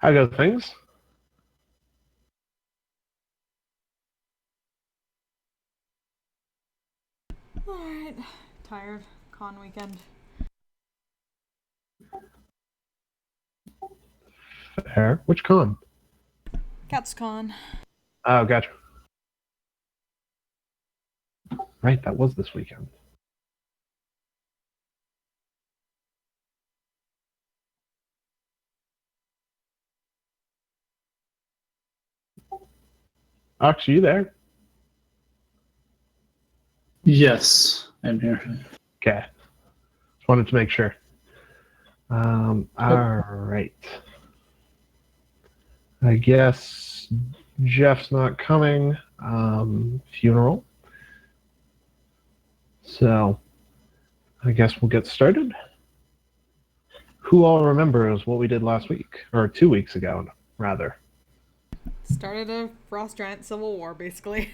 How go things? Alright. Tired. Con weekend. Fair. Which con? Cats con. Oh, gotcha. Right, that was this weekend. Ox, you there? Yes, I'm here. Okay. Just wanted to make sure. All right. I guess Jeff's not coming. Funeral. So I guess we'll get started. Who all remembers what we did last week? Or 2 weeks ago, rather. Started a frost giant civil war, basically.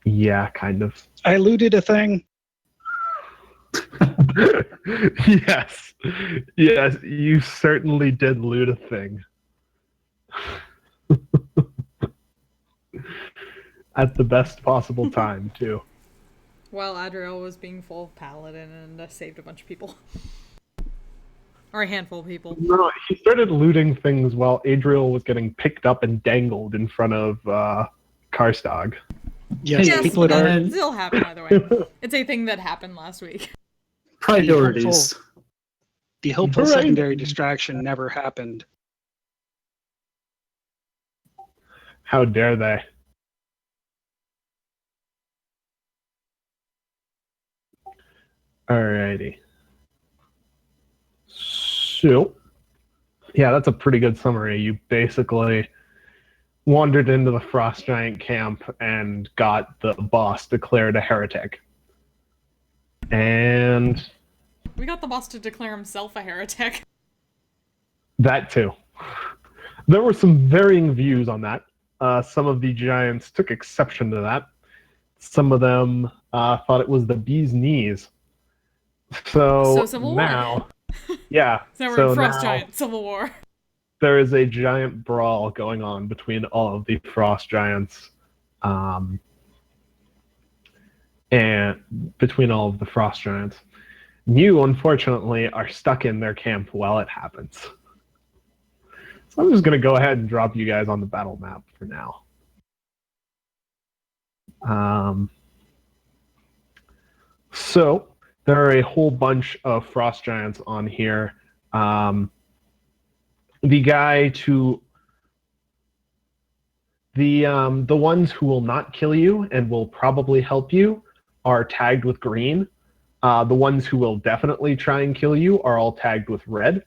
Yeah, kind of. I looted a thing. Yes. Yes, you certainly did loot a thing. At the best possible time, too. While Adriel was being full paladin and saved a bunch of people. Or a handful of people. No, he started looting things while Adriel was getting picked up and dangled in front of Karstag. Yes, Yes, people but that that are still happened either way. It's a thing that happened last week. Priorities. the helpful Right. secondary distraction never happened. How dare they? Alrighty. So, yeah, that's a pretty good summary. You basically wandered into the Frost Giant camp and got the boss declared a heretic. And We got the boss to declare himself a heretic. that too. There were some varying views on that. Some of the giants took exception to that. Some of them thought it was the bee's knees. So So Civil now, War. yeah. So now we're So in Frost now Giant Civil War. there is a giant brawl going on between all of the frost giants, um, and between all of the frost giants. You, unfortunately, are stuck in their camp while it happens. So I'm just going to go ahead and drop you guys on the battle map for now. So there are a whole bunch of frost giants on here. The guy to the ones who will not kill you and will probably help you are tagged with green. The ones who will definitely try and kill you are all tagged with red.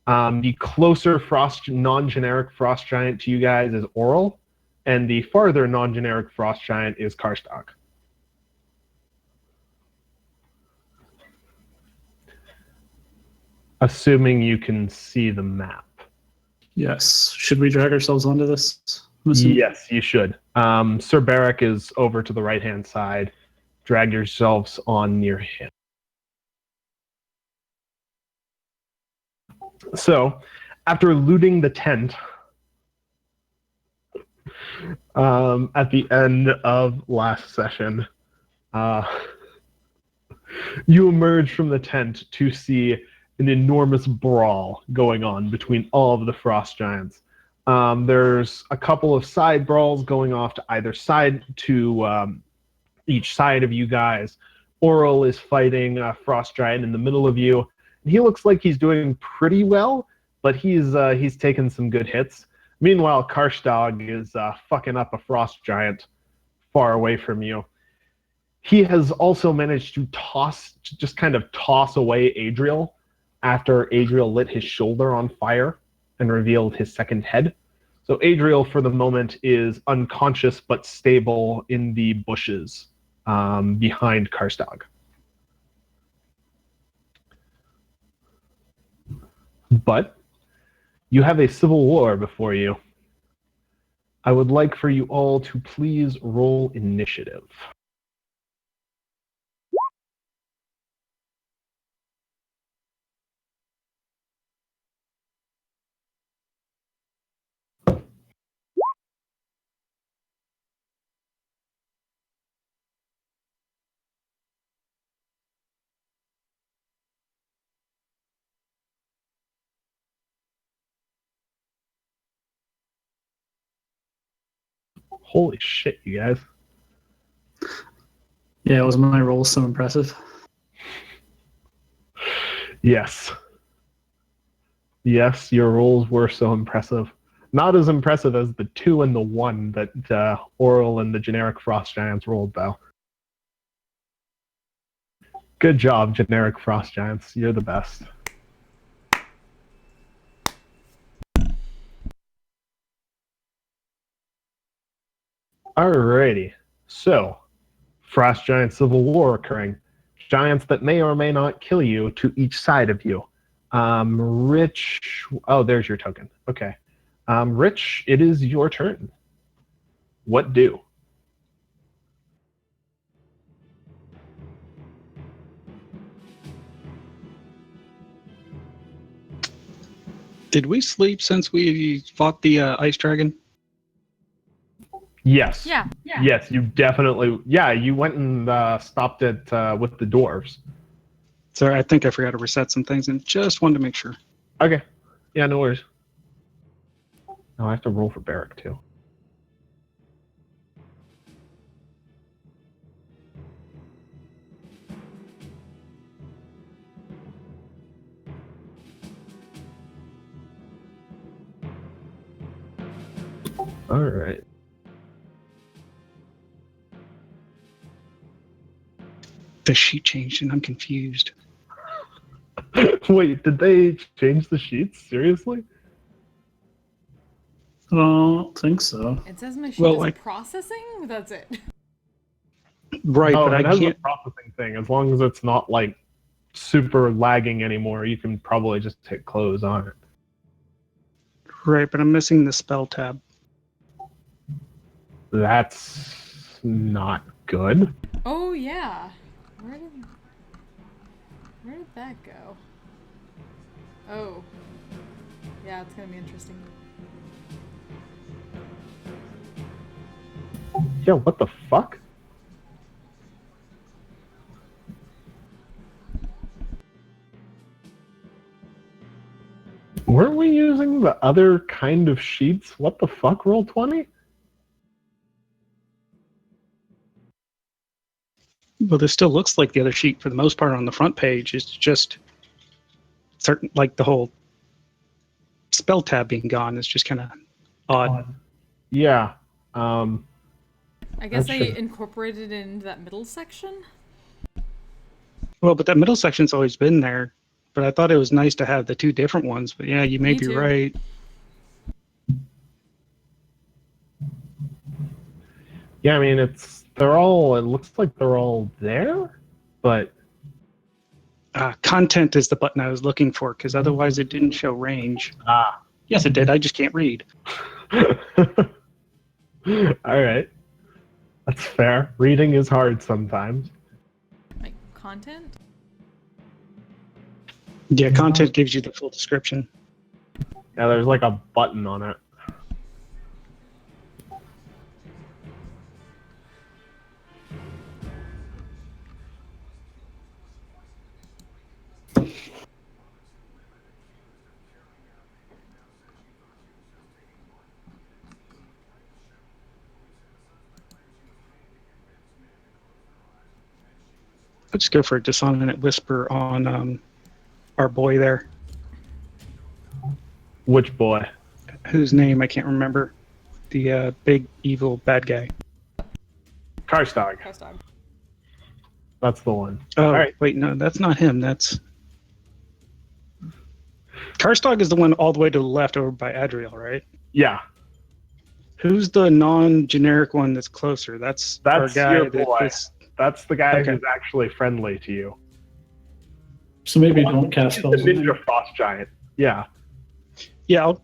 The closer non-generic frost giant to you guys is Oral, and the farther non-generic frost giant is Karstock. Assuming you can see the map. Yes. Should we drag ourselves onto this? I'm assuming- Yes, you should. Sir Barrack is over to the right-hand side. Drag yourselves on near him. So, after looting the tent at the end of last session, you emerge from the tent to see an enormous brawl going on between all of the frost giants. There's a couple of side brawls going off to either side to each side of you guys. Oral is fighting a frost giant in the middle of you. He looks like he's doing pretty well, but he's taken some good hits. Meanwhile, Karstag is fucking up a frost giant far away from you. He has also managed to just kind of toss away Adriel after Adriel lit his shoulder on fire and revealed his second head. So Adriel, for the moment, is unconscious but stable in the bushes behind Karstag. But you have a civil war before you. I would like for you all to please roll initiative. Holy shit, you guys. Yeah, was my roll so impressive? Yes. Yes, your rolls were so impressive. Not as impressive as the 2 and the 1 that Oral and the generic Frost Giants rolled, though. Good job, generic Frost Giants. You're the best. Alrighty. So, Frost Giant Civil War occurring. Giants that may or may not kill you to each side of you. Rich. Oh, there's your token. Okay. Rich, it is your turn. What do? Did we sleep since we fought the ice dragon? Yes. Yeah. Yes, you definitely. Yeah, you went and stopped it with the dwarves. Sorry, I think I forgot to reset some things and just wanted to make sure. Okay. Yeah, no worries. No, I have to roll for Barrack too. All right. The sheet changed and I'm confused. Wait, did they change the sheets? Seriously? I don't think so. It says my sheet Well, is like- processing. That's it. Right, Oh, but I it has can't. the processing thing. As long as it's not like super lagging anymore, you can probably just hit close on it. Right, but I'm missing the spell tab. That's not good. Oh yeah. Where did that go? Oh. Yeah, it's gonna be interesting. Yeah, what the fuck? Weren't we using the other kind of sheets? What the fuck, roll 20? Well, this still looks like the other sheet for the most part on the front page. It's just certain, like the whole spell tab being gone is just kind of odd. Yeah. I guess That I should- incorporated it into that middle section. Well, but that middle section's always been there. But I thought it was nice to have the two different ones. But yeah, you may Me be too. right. Yeah, I mean, it looks like they're all there, but Content is the button I was looking for because otherwise it didn't show range. Yes, it did. I just can't read. all right. That's fair. Reading is hard sometimes. Like content? Yeah, content gives you the full description. Yeah, there's like a button on it. Let's go for a dissonant whisper on our boy there, Which boy? whose name I can't remember. The big evil bad guy. Karstog. Press dog. That's the one. Oh, All right. wait, no, that's not him. That's Karstog is the one all the way to the left over by Adriel, right? Yeah, Who's the non-generic one that's closer? That's our That's guy. your boy. That's that's the guy Okay. who's actually friendly to you. So maybe don't cast He's the spells. on Ninja him. Frost Giant. Yeah. yeah. I'll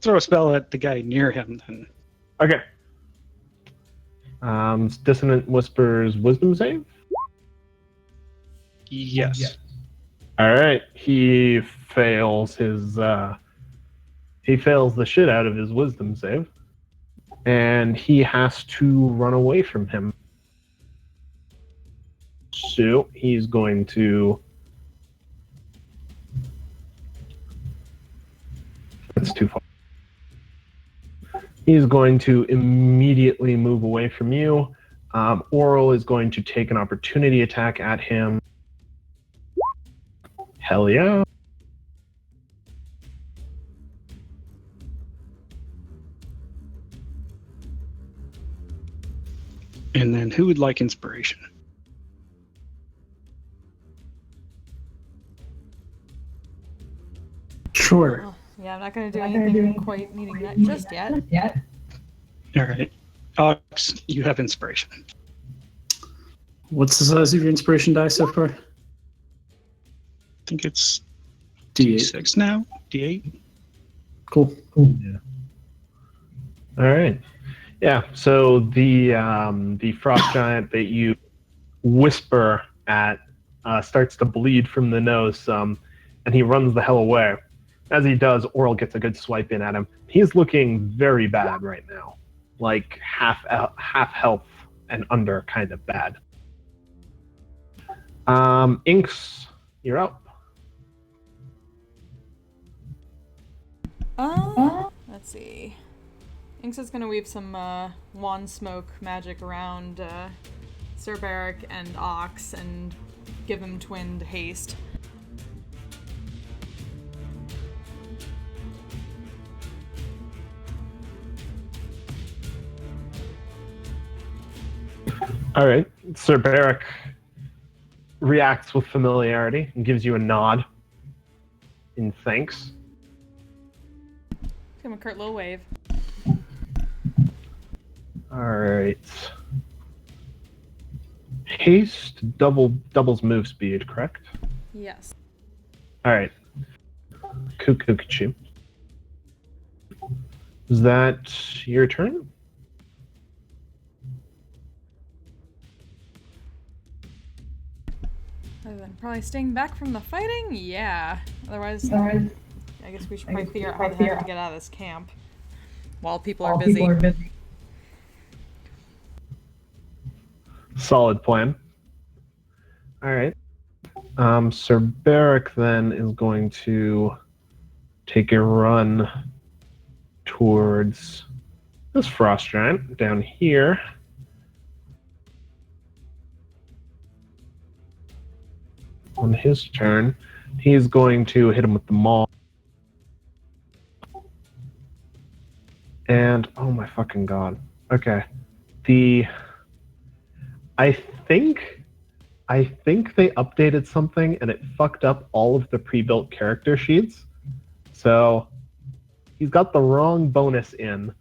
throw a spell at the guy near him then. Okay. Dissonant Whispers Wisdom save? Yes. All right. He fails the shit out of his Wisdom save. And he has to run away from him. So he's going to. That's too far. He's going to immediately move away from you. Oral is going to take an opportunity attack at him. Hell yeah. And then who would like inspiration? Sure. Oh, yeah, I'm not gonna do anything quite needing that just yet. All right. Ox, you have inspiration. What's the size of your inspiration die so far? I think it's D8. D6 now. D8. Cool. Yeah. All right. Yeah. So the frost giant that you whisper at starts to bleed from the nose, and he runs the hell away. As he does, Oral gets a good swipe in at him. He's looking very bad right now, like half health and under, kind of bad. Inks, you're up. Let's see. Inks is gonna weave some wand smoke magic around Sir Barrick and Ox and give him twinned haste. All right. Sir Barrick reacts with familiarity and gives you a nod in thanks. Give him a curt little wave. All right. Haste doubles move speed, correct? Yes. All right. Cuckoo. Is that your turn? Other than probably staying back from the fighting? Yeah. Otherwise, I guess we should probably figure out how the heck to get out of this camp while people are busy. Solid plan. All right. Sir Barrick then is going to take a run towards this frost giant down here. On his turn, he's going to hit him with the maul. And oh my fucking god. Okay. I think they updated something and it fucked up all of the pre-built character sheets. So he's got the wrong bonus in,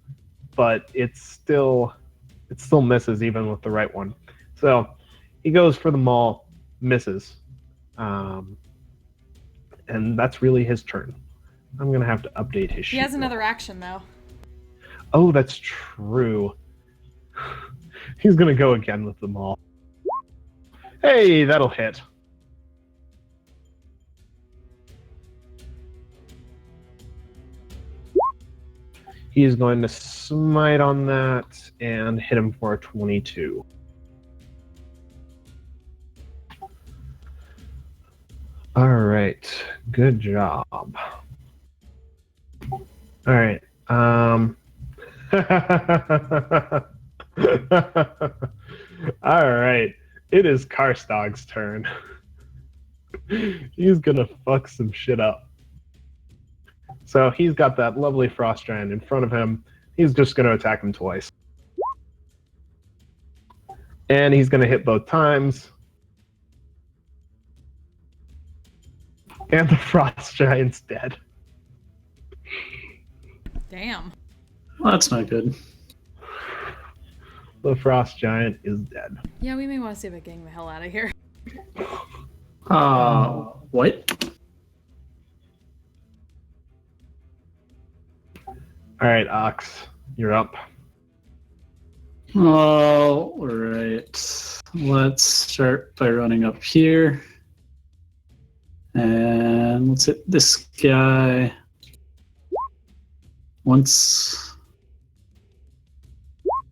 but it still misses even with the right one. So he goes for the maul, misses. And that's really his turn. I'm gonna have to update his sheet. He has another action though. Oh, that's true. He's gonna go again with the maul. Hey, that'll hit. He is going to smite on that and hit him for a 22. All right, good job. All right. All right. It is Karstog's turn. He's gonna fuck some shit up. So he's got that lovely frost giant in front of him. He's just gonna attack him twice. And he's gonna hit both times. And the frost giant's dead. Damn. Well, that's not good. The frost giant is dead. Yeah, we may want to see about getting the hell out of here. What? All right, Ox, you're up. All right. Let's start by running up here. And let's hit this guy once,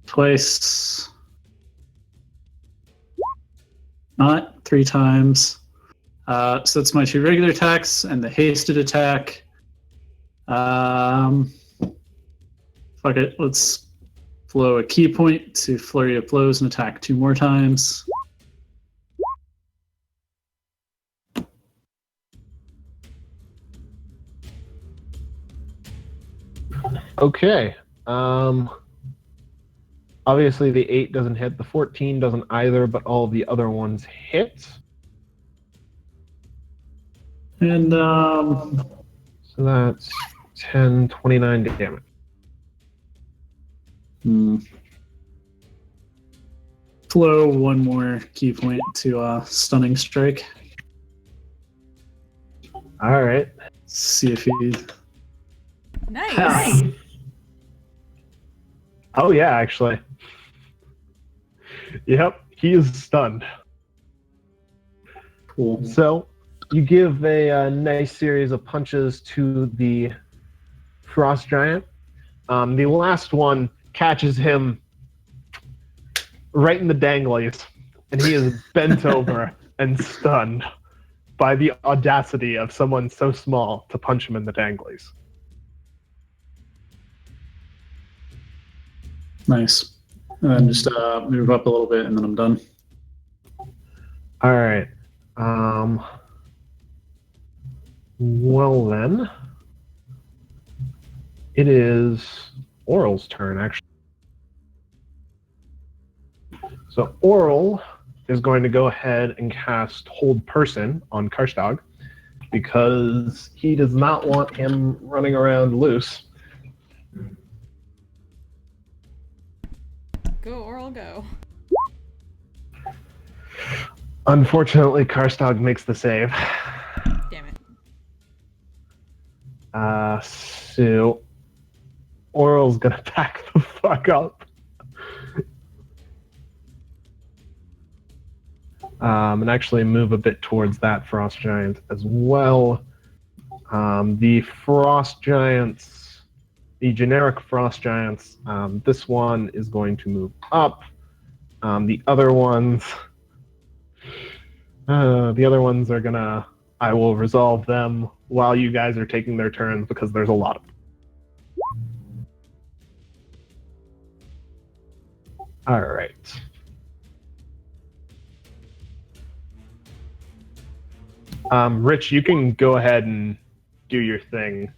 twice, not 3 times. So that's my 2 regular attacks and the hasted attack. 5, fuck it. Let's blow a key point to flurry of blows and attack 2 more times. Okay. Obviously the 8 doesn't hit, the 14 doesn't either, but all the other ones hit. And So that's 10, 29 damage. blow 1 more key point to stunning strike. All right. See if he. Nice. Oh yeah, actually. Yep, he is stunned. Cool. So you give a nice series of punches to the frost giant. The last one catches him right in the danglies, and he is bent over and stunned by the audacity of someone so small to punch him in the danglies. Nice. And then just move up a little bit, and then I'm done. All right. Well then, it is Oral's turn, actually. So Oral is going to go ahead and cast Hold Person on Karstag because he does not want him running around loose. Go, Oral, go. Unfortunately, Karstag makes the save. Damn it. So Oral's gonna back the fuck up. And actually move a bit towards that frost giant as well. The frost giants, the generic frost giants, this one is going to move up. The other ones are gonna. I will resolve them while you guys are taking their turns because there's a lot of them. All right. Rich, you can go ahead and do your thing.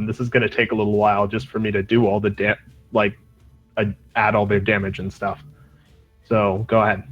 This is going to take a little while just for me to do all the add all their damage and stuff. So go ahead.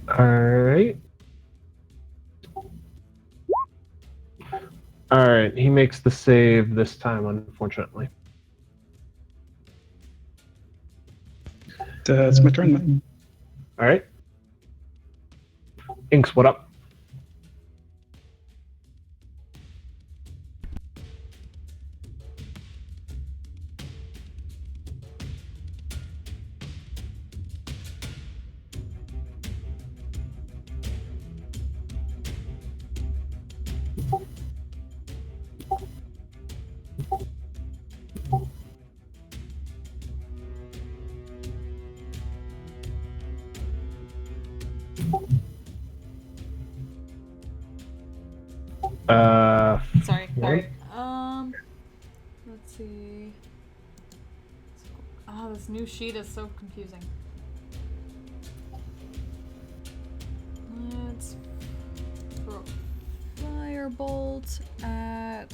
All right. All right. He makes the save this time, unfortunately. It's my turn then. All right. Inks, what up? Sorry. What? Let's see. Oh, this new sheet is so confusing. Let's throw firebolt at.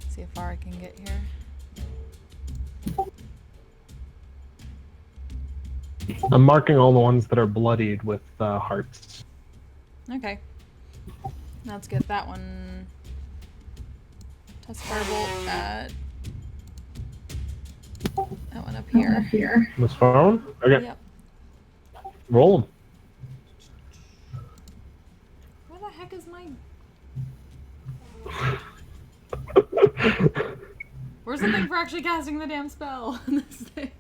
See how far I can get here. I'm marking all the ones that are bloodied with hearts. Okay. Let's get that one. Test firebolt at that one up here. This far one? Okay. Yep. Roll them. Where the heck is my? Where's the thing for actually casting the damn spell? This thing.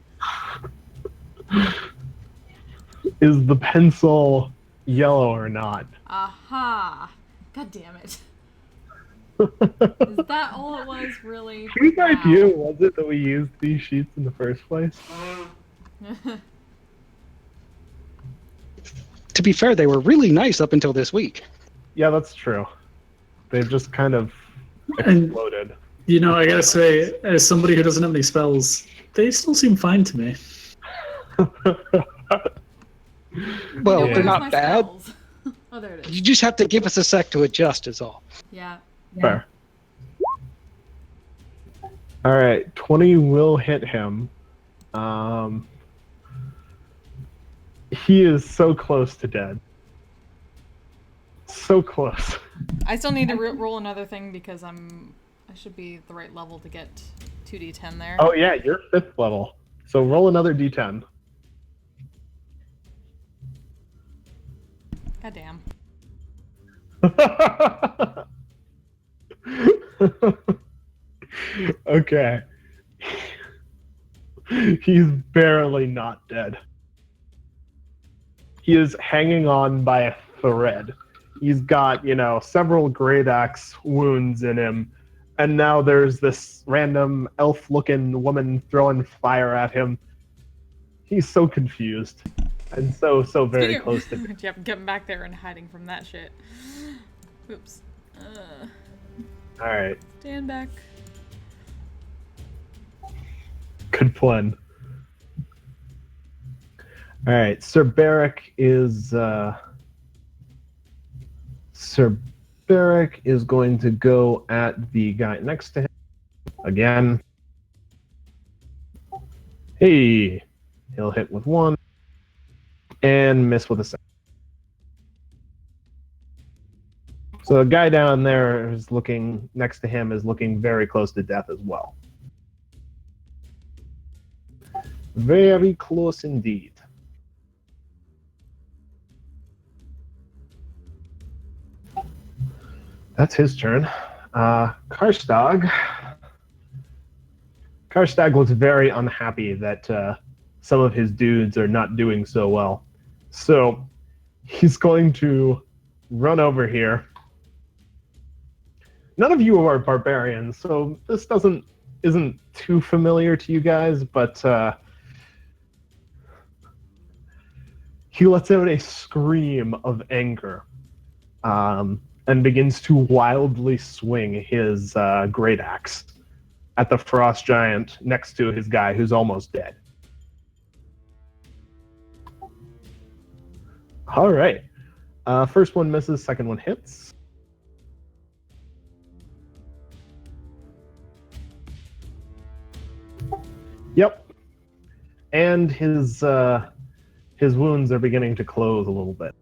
Is the pencil yellow or not? Aha! God damn it. Is that all it was, really? Whose Wow. idea was it that we used these sheets in the first place? To be fair, they were really nice up until this week. Yeah, that's true. They've just kind of And- exploded. You know, I gotta say, as somebody who doesn't have any spells, they still seem fine to me. Well, Yeah. they're Where's my not bad. spells? Oh, there it is. You just have to give us a sec to adjust, is all. Yeah. Fair. All right, 20 will hit him. He is so close to dead. So close. I still need to roll another thing because I should be the right level to get 2d10 there. Oh yeah, you're 5th level. So roll another d10. God damn. Okay. He's barely not dead. He is hanging on by a thread. He's got, several great axe wounds in him. And now there's this random elf-looking woman throwing fire at him. He's so confused. And so very close to me. Yep, getting back there and hiding from that shit. Oops. Alright. Stand back. Good plan. Alright, Sir Barrick is going to go at the guy next to him. Again. Hey! He'll hit with 1. And miss with a 2nd. So the guy down there is looking next to him is looking very close to death as well. Very close indeed. That's his turn. Karstag looks very unhappy that some of his dudes are not doing so well. So he's going to run over here. None of you are barbarians, so this isn't too familiar to you guys, but he lets out a scream of anger and begins to wildly swing his great axe at the frost giant next to his guy who's almost dead. All right. First one misses, second one hits. Yep. And his wounds are beginning to close a little bit.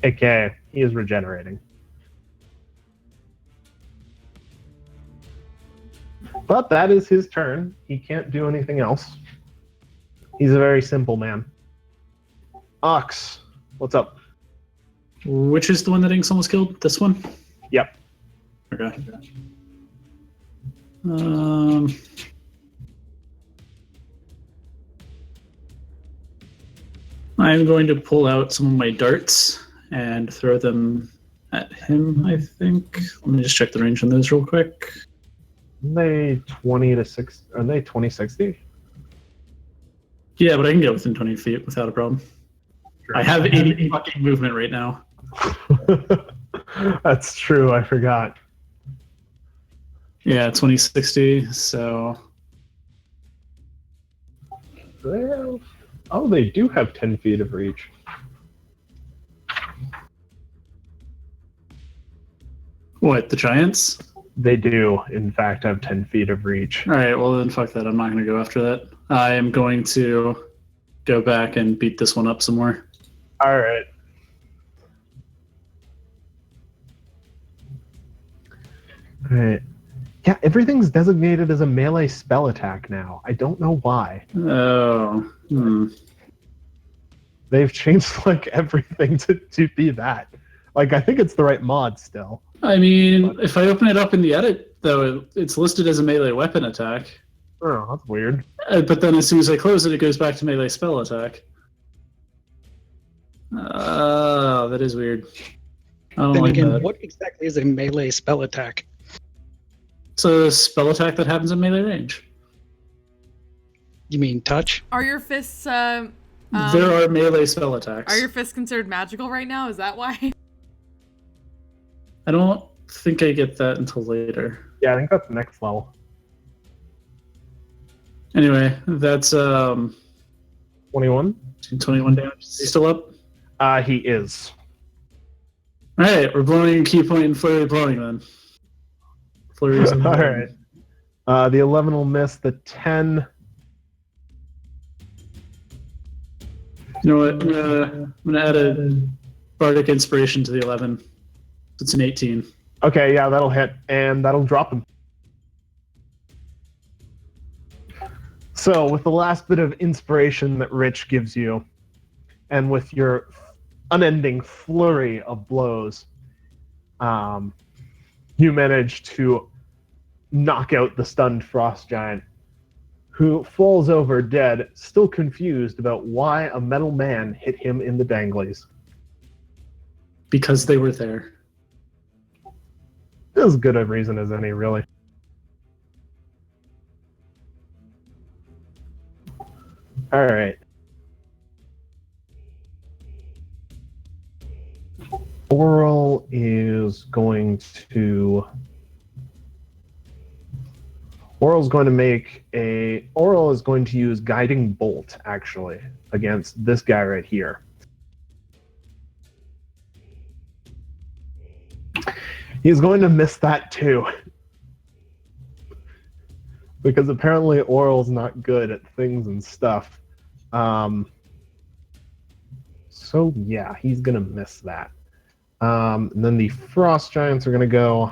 Okay, he is regenerating. But that is his turn. He can't do anything else. He's a very simple man. Ox, what's up? Which is the one that Inks almost killed? This one? Yep. Okay. I'm going to pull out some of my darts and throw them at him, I think. Let me just check the range on those real quick. Are they 20 to 6? Are they 20-60? Yeah, but I can get within 20 feet without a problem. I have 80 fucking movement right now. That's true, I forgot. Yeah, 2060, so... Oh, they do have 10 feet of reach. What, the giants? They do, in fact, have 10 feet of reach. All right, well then fuck that. I'm not going to go after that. I am going to go back and beat this one up some more. All right. All right. Yeah, everything's designated as a melee spell attack now. I don't know why. Oh, They've changed like everything to be that. Like, I think it's the right mod still. I mean, if I open it up in the edit, though, it's listed as a melee weapon attack. Oh, that's weird. But then as soon as I close it, it goes back to melee spell attack. That is weird. I don't Then like again, that. what exactly is a melee spell attack? It's a spell attack that happens in melee range. You mean touch? Are your fists There are melee spell attacks. are your fists considered magical right now? Is that why? I don't think I get that until later. Yeah, I think that's next level. Anyway, that's 21? 21 damage. Is he still up? He is. All right, we're blowing key point and flurry blowing then. Flurries and All blowing. right. The 11 will miss. The 10. You know what? I'm gonna add a bardic inspiration to the 11. It's an 18. Okay, yeah, that'll hit, and that'll drop him. So, with the last bit of inspiration that Rich gives you, and with your unending flurry of blows, you manage to knock out the stunned frost giant, who falls over dead, still confused about why a metal man hit him in the danglies. Because they were there. As good a reason as any, really. All right. Oral is going to use Guiding Bolt, actually, against this guy right here. He's going to miss that too. Because apparently Oral's not good at things and stuff. So yeah, he's going to miss that. And then the Frost Giants are going to go.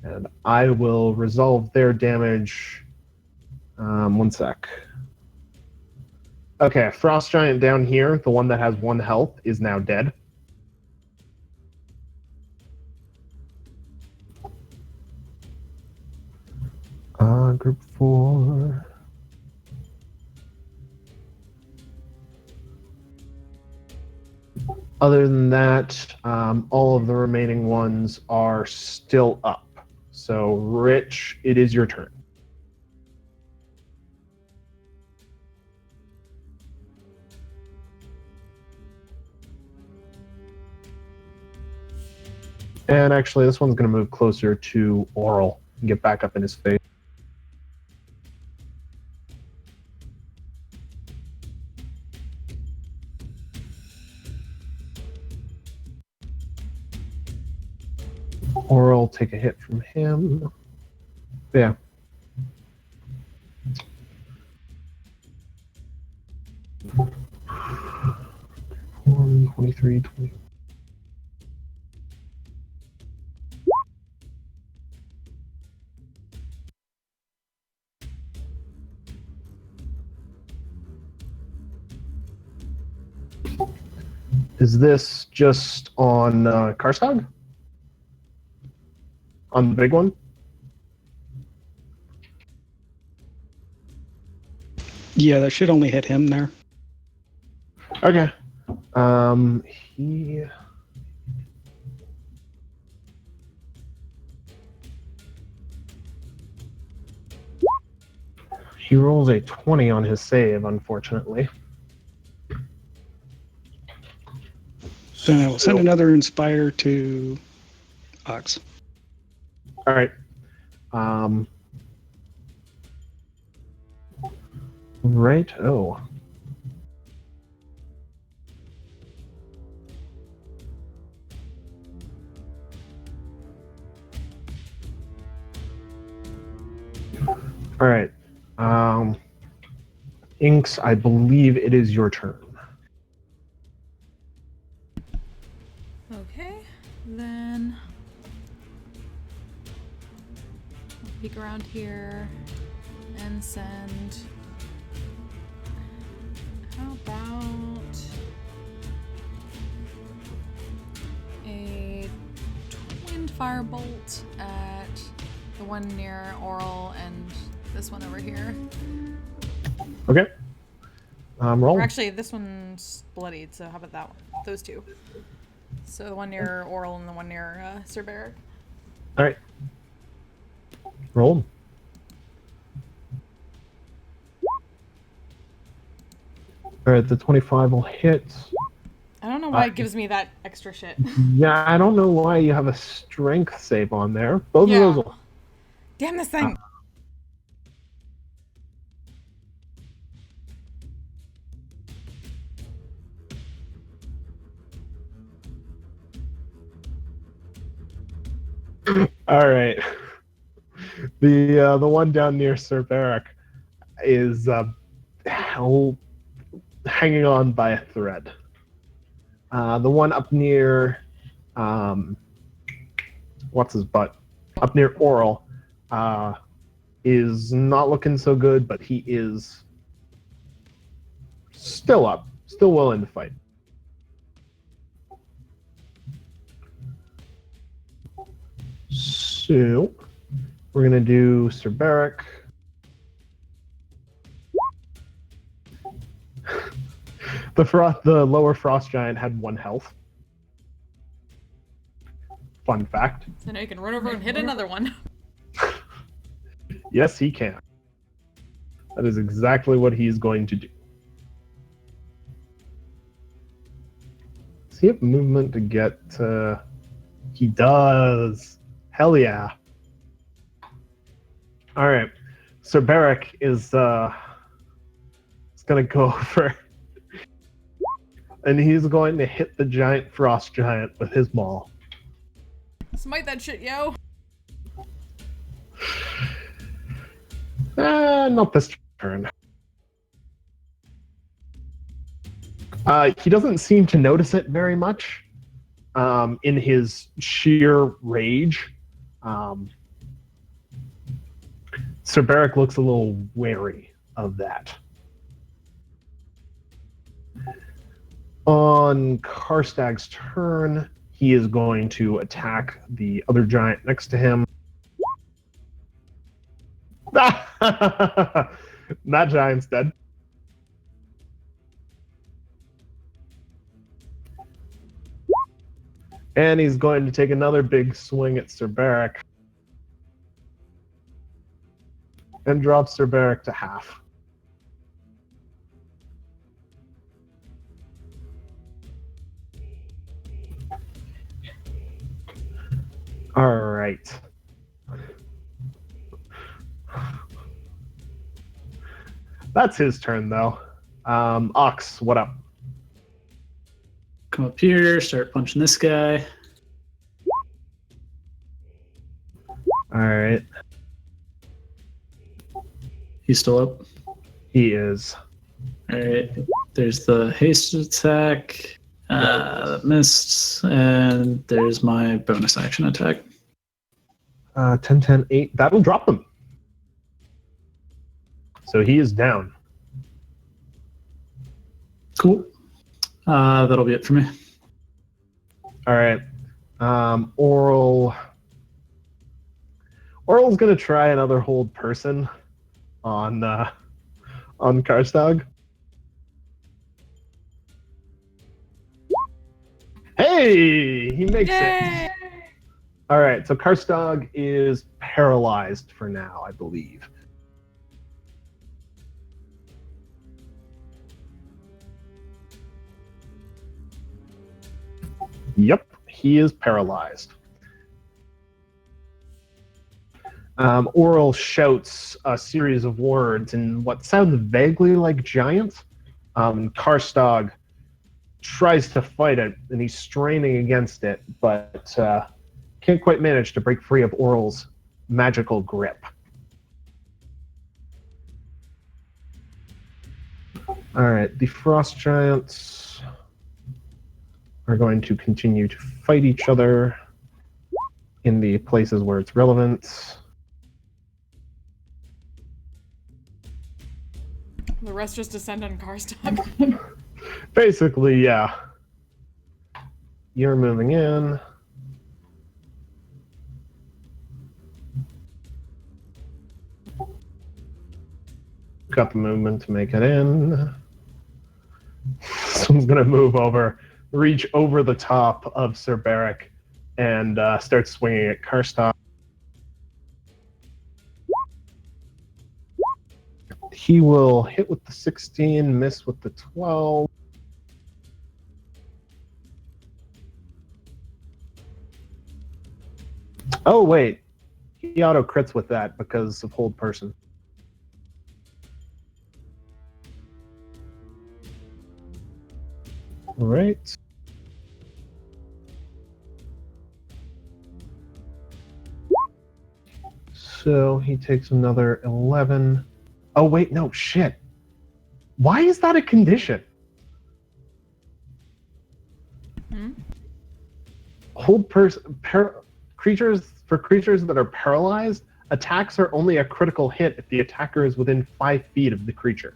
And I will resolve their damage. One sec. Okay, Frost Giant down here, the one that has 1 health, is now dead. Group 4. Other than that, all of the remaining ones are still up. So, Rich, it is your turn. And actually, this one's going to move closer to Oral and get back up in his face. Oral, take a hit from him. Yeah. One, 23, 20. Is this just on Karstag? On the big one? Yeah, that should only hit him there. Okay. He rolls a 20 on his save, unfortunately. So I will send another Inspire to Ox. All right. Right. Oh. All right. Inks, I believe it is your turn. Okay, then I'll peek around here and send. How about a twinned firebolt at the one near Oral and this one over here? Okay. Roll. Or actually, this one's bloodied, so how about that one? Those two. So the one near Oral and the one near Sir Barrick. All right. Roll. All right, the 25 will hit. I don't know why it gives me that extra shit. Yeah, I don't know why you have a strength save on there. Both of those will. Damn this thing! All right. The one down near Sir Barrick is hanging on by a thread. The one up near what's his butt? Up near Oral is not looking so good, but he is still up, still willing to fight. So we're gonna do Sir Barrick. The lower frost giant had 1 health. Fun fact. So now you can run over and hit another one. Yes, he can. That is exactly what he's going to do. Does he have movement to get? He does. Hell yeah. All right. Sir Barrick is going to go over, and he's going to hit the giant frost giant with his maul. Smite that shit, yo! Not this turn. He doesn't seem to notice it very much in his sheer rage. Sir Barrick looks a little wary of that. On Karstag's turn, he is going to attack the other giant next to him. That giant's dead. And he's going to take another big swing at Sir Barrick. And drop Sir Barrick to half. All right. That's his turn, though. Ox, what up? Come up here, start punching this guy. All right. He's still up. He is. All right. There's the haste attack. That missed. And there's my bonus action attack. 10, 10, 8. That'll drop him. So he is down. Cool. That'll be it for me. All right. Oral's going to try another hold person on Karstag. Hey, he makes Yay! it. All right, so Karstag is paralyzed for now, I believe. Yep, he is paralyzed. Oral shouts a series of words in what sounds vaguely like giant. Karstag tries to fight it, and he's straining against it, but can't quite manage to break free of Oral's magical grip. All right, the frost giants are going to continue to fight each other in the places where it's relevant. The rest just descend on Karstock. Basically, yeah. You're moving in. Got the movement to make it in. Someone's going to move over, reach over the top of Sir Barrick, and start swinging at Karstock. He will hit with the 16, miss with the 12. Oh, wait. He auto crits with that because of hold person. All right. So he takes another 11. Oh, wait, no, shit. Why is that a condition? Hold creatures that are paralyzed, attacks are only a critical hit if the attacker is within 5 feet of the creature.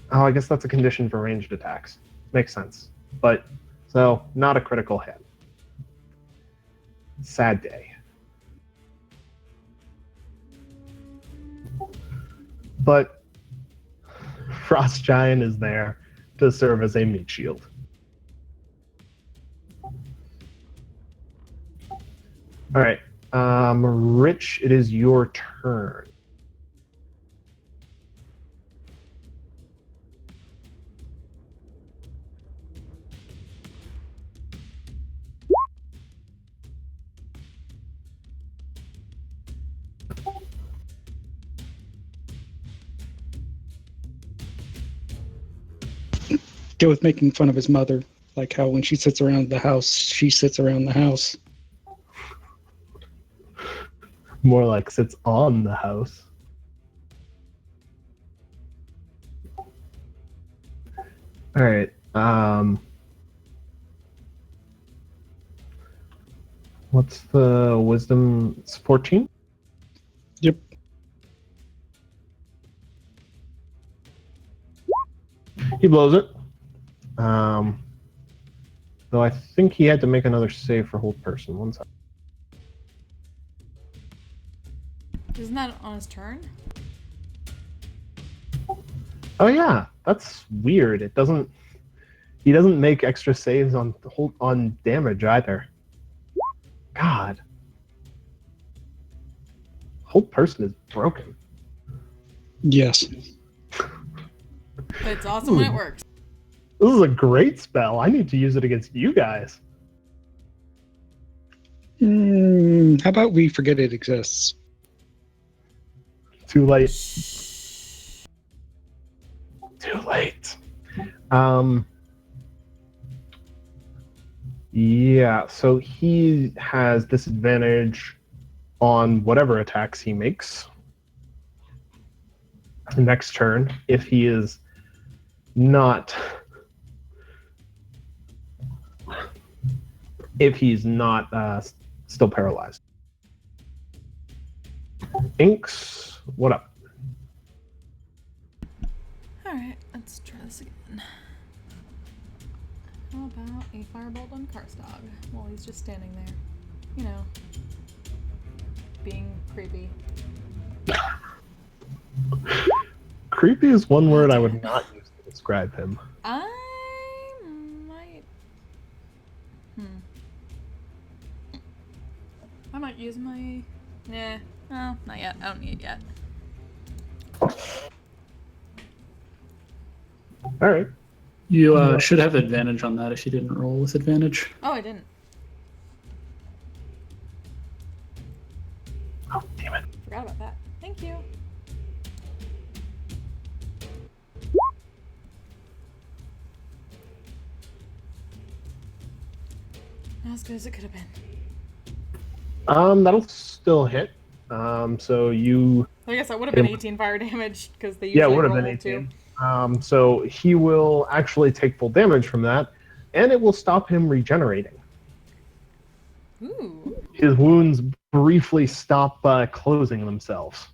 Oh, I guess that's a condition for ranged attacks. Makes sense. But, so, not a critical hit. Sad day. But Frost Giant is there to serve as a meat shield. All right, Rich, it is your turn. Go with making fun of his mother, like how when she sits around the house, she sits around the house. More like sits on the house. All right. What's the wisdom? It's 14? Yep. He blows it. Though I think he had to make another save for hold person. One second. Isn't that on his turn? Oh yeah, that's weird. It doesn't. He doesn't make extra saves on damage either. God, hold person is broken. Yes. But it's awesome when it works. This is a great spell. I need to use it against you guys. How about we forget it exists? Too late. Too late. Yeah, so he has disadvantage on whatever attacks he makes. Next turn, if he is not still paralyzed. Inks, what up? Alright, let's try this again. How about a firebolt on Karstog while he's just standing there? You know, being creepy. Creepy is one word I would not use to describe him. I might... I might use my... Nah, no, not yet. I don't need it yet. Alright. You should have advantage on that if you didn't roll with advantage. Oh, I didn't. Oh, damn it. Forgot about that. Thank you. Not as good as it could have been. That'll still hit. So you I guess that would have been 18 fire damage because they Yeah, it usually would have roll been too. 18. So he will actually take full damage from that, and it will stop him regenerating. Ooh. His wounds briefly stop closing themselves.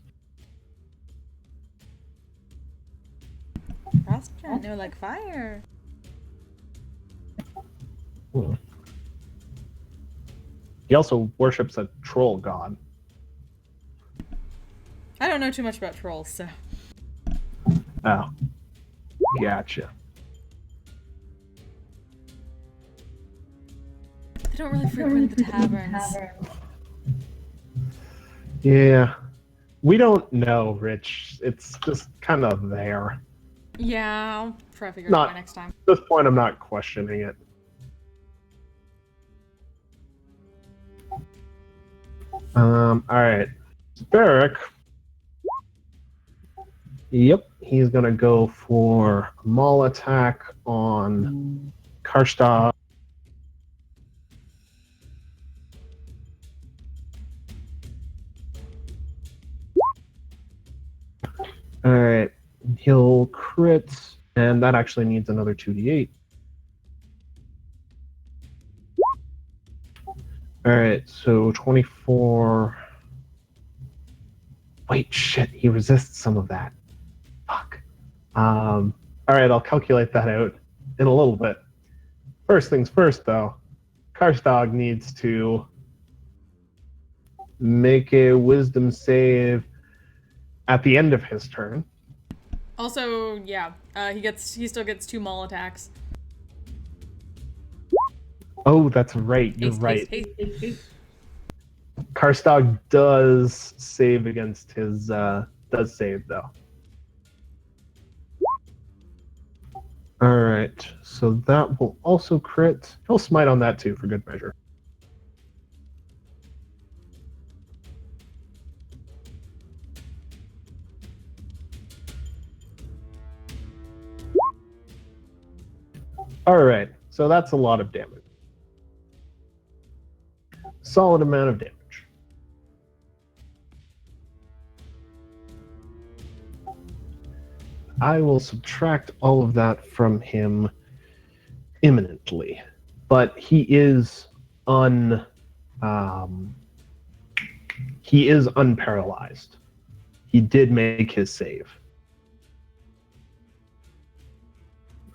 Frost giant, no like fire. He also worships a troll god. I don't know too much about trolls, so. Oh, gotcha. They don't really frequent the taverns. Yeah. We don't know, Rich. It's just kind of there. Yeah, I'll try to figure it Not- out next time. At this point, I'm not questioning it. Alright. Barrack. Yep, he's gonna go for a maul attack on Karstad. Alright, he'll crit, and that actually needs another 2d8. Alright, so 24. Wait, shit, he resists some of that. Fuck. Alright, I'll calculate that out in a little bit. First things first, though, Karstad needs to make a wisdom save at the end of his turn. Also, yeah, he still gets 2 maul attacks. Oh, that's right. You're Haste, right. haste, haste. Karstad does save against his does save though. Alright, so that will also crit. He'll smite on that too for good measure. Alright, so that's a lot of damage. Solid amount of damage. I will subtract all of that from him imminently, but he is unparalyzed. He did make his save.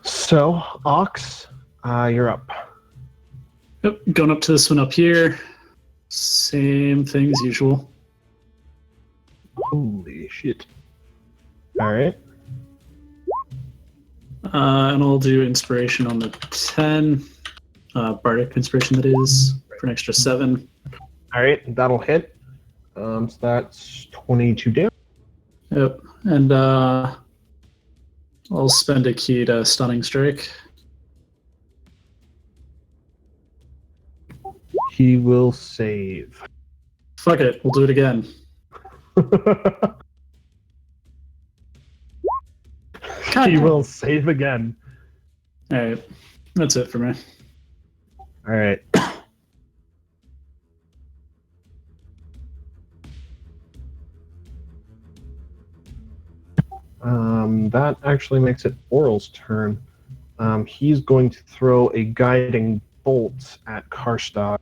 So, Ox, you're up. Yep, going up to this one up here. Same thing as usual. Holy shit. Alright. And I'll do inspiration on the 10. Bardic inspiration, that is, for an extra 7. Alright, that'll hit. So that's 22 damage. Yep, and I'll spend a key to stunning strike. He will save. Fuck it, we'll do it again. He will save again. Alright, that's it for me. Alright. That actually makes it Oral's turn. He's going to throw a guiding bolt at Karstad.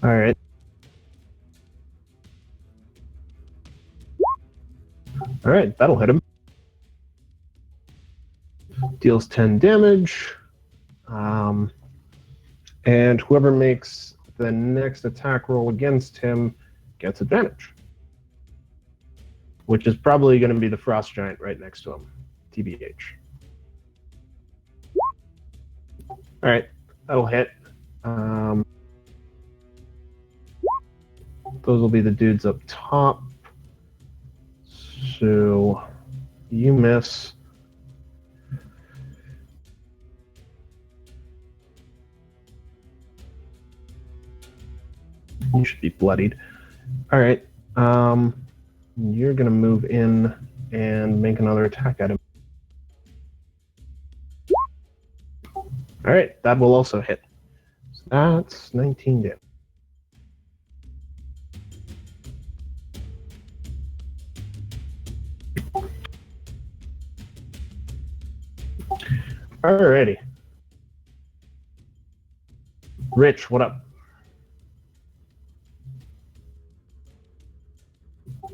Alright. Alright, that'll hit him. Deals 10 damage. And whoever makes the next attack roll against him gets advantage. Which is probably going to be the Frost Giant right next to him. TBH. Alright, that'll hit. Those will be the dudes up top. So you miss. You should be bloodied. All right. You're gonna move in and make another attack at him. All right, that will also hit. So that's 19 damage. Alrighty. Rich, what up?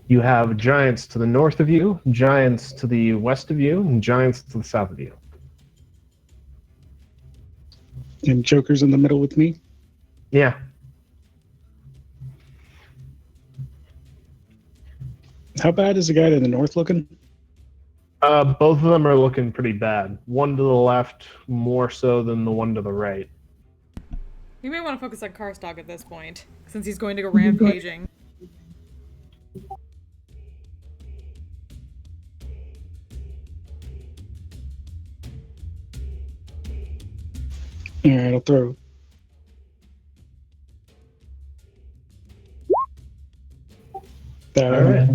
You have giants to the north of you, giants to the west of you, and giants to the south of you. And Joker's in the middle with me. Yeah. How bad is the guy to the north looking? Both of them are looking pretty bad. One to the left more so than the one to the right. We may want to focus on Karstog at this point, since he's going to go rampaging. All right, I'll throw. That All right.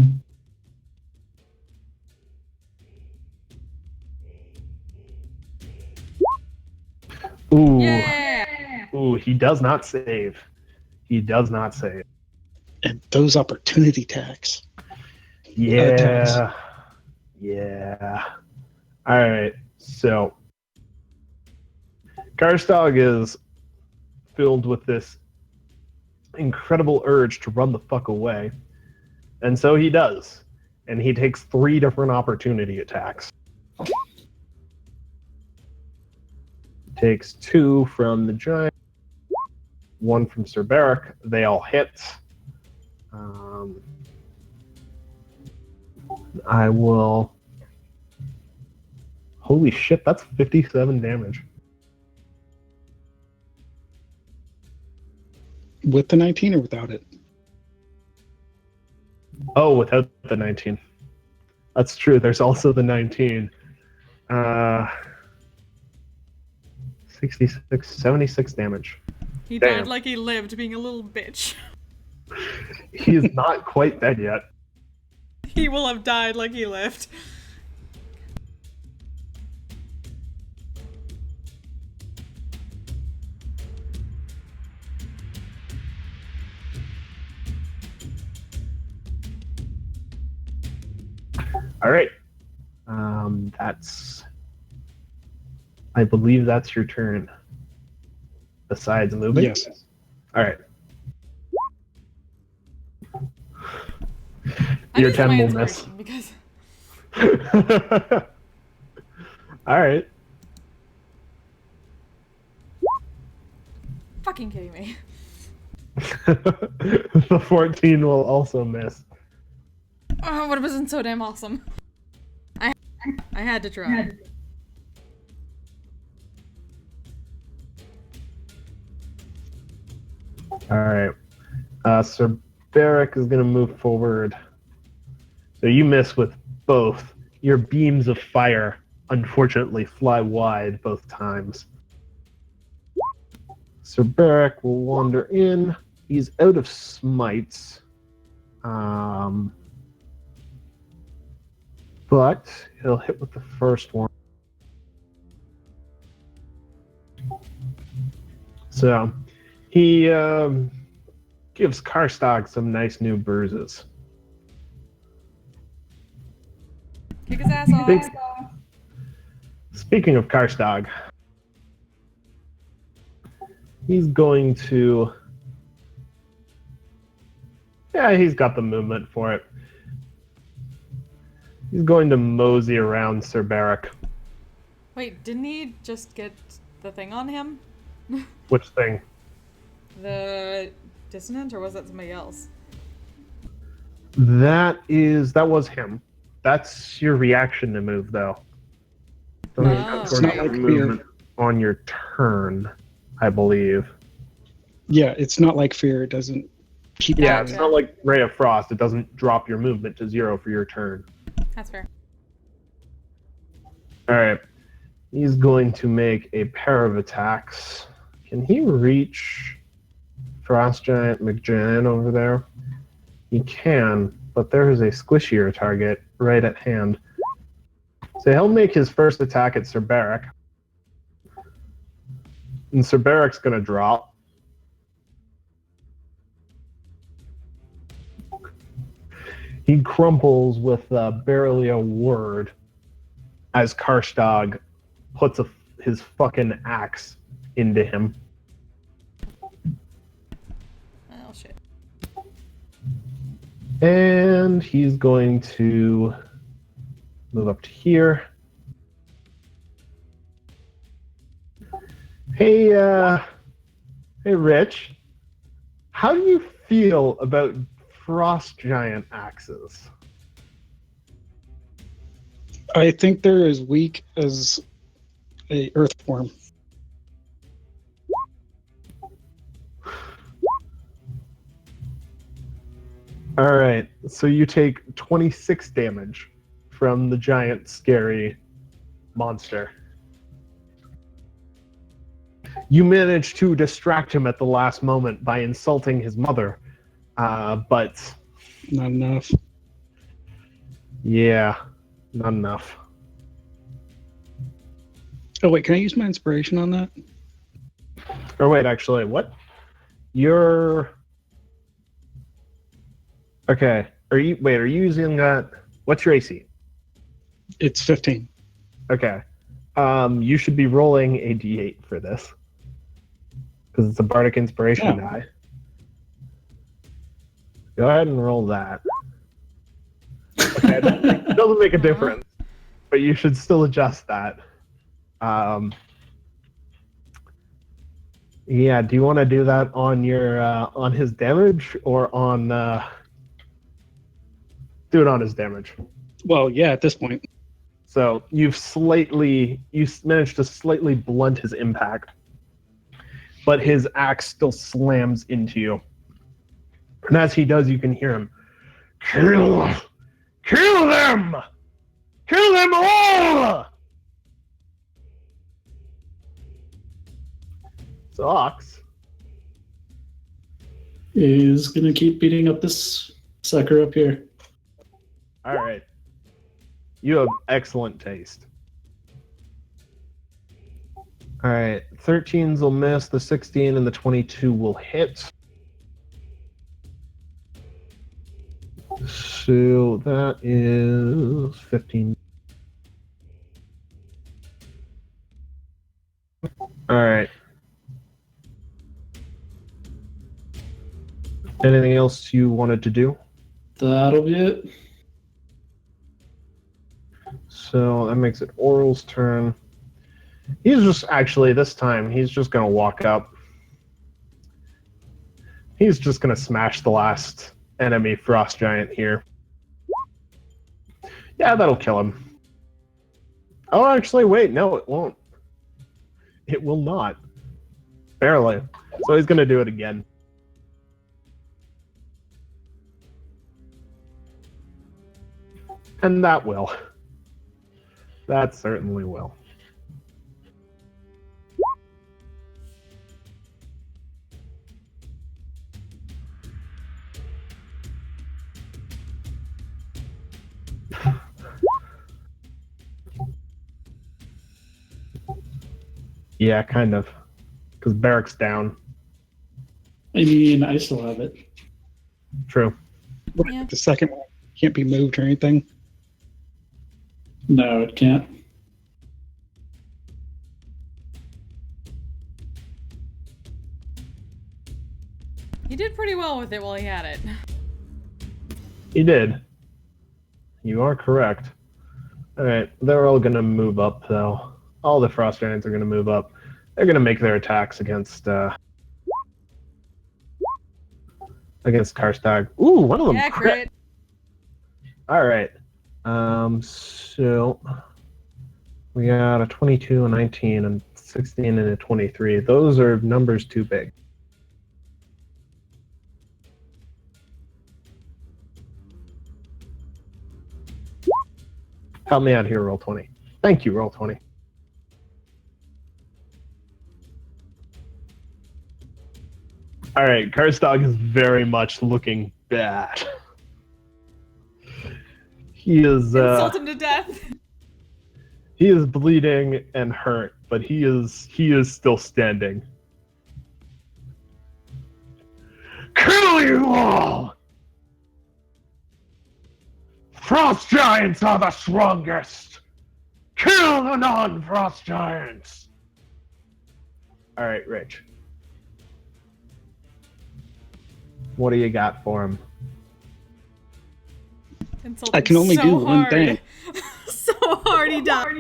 Ooh. Yeah! Ooh, he does not save. He does not save. And those opportunity attacks. Yeah. Yeah. All right. So, Karstog is filled with this incredible urge to run the fuck away. And so he does. And he takes 3 different opportunity attacks. Takes 2 from the giant, 1 from Sir Beric. They all hit. I will... Holy shit, that's 57 damage. With the 19 or without it? Oh, without the 19. That's true. There's also the 19. 66, 76 damage. He Damn. died like he lived, being a little bitch. He is not quite dead yet. He will have died like he lived. All right. That's... I believe that's your turn. Besides moving? Yes. All right. I Your need 10 my will miss. inspiration because All right. fucking kidding me. The 14 will also miss. Oh, would have been so damn awesome. I had to try. All right. Sir Beric is going to move forward. So you miss with both. Your beams of fire, unfortunately, fly wide both times. Sir Beric will wander in. He's out of smites. But he'll hit with the first one. So he gives Karstog some nice new bruises. Kick his ass off. Speaking of Karstog, he's going to... Yeah, he's got the movement for it. He's going to mosey around Sir Beric. Wait, didn't he just get the thing on him? Which thing? The dissonant, or was that somebody else? That was him. That's your reaction to move, though. Doesn't Oh. count It's towards not your like fear. movement on your turn, I believe. Yeah, it's not like fear. It doesn't keep. Yeah, Gotcha. it's not like Ray of Frost. It doesn't drop your movement to 0 for your turn. That's fair. All right. He's going to make a pair of attacks. Can he reach Frost Giant McGiant over there? He can, but there is a squishier target right at hand. So he'll make his first attack at Sir Beric. And Sir Barrick's going to drop. He crumples with barely a word as Karstag puts his fucking axe into him. Oh, shit. And he's going to move up to here. Hey, hey, Rich. How do you feel about frost giant axes? I think they're as weak as a earthworm. All right, so you take 26 damage from the giant, scary monster. You manage to distract him at the last moment by insulting his mother, but Not enough. yeah, not enough. Oh wait, can I use my inspiration on that? Or wait, actually, what? You're okay. Are you using that? What's your AC? It's 15. Okay. You should be rolling a D8 for this because it's a bardic inspiration Oh. die. Go ahead and roll that. Okay, it doesn't make a difference, but you should still adjust that. Yeah, do you want to do that on your on his damage or on do it on his damage? Well, yeah, at this point. So you managed to slightly blunt his impact, but his axe still slams into you. And as he does, you can hear him, kill them! Kill them all! So Ox is gonna keep beating up this sucker up here. all right. You have excellent taste. All right, 13s will miss, the 16 and the 22 will hit. So that is 15. All right. Anything else you wanted to do? That'll be it. So that makes it Oral's turn. He's just actually this time he's just gonna walk up. He's just gonna smash the last enemy frost giant here. Yeah, that'll kill him. Oh, actually, wait, no, it won't. It will not. Barely. So he's gonna do it again. And that will. That certainly will. Yeah, kind of. Because Barrack's down. I mean, I still have it. True. Yeah. The second one can't be moved or anything. No, it can't. He did pretty well with it while he had it. He did. You are correct. Alright, they're all going to move up, though. All the Frost Giants are going to move up. They're going to make their attacks against Karstag. Ooh, one of them Yeah, crit. crit. Alright. So we got a 22, a 19, a 16, and a 23. Those are numbers too big. Help me out here, roll 20. Thank you, roll 20. All right, Karstag is very much looking bad. He is Insult him to death. He is bleeding and hurt, but he is still standing. Kill you all! Frost giants are the strongest! Kill the non-frost giants! Alright, Rich. What do you got for him? Insult I can him only so do one hard. thing. So hard he died.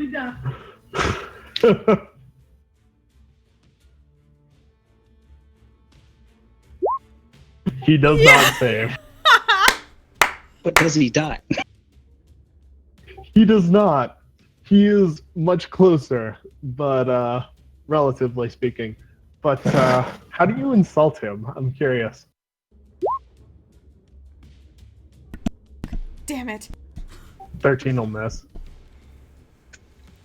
He does not save. But does he die? He does not. He is much closer, but relatively speaking. But how do you insult him? I'm curious. Damn it. 13 will miss.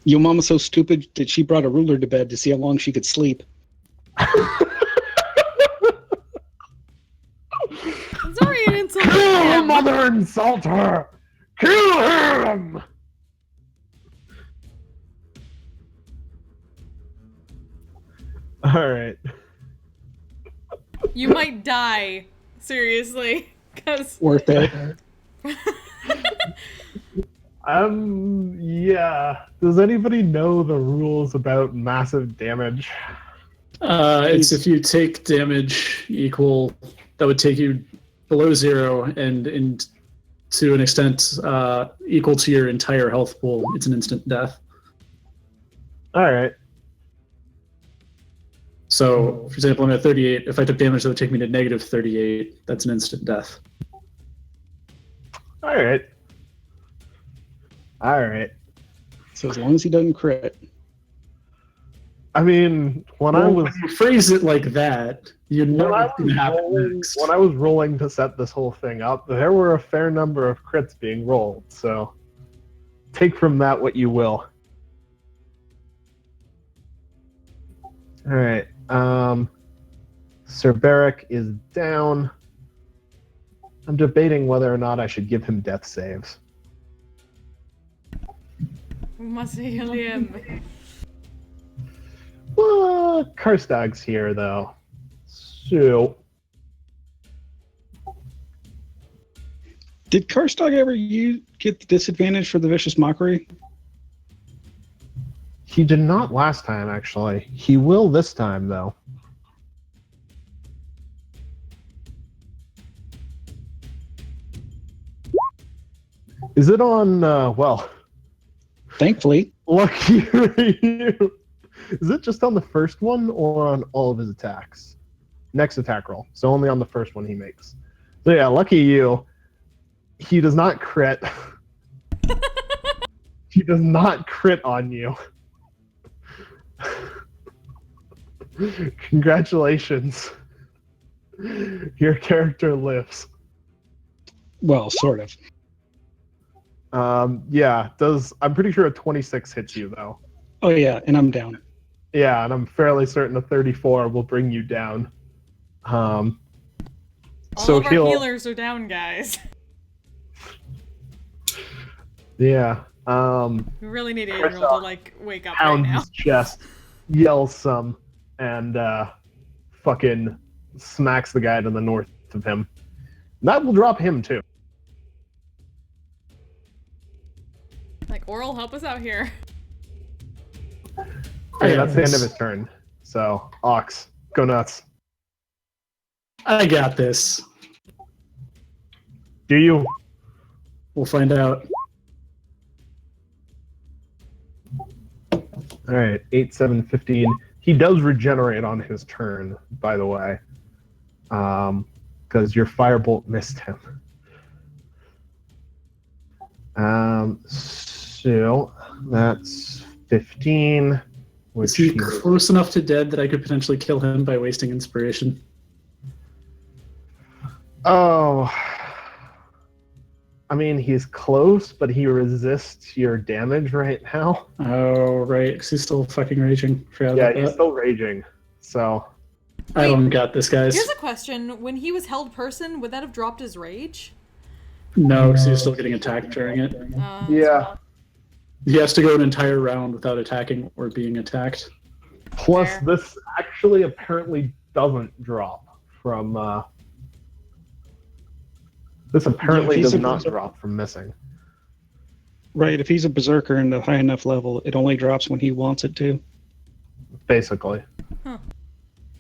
Your mama's so stupid that she brought a ruler to bed to see how long she could sleep. I'm sorry you didn't insult Kill her, him. mother, insult her! Kill him! Alright. You might die. Seriously. Because Worth it. Yeah. Does anybody know the rules about massive damage? It's if you take damage equal, that would take you below 0, and to an extent equal to your entire health pool, it's an instant death. Alright. So, for example, I'm at 38. If I took damage, that would take me to negative 38. That's an instant death. Alright. Alright. So as long as he doesn't crit. I mean, when I was When you phrase it like that, you know when I what's going to was happen rolling, next. when I was rolling to set this whole thing up, there were a fair number of crits being rolled, so take from that what you will. Alright. Sir Barrick is down. I'm debating whether or not I should give him death saves. we must heal him. Karstag's here, though. So, Did Karstag ever get the disadvantage for the vicious mockery? he did not last time, actually. He will this time, though. Is it on, well, Thankfully. lucky for you. Is it just on the first one or on all of his attacks? Next attack roll. So only on the first one he makes. So yeah, lucky you. He does not crit. He does not crit on you. Congratulations. Your character lives. Well, sort of. Yeah, I'm pretty sure a 26 hits you though. Oh yeah, and I'm down. Yeah, and I'm fairly certain a 34 will bring you down. All So of our healers are down, guys. Yeah. We really need Adriel to like wake up right Pounds now. his chest, yells some, and fucking smacks the guy to the north of him. And that will drop him too. Like, Oral, help us out here. Okay, that's the end of his turn. So, Ox, go nuts. I got this. Do you? We'll find out. All right, 8, 7, 15. He does regenerate on his turn, by the way, because your firebolt missed him. So that's 15. Which Is he close enough to dead that I could potentially kill him by wasting inspiration? Oh, I mean, he's close, but he resists your damage right now. Oh, right, because he's still fucking raging. Forgot Yeah, about he's that. still raging. So, I don't got this, guys. Here's a question. When he was held person, would that have dropped his rage? No, because he was still getting attacked during it. yeah. He has to go an entire round without attacking or being attacked. Plus, Fair. this actually apparently doesn't drop from. This apparently he's does a not berserker. drop from missing. Right, if he's a berserker in a high enough level, it only drops when he wants it to. Basically. Huh.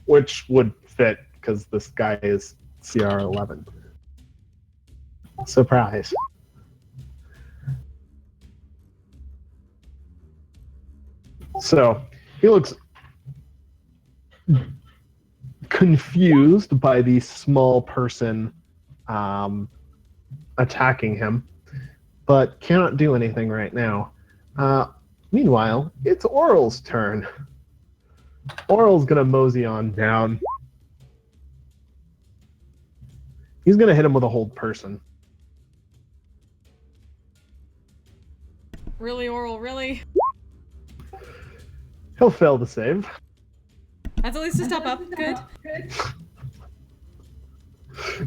Which would fit because this guy is CR 11. Surprise. So he looks confused by the small person attacking him, but cannot do anything right now. Meanwhile, it's Oral's turn. Oral's gonna mosey on down. He's gonna hit him with a hold person. Really, Oral, really? He'll fail to save. That's at least a step up. Good.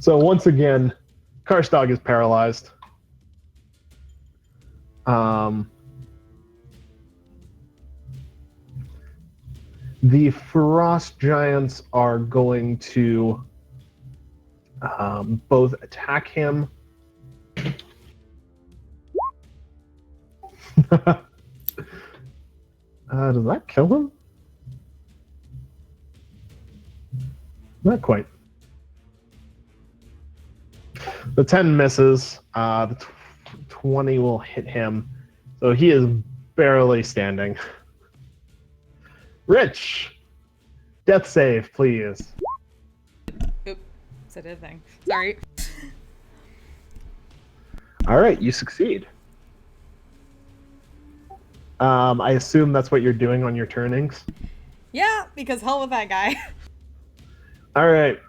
So once again, Karstog is paralyzed. The Frost Giants are going to both attack him. Does that kill him? Not quite. The 10 misses. The 20 will hit him. So he is barely standing. Rich! Death save, please. Oop. Said a thing. Sorry. All right, you succeed. I assume that's what you're doing on your turnings. Yeah, because hell with that guy. All right.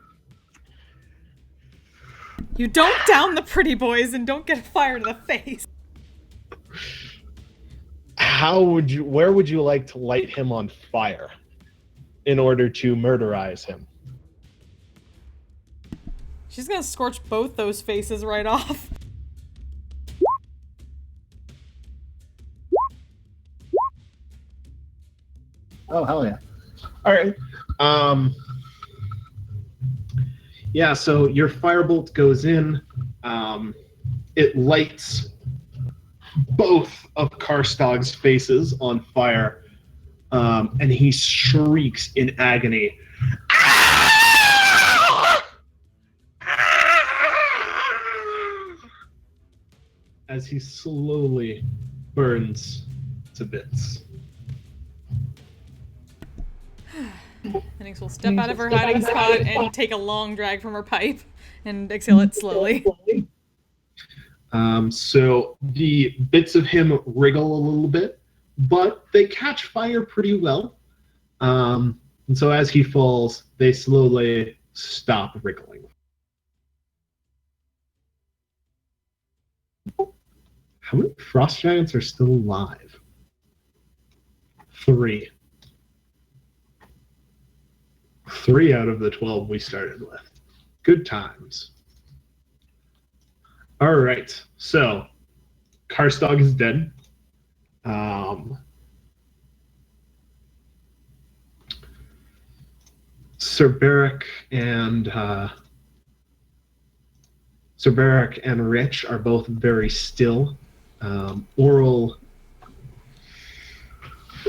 You don't down the pretty boys and don't get fire to the face. Where would you like to light him on fire in order to murderize him? She's gonna scorch both those faces right off. Oh, hell yeah. All right. Yeah, so your firebolt goes in. It lights both of Karstog's faces on fire, and he shrieks in agony. As he slowly burns to bits. Phoenix will step out of her hiding spot and take a long drag from her pipe and exhale it slowly. So the bits of him wriggle a little bit, but they catch fire pretty well. And so as he falls, they slowly stop wriggling. How many frost giants are still alive? 3. 3 out of the 12 we started with. Good times. All right, so Karstog is dead. Sir Beric and Rich are both very still. Oral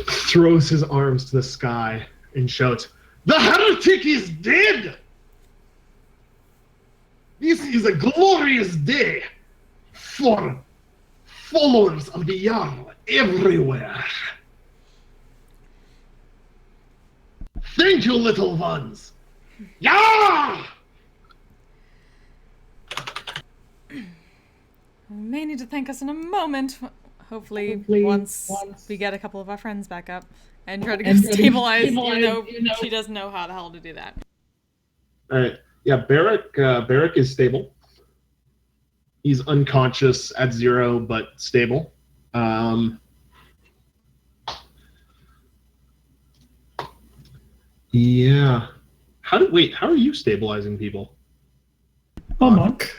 throws his arms to the sky and shouts, "The heretic is dead! This is a glorious day for followers of the Jarl everywhere. Thank you, little ones. Yeah!" You may need to thank us in a moment. Hopefully once we get a couple of our friends back up and try to get stabilized, even though she doesn't know how the hell to do that. All right. Yeah, Beric is stable. He's unconscious at 0, but stable. Yeah. How are you stabilizing people? A monk.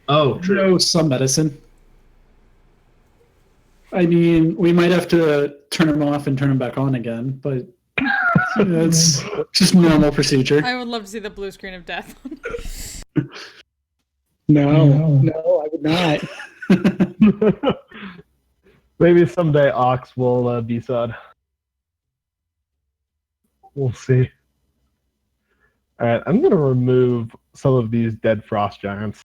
Oh, true. Know some medicine. I mean, we might have to turn them off and turn them back on again, but that's just normal procedure. I would love to see the blue screen of death. No, I would not. Maybe someday Ox will be sad. We'll see. All right, I'm going to remove some of these dead frost giants.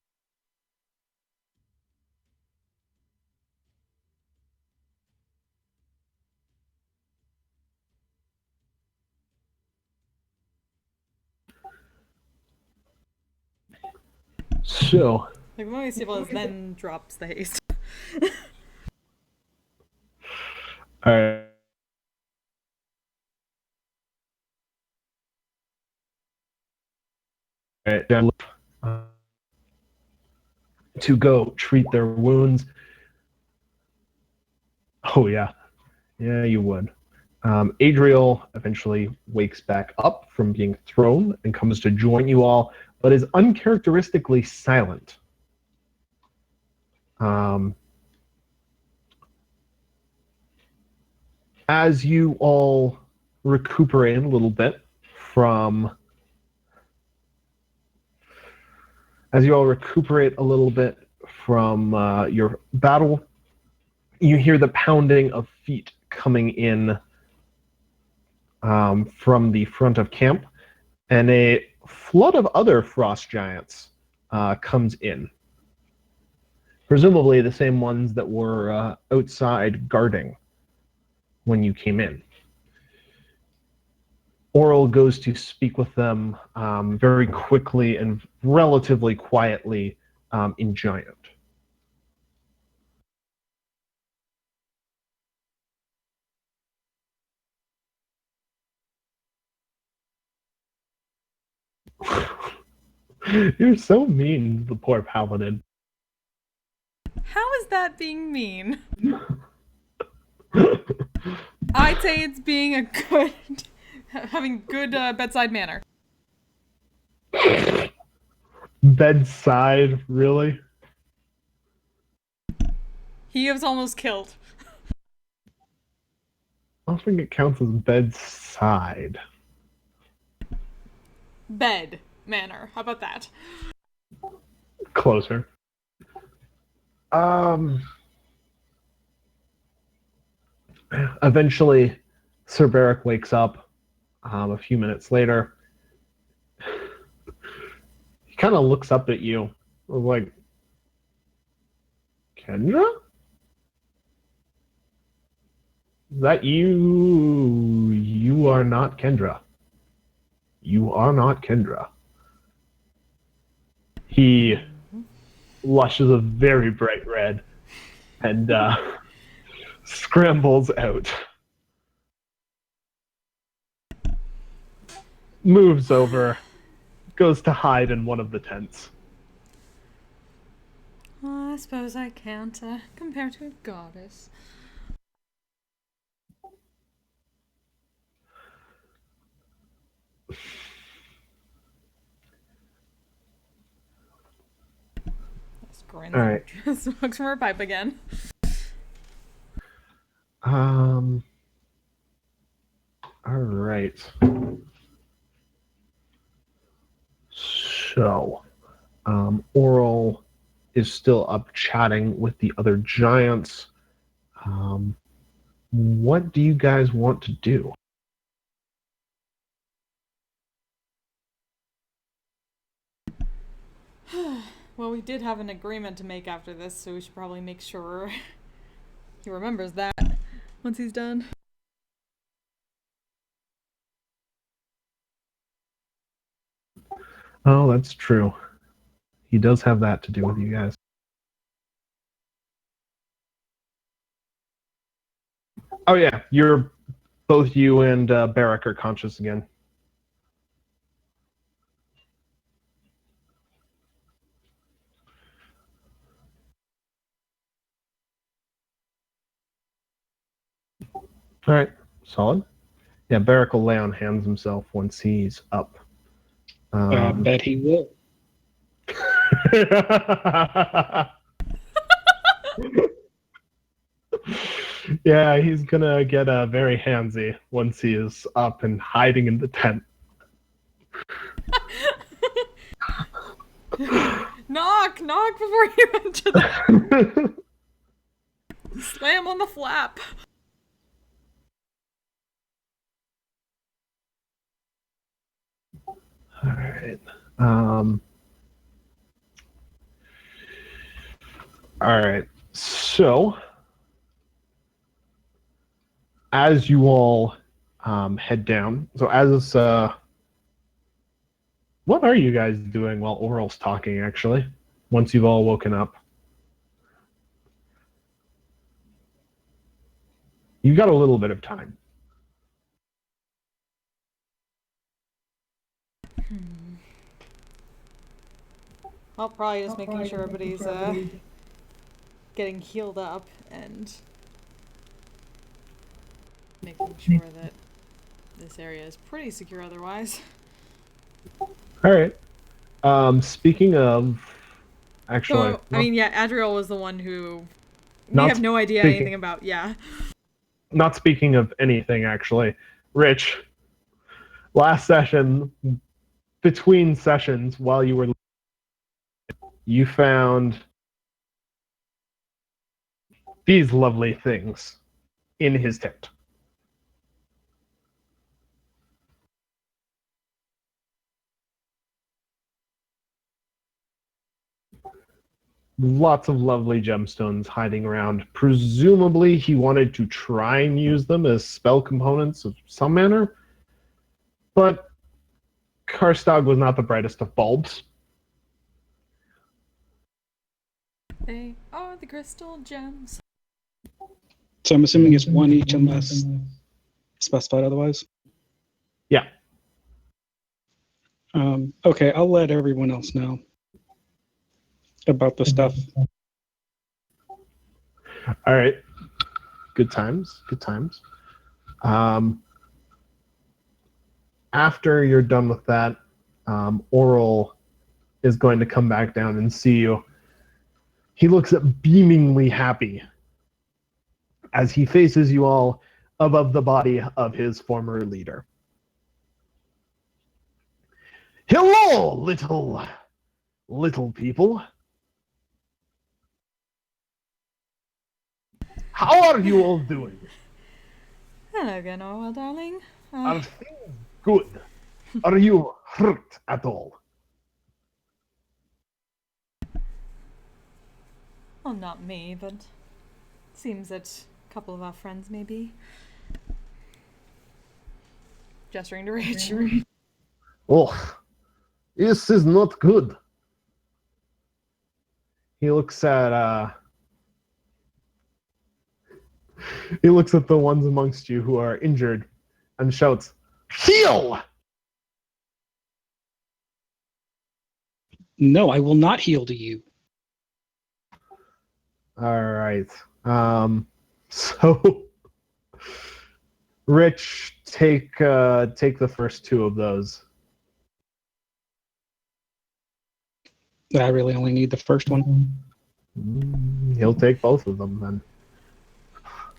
So, Like, one of these people is then drops the haste. all right. Then, to go treat their wounds. Oh, yeah. Yeah, you would. Adriel eventually wakes back up from being thrown and comes to join you all, but is uncharacteristically silent. As you all recuperate a little bit from your battle, you hear the pounding of feet coming in from the front of camp, and a flood of other frost giants comes in. Presumably the same ones that were outside guarding when you came in. Oral goes to speak with them very quickly and relatively quietly in Giant. You're so mean to the poor paladin. How is that being mean? I'd say it's being a good, having good bedside manner. Bedside, really? He was almost killed. I don't think it counts as bedside. Bed manner. How about that? Closer. Eventually, Sir Beric wakes up a few minutes later. He kind of looks up at you, like, Kendra? Is that you? You are not Kendra. You are not Kendra. He blushes a very bright red and scrambles out. Moves over, goes to hide in one of the tents. I suppose I can't compare to a goddess. Grins. All right. Smokes from her pipe again. All right. So, Oral is still up chatting with the other giants. What do you guys want to do? Well, we did have an agreement to make after this, so we should probably make sure he remembers that once he's done. Oh, that's true. He does have that to do with you guys. Oh yeah, both you and Barrack are conscious again. All right, solid. Yeah, Barrack will lay on hands himself once he's up. I bet he will. Yeah, he's gonna get very handsy once he is up and hiding in the tent. Knock before you enter the slam on the flap. All right. All right. So, as you all head down, what are you guys doing while Oral's talking? Actually, once you've all woken up, you've got a little bit of time. Well, probably just making sure everybody's getting healed up and making sure that this area is pretty secure otherwise. All right. Speaking of, actually, So, I mean, yeah, Adriel was the one who we Not have no idea speaking- anything about. Yeah. not speaking of anything, actually, Rich. Last session, between sessions, while you found these lovely things in his tent. Lots of lovely gemstones hiding around. Presumably, he wanted to try and use them as spell components of some manner, but Karstag was not the brightest of bulbs. They are the crystal gems. So I'm assuming it's one each unless specified otherwise. Yeah. Okay, I'll let everyone else know about the stuff. All right. Good times. Good times. After you're done with that, Oral is going to come back down and see you. He looks beamingly happy as he faces you all above the body of his former leader. Hello, little people. How are you all doing? Hello again, Orwell, darling. Are things good? Are you hurt at all? Well, not me, but seems that a couple of our friends may be. Gesturing to Rich. Oh, this is not good. He looks at the ones amongst you who are injured and shouts, "Heal!" No, I will not heal to you. All right. So Rich, take the first two of those. I really only need the first one. He'll take both of them then.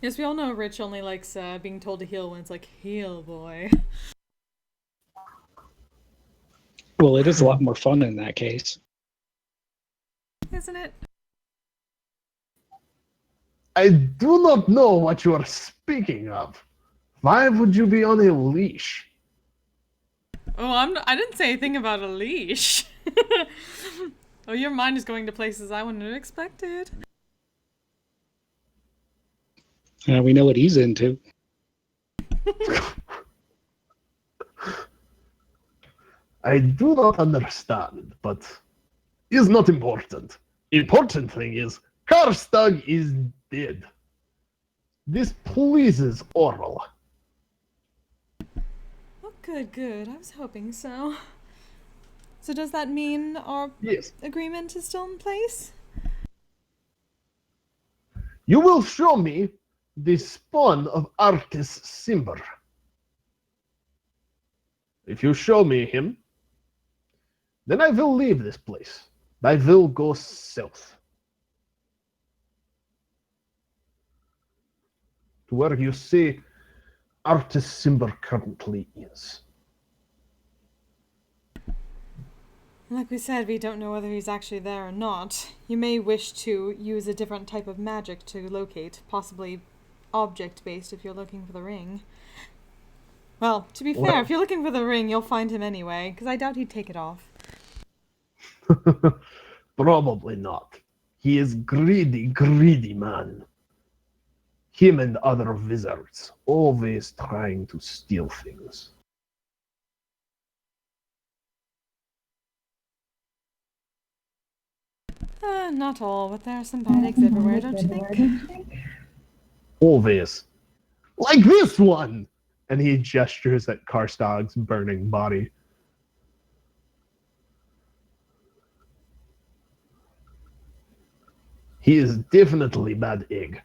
Yes, we all know Rich only likes being told to heal when it's like, heal, boy. Well, it is a lot more fun in that case. Isn't it? I do not know what you are speaking of. Why would you be on a leash? Oh, I didn't say anything about a leash. Oh, your mind is going to places I wouldn't have expected. We know what he's into. I do not understand, but it's not important. Important thing is, Karstag is dead. This pleases Oral. Oh, good. I was hoping so. So does that mean our Yes. agreement is still in place? You will show me the spawn of Artis Simber. If you show me him, then I will leave this place. I will go south. to where you say Artis Simber currently is. Like we said, we don't know whether he's actually there or not. You may wish to use a different type of magic to locate, possibly object-based if you're looking for the ring. Well, to be fair, Well- if you're looking for the ring, you'll find him anyway, because I doubt he'd take it off. Probably not. He is greedy, greedy man. Him and other wizards, always trying to steal things. Not all, but there are some bad eggs everywhere, don't you think? Always. Like this one! And he gestures at Karstag's burning body. He is definitely bad egg.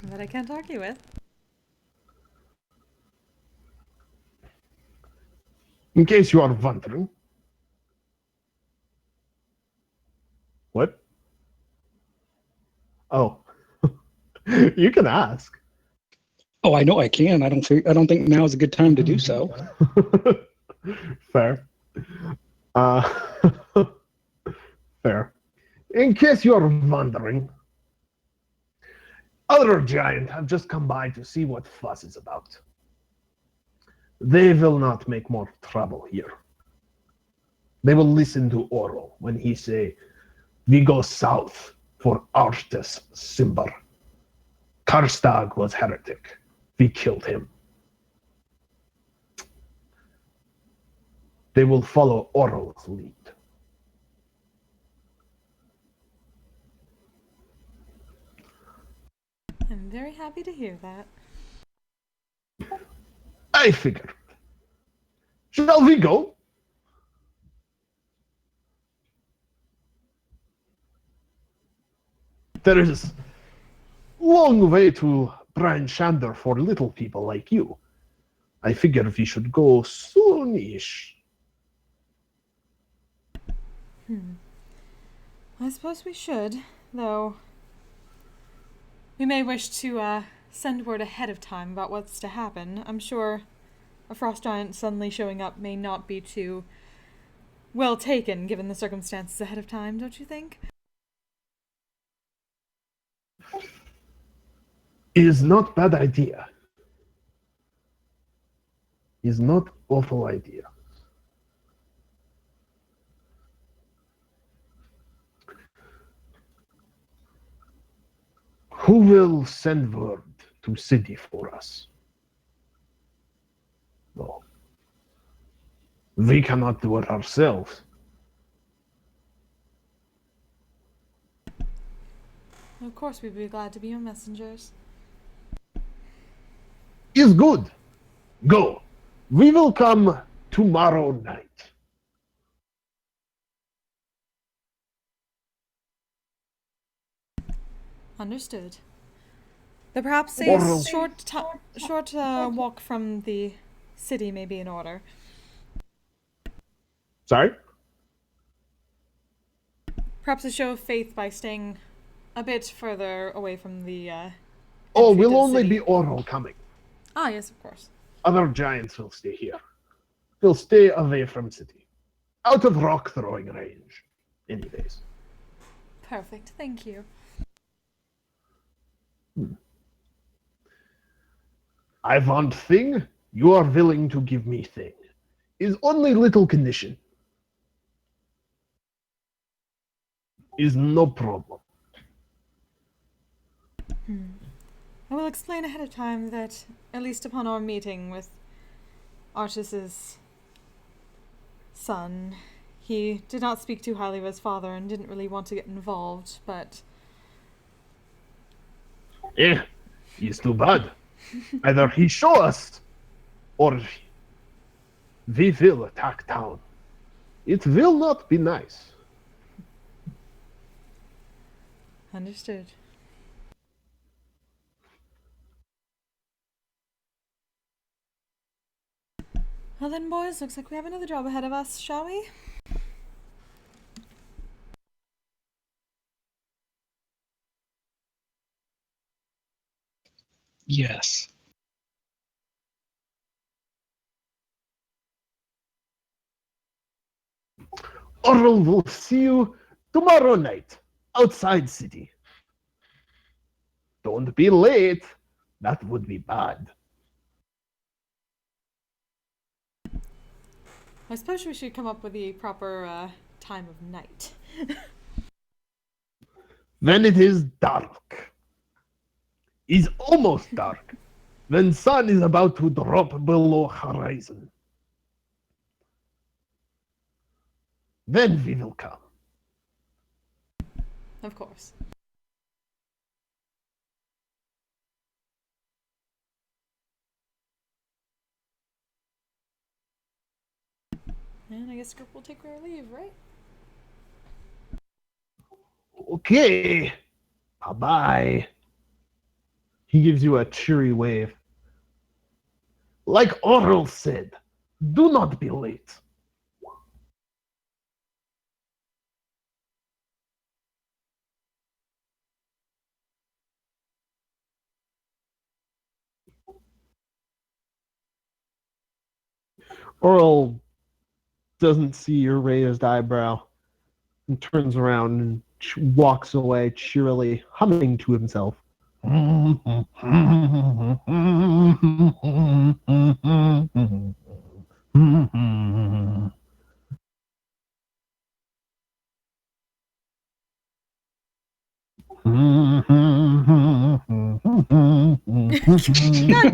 That I can't argue with. In case you are wondering. What? Oh. You can ask. Oh, I know I can. I don't think now is a good time to do so. Fair. Uh, fair. In case you are wondering, other giants have just come by to see what fuss is about. They will not make more trouble here. They will listen to Oro when he say, "We go south for Artis Simber. Karstag was heretic. We killed him." They will follow Oro's lead. I'm very happy to hear that. I figured. Shall we go? There is long way to Brian Shander for little people like you. I figure we should go soonish. I suppose we should, though. We may wish to send word ahead of time about what's to happen. I'm sure a frost giant suddenly showing up may not be too well taken given the circumstances ahead of time, don't you think? Is not bad idea. Is not awful idea. Who will send word to city for us? No. We cannot do it ourselves. Of course we'd be glad to be your messengers. Is good. Go. We will come tomorrow night. Understood. But perhaps Or- a short walk from the city may be in order. Sorry? Perhaps a show of faith by staying a bit further away from the Oh, entry to will the only city. be Oro coming. Ah, yes, of course. Other giants will stay here. They'll stay away from city. Out of rock throwing range. Anyways. Perfect, thank you. I want thing, you are willing to give me thing. Is only little condition. Is no problem. I will explain ahead of time that, at least upon our meeting with Artis's son, he did not speak too highly of his father and didn't really want to get involved, but It's too bad. Either he show us, or we will attack town. It will not be nice. understood. Well then, boys, looks like we have another job ahead of us, shall we? Yes. Oral will see you tomorrow night, outside city. Don't be late. That would be bad. I suppose we should come up with the proper time of night. When it is dark. It's almost dark. When sun is about to drop below horizon. Then we will come. Of course. And I guess Script will take her leave, right? Okay. Bye-bye. He gives you a cheery wave. Like Oral said, do not be late. Oral doesn't see your raised eyebrow and turns around and walks away cheerily, humming to himself. God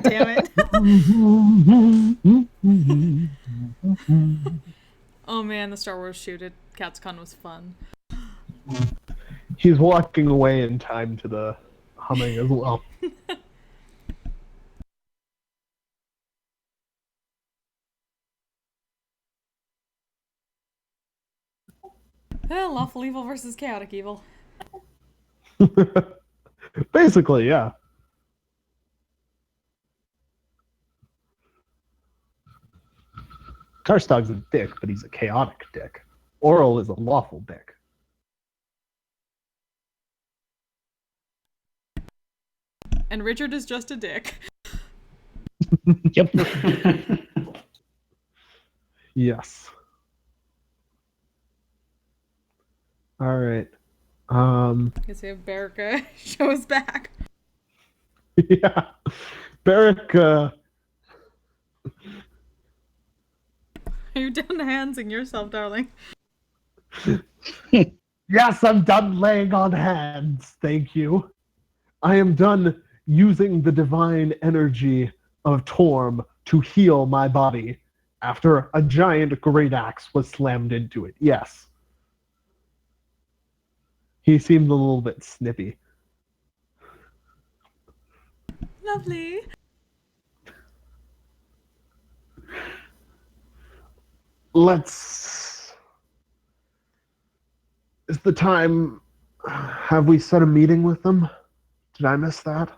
damn it. Oh man, the Star Wars shoot at CatsCon was fun. He's walking away in time to the humming as well. Lawful evil versus chaotic evil. Basically, yeah. Karstog's a dick, but he's a chaotic dick. Oral is a lawful dick. And Richard is just a dick. Yep. Yes. All right. Guess we have Berica shows back. Yeah. Barrick, Are you done handsing yourself, darling? yes, I'm done laying on hands. Thank you. I am done using the divine energy of Torm to heal my body after a giant great axe was slammed into it. Yes. He seemed a little bit snippy. Lovely. Let's. Is the time. Have we set a meeting with them? Did I miss that?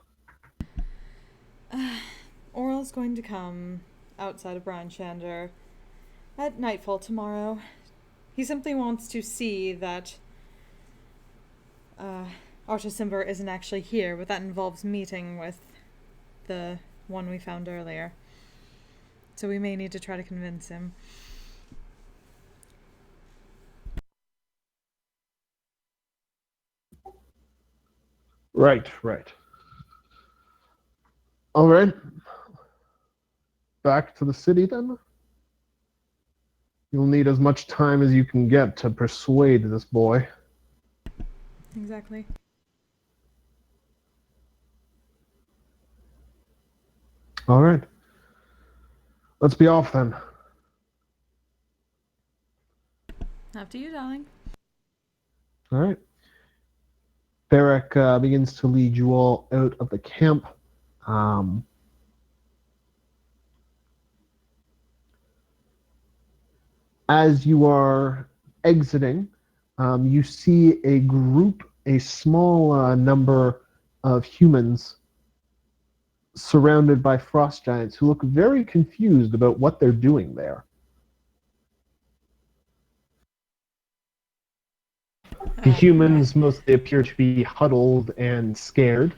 Oral's going to come outside of Brian Shander at nightfall tomorrow. He simply wants to see that Artisimber isn't actually here, but that involves meeting with the one we found earlier. So we may need to try to convince him. Right. All right. Back to the city then. You'll need as much time as you can get to persuade this boy. Exactly. All right. Let's be off then. After you, darling. All right. Barrick begins to lead you all out of the camp. As you are exiting, you see a group, a small number of humans surrounded by frost giants who look very confused about what they're doing there. The humans mostly appear to be huddled and scared.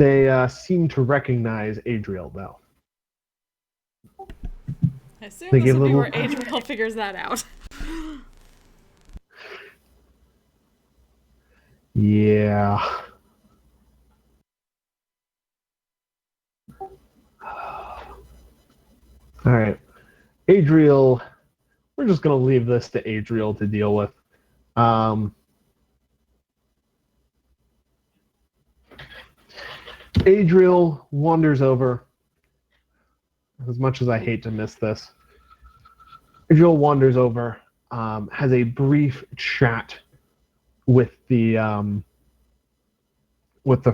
They seem to recognize Adriel, though. I assume They this give will a be little- where Adriel figures that out. Yeah. All right. Adriel, we're just going to leave this to Adriel to deal with. Adriel wanders over. As much as I hate to miss this, Adriel wanders over, has a brief chat with the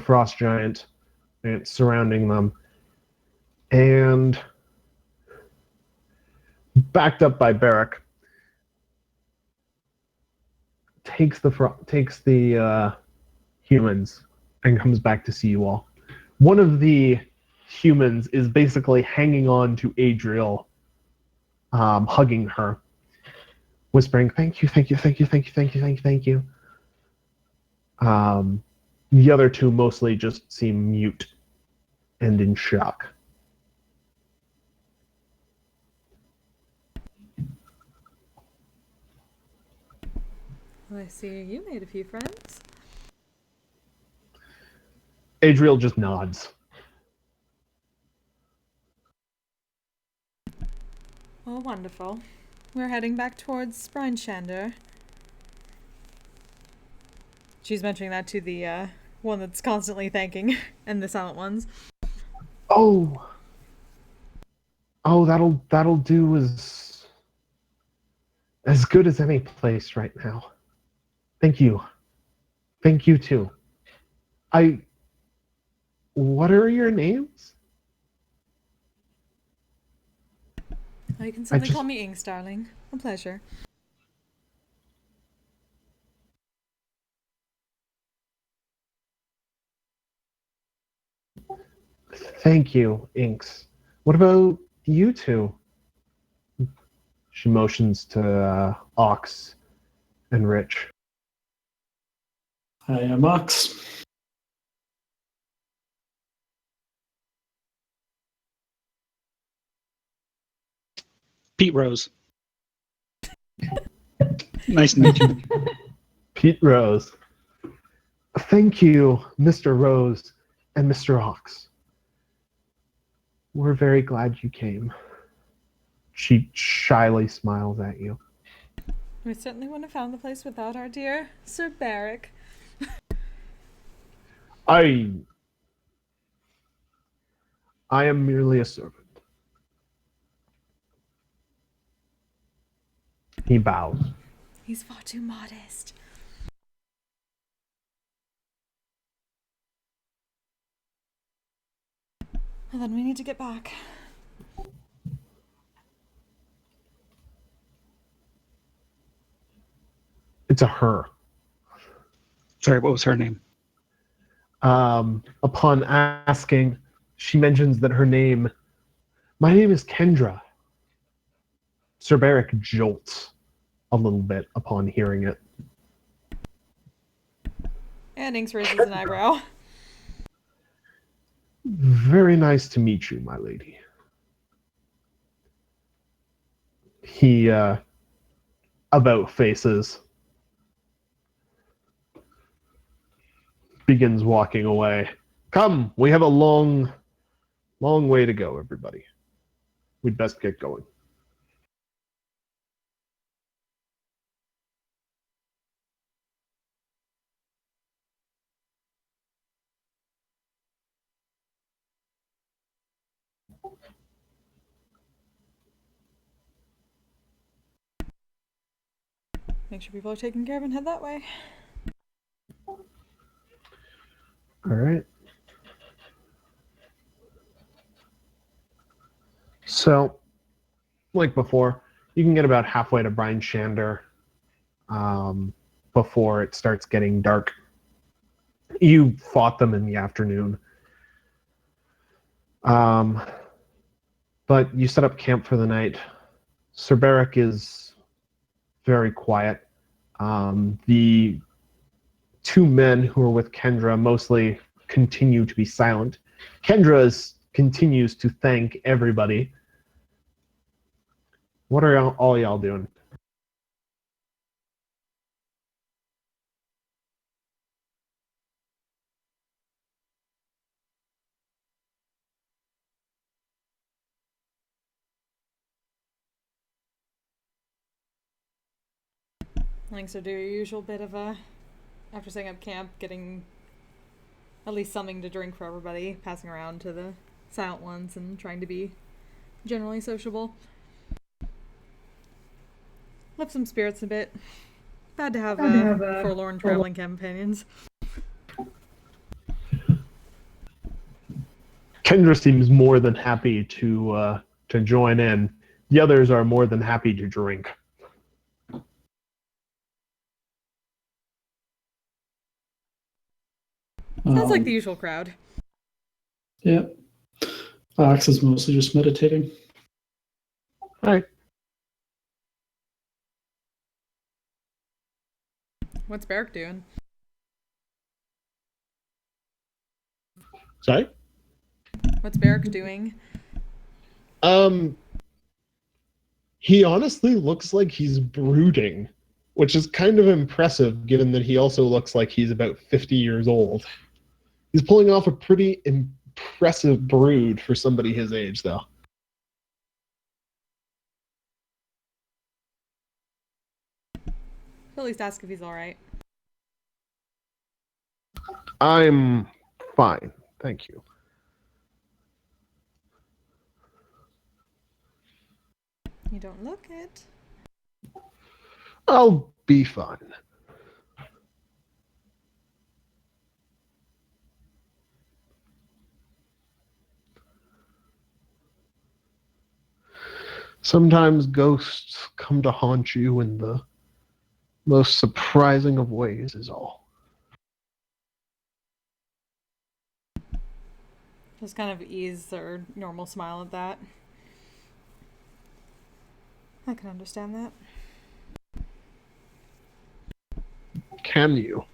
frost giant surrounding them, and backed up by Barrack, takes the humans and comes back to see you all. One of the humans is basically hanging on to Adriel, hugging her, whispering, "Thank you, thank you, thank you, thank you, thank you, thank you, thank you." The other two mostly just seem mute and in shock. I see you made a few friends. Adriel just nods. Oh, wonderful. We're heading back towards Brineshander. She's mentioning that to the one that's constantly thanking, and the silent ones. Oh, that'll do as good as any place right now. Thank you. Thank you too. What are your names? Oh, you can simply just- call me Inks, darling. A pleasure. Thank you, Inks. What about you two? She motions to Ox and Rich. I am Ox. Pete Rose. Nice to meet you. Pete Rose. Thank you, Mr. Rose and Mr. Ox. We're very glad you came. She shyly smiles at you. We certainly wouldn't have found the place without our dear Sir Barrack. I am merely a servant. He bows. He's far too modest. Well, then we need to get back. It's a her. Sorry, what was her name? Upon asking, she mentions that my name is Kendra. Sir Barrack jolts a little bit upon hearing it. And Inks raises an eyebrow. Very nice to meet you, my lady. He about faces, begins walking away. Come, we have a long way to go, everybody. We'd best get going. Make sure people are taken care of and head that way. All right. So, like before, you can get about halfway to Brineshander before it starts getting dark. You fought them in the afternoon. But you set up camp for the night. Sir Barrack is very quiet. The two men who are with Kendra mostly continue to be silent. Kendra continues to thank everybody. What are all y'all doing? Like, so do your usual bit of after setting up camp, getting at least something to drink for everybody, passing around to the silent ones, and trying to be generally sociable. Lift some spirits a bit. Bad to have forlorn traveling companions. Kendra seems more than happy to join in. The others are more than happy to drink. Sounds like the usual crowd. Yeah. Ox is mostly just meditating. All right. What's Barrick doing? Sorry? What's Barrick doing? He honestly looks like he's brooding, which is kind of impressive given that he also looks like he's about 50 years old. He's pulling off a pretty impressive brood for somebody his age, though. At least ask if he's alright. I'm fine, thank you. You don't look it. I'll be fine. Sometimes ghosts come to haunt you in the most surprising of ways, is all. Just kind of ease their normal smile at that. I can understand that. Can you?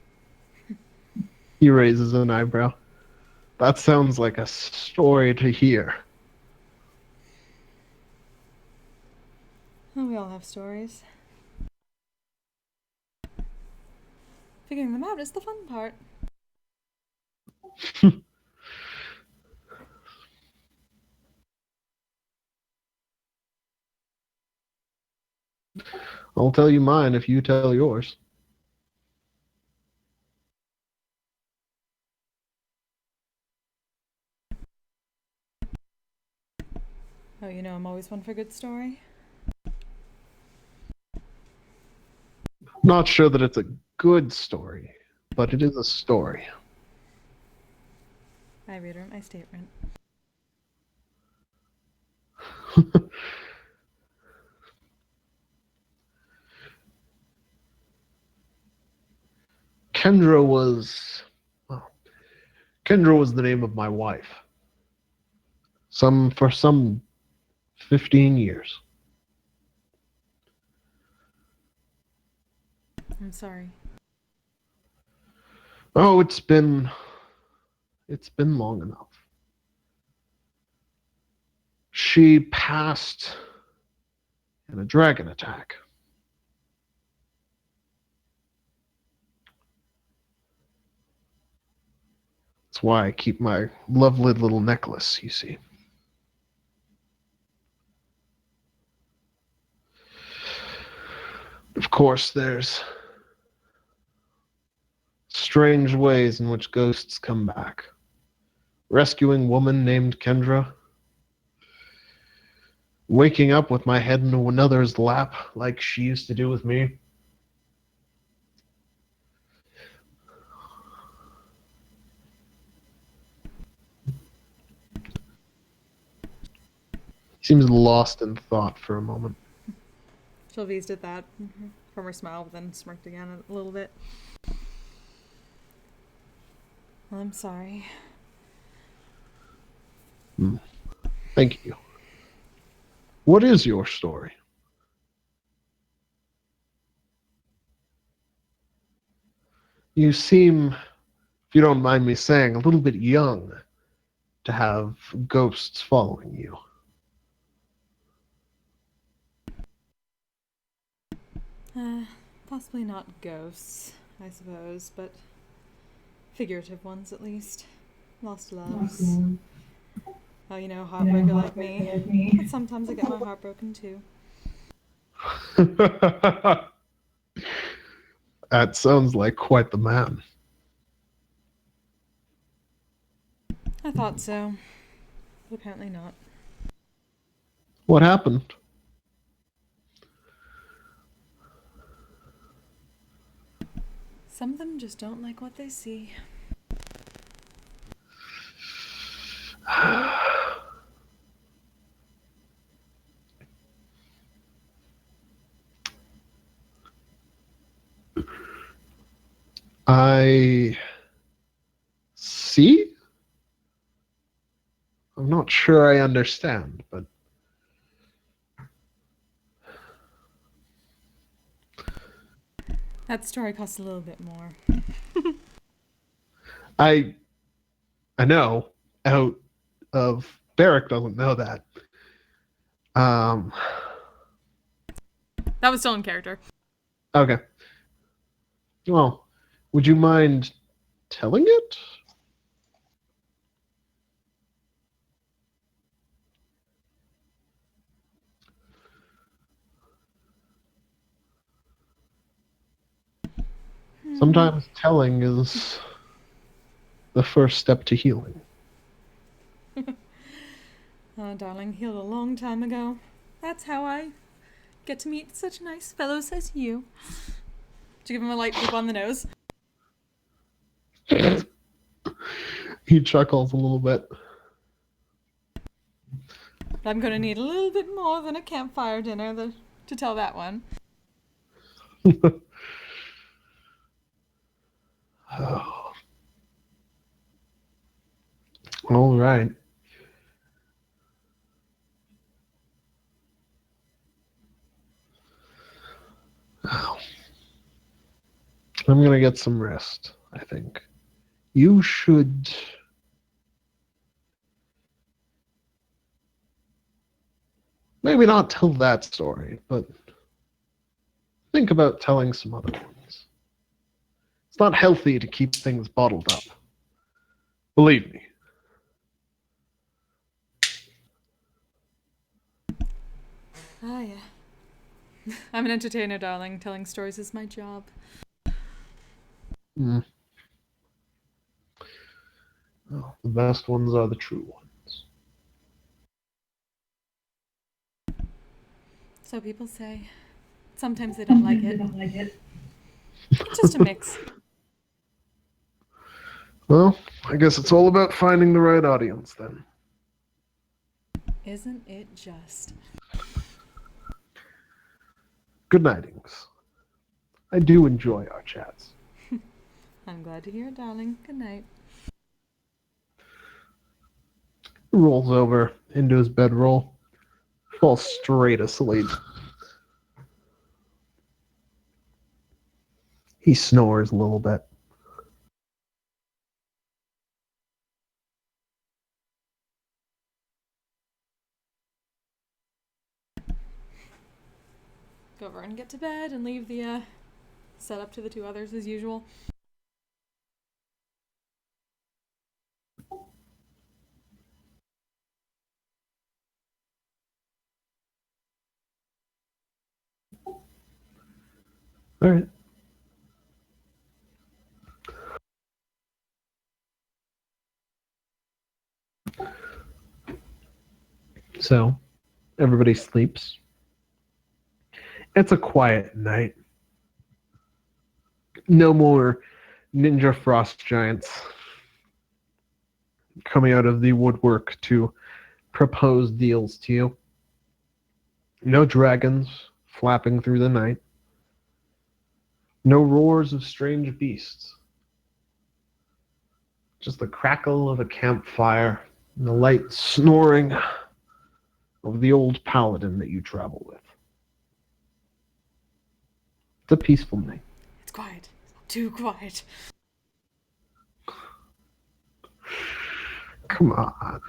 He raises an eyebrow. That sounds like a story to hear. Well, we all have stories. Figuring them out is the fun part. I'll tell you mine if you tell yours. Oh, you know I'm always one for a good story. Not sure that it's a good story, but it is a story. I reiterate my statement. Kendra was... well, Kendra was the name of my wife. For some 15 years. I'm sorry. Oh, it's been long enough. She passed in a dragon attack. That's why I keep my lovely little necklace, you see. Of course, there's strange ways in which ghosts come back. Rescuing woman named Kendra. Waking up with my head into another's lap like she used to do with me. Seems lost in thought for a moment. Sylvie's did that from her smile, but then smirked again a little bit. Well, I'm sorry. Thank you. What is your story? You seem if you don't mind me saying, a little bit young to have ghosts following you. Possibly not ghosts, I suppose, but figurative ones at least. Lost loves. Oh, you know, heartbreaker like me. But sometimes I get my heart broken too. That sounds like quite the man. I thought so, but apparently not. What happened? Some of them just don't like what they see. I see? I'm not sure I understand, but That story costs a little bit more. I know out of Barrick doesn't know that. Um That was still in character. okay. Well, would you mind telling it? Sometimes telling is the first step to healing. Oh, darling, healed a long time ago. That's how I get to meet such nice fellows as you. Did you give him a light poop on the nose? He chuckles a little bit. I'm gonna need a little bit more than a campfire dinner to tell that one. Oh. All right. Oh. I'm gonna get some rest, I think. You should maybe not tell that story, but think about telling some other ones. It's not healthy to keep things bottled up. Believe me. Ah, yeah. I'm an entertainer, darling. Telling stories is my job. Mm. Oh, the best ones are the true ones. So people say. Sometimes they don't like it. It's just a mix. Well, I guess it's all about finding the right audience then. Isn't it just? Good nightings. I do enjoy our chats. I'm glad to hear it, darling. Good night. He rolls over into his bedroll, falls straight asleep. He snores a little bit. Go over and get to bed and leave the setup to the two others as usual. All right. So, everybody sleeps. It's a quiet night. No more ninja frost giants coming out of the woodwork to propose deals to you. No dragons flapping through the night. No roars of strange beasts. Just the crackle of a campfire and the light snoring of the old paladin that you travel with. It's a peaceful night. It's quiet. Too quiet. Come on.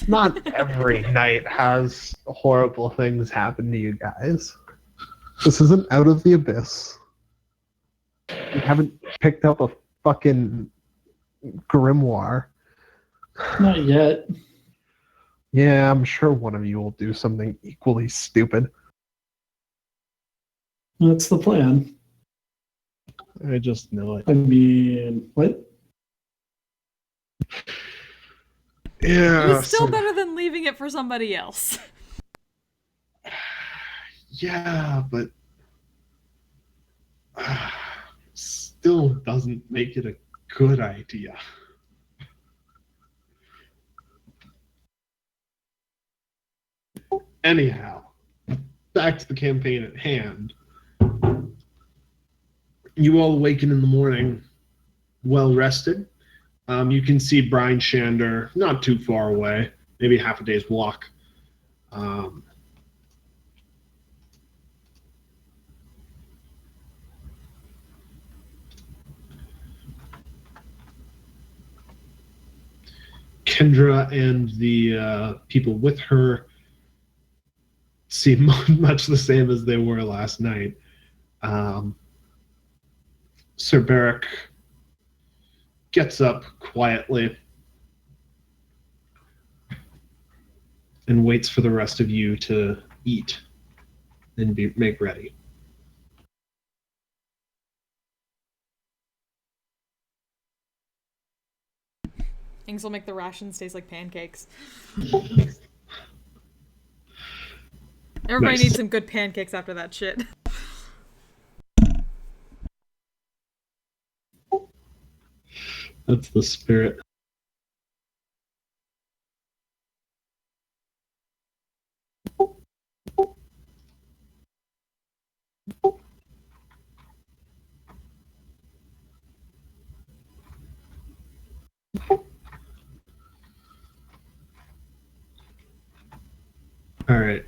Not every night has horrible things happen to you guys. This isn't out of the abyss. You haven't picked up a fucking grimoire. Not yet. Yeah, I'm sure one of you will do something equally stupid. That's the plan. I just know it. I mean, what? Yeah. It was still better than leaving it for somebody else. Yeah, but still doesn't make it a good idea. Anyhow, back to the campaign at hand. You all awaken in the morning, well rested. You can see Brian Shander not too far away, maybe half a day's walk. Kendra and the people with her seem much the same as they were last night. Sir Beric gets up quietly and waits for the rest of you to eat and make ready. Things will make the rations taste like pancakes. Everybody Nice. needs some good pancakes after that shit. That's the spirit. All right.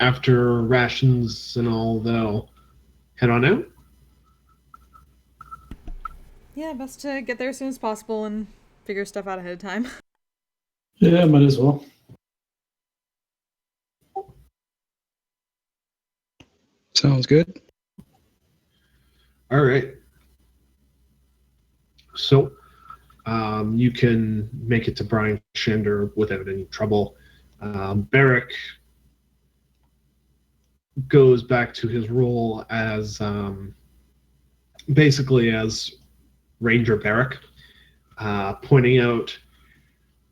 After rations and all, they'll head on out. Yeah, best to get there as soon as possible and figure stuff out ahead of time. Yeah, might as well. Sounds good. All right. So you can make it to Brian Shander without any trouble. Beric goes back to his role as basically as Ranger Beric, pointing out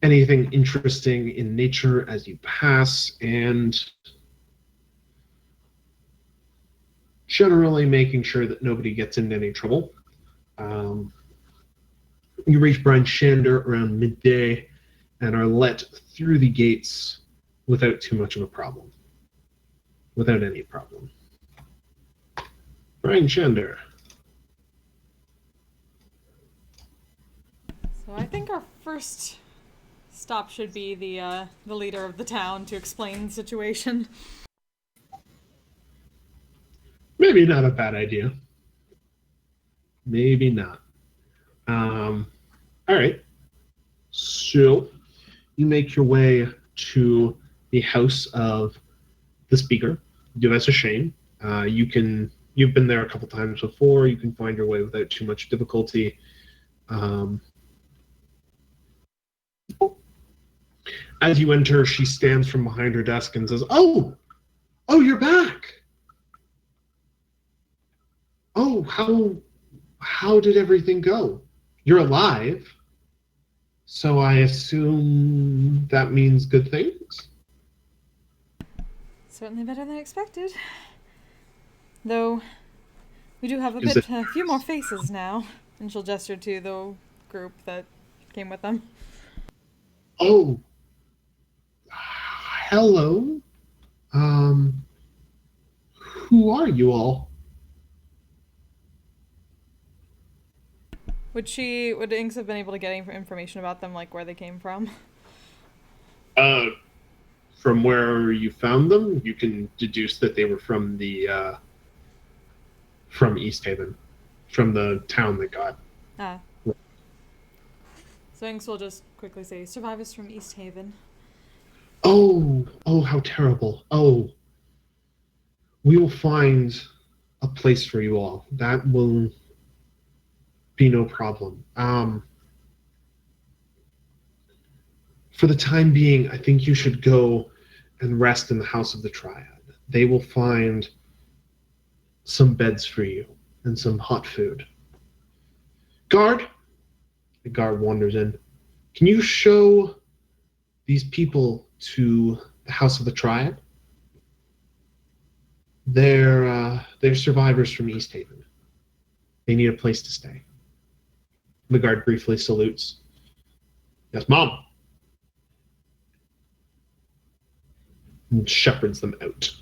anything interesting in nature as you pass and generally making sure that nobody gets into any trouble. You reach Brian Shander around midday and are let through the gates without too much of a problem. Without any problem. Brian Shander. So I think our first stop should be the leader of the town to explain the situation. Maybe not a bad idea. Maybe not. All right. So you make your way to the house of the speaker. That's a shame. You've been there a couple times before. You can find your way without too much difficulty. As you enter, she stands from behind her desk and says, "Oh, you're back. Oh, how did everything go? You're alive. So I assume that means good things?" Certainly better than expected. Though, we do have Is a few more faces now. And she'll gesture to the group that came with them. Oh, hello. Who are you all? Would Inks have been able to get any information about them, like where they came from? From where you found them, you can deduce that they were from the from East Haven, from the town that got. Ah. So Inks will just quickly say, survivors from East Haven. Oh, how terrible. Oh, we will find a place for you all. That will be no problem. For the time being, I think you should go and rest in the House of the Triad. They will find some beds for you and some hot food. Guard? The guard wanders in. Can you show these people to the House of the Triad? They're survivors from East Haven. They need a place to stay. The guard briefly salutes. Yes, Mom. And shepherds them out.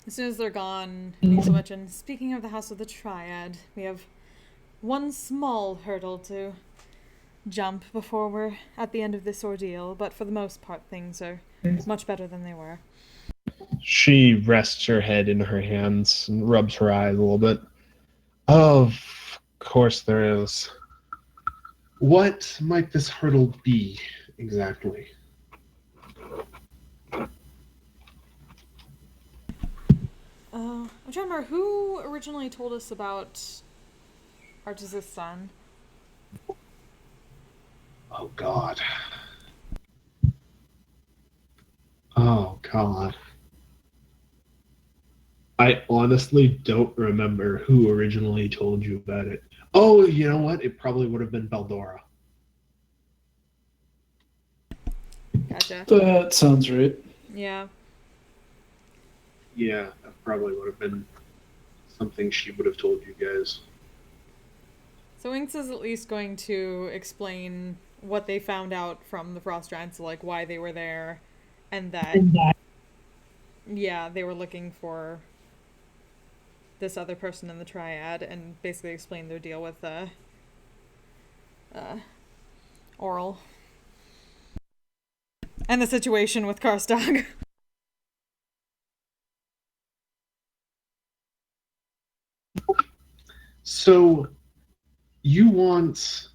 As soon as they're gone, Inks will mention, speaking of the House of the Triad, we have one small hurdle to jump before we're at the end of this ordeal, but for the most part, things are much better than they were. She rests her head in her hands and rubs her eyes a little bit. Of course there is. What might this hurdle be exactly? I'm trying to remember who originally told us about Artis' son. Oh God. Oh God. I honestly don't remember who originally told you about it. Oh, you know what? It probably would have been Beldora. Gotcha. That sounds right. Yeah. Yeah, that probably would have been something she would have told you guys. So Inks is at least going to explain what they found out from the Frost Giants, like why they were there, and that, yeah, they were looking for this other person in the Triad, and basically explain their deal with Oral. And the situation with Karstag. So, you want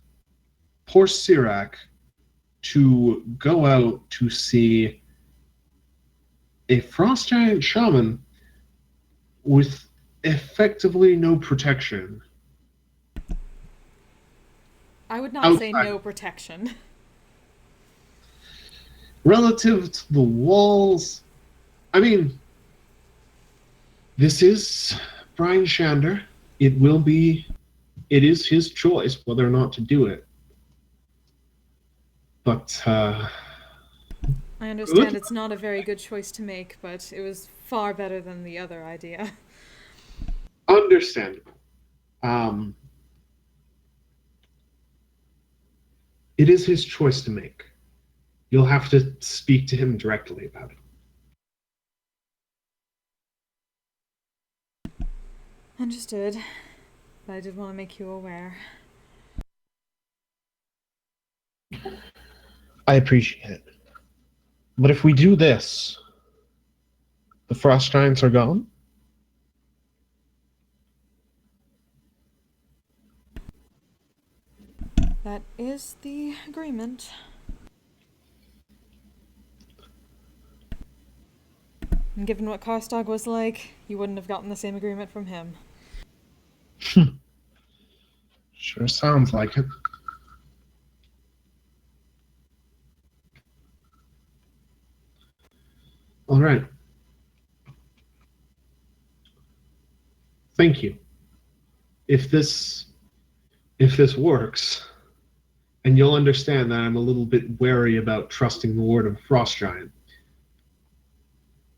poor Sirac to go out to see a frost giant shaman with effectively no protection. I would not say no protection. Relative to the walls, I mean, this is Brian Shander. It is his choice whether or not to do it. But, I understand it's not a very good choice to make, but it was far better than the other idea. understandable. It is his choice to make. You'll have to speak to him directly about it. Understood. But I did want to make you aware. I appreciate it. But if we do this, the frost giants are gone? That is the agreement. And given what Karstag was like, you wouldn't have gotten the same agreement from him. Sure sounds like it. All right. Thank you. If this works, and you'll understand that I'm a little bit wary about trusting the word of a frost giant.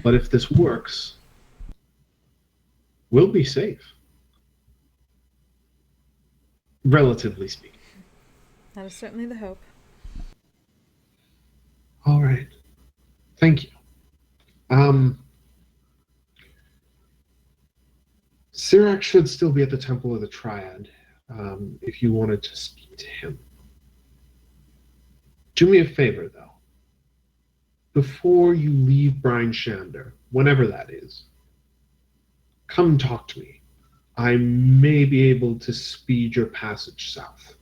But if this works, we'll be safe. Relatively speaking. That is certainly the hope. All right. Thank you. Sirac should still be at the Temple of the Triad, if you wanted to speak to him. Do me a favor, though. Before you leave Brian Shander, whenever that is, Come talk to me. I may be able to speed your passage south.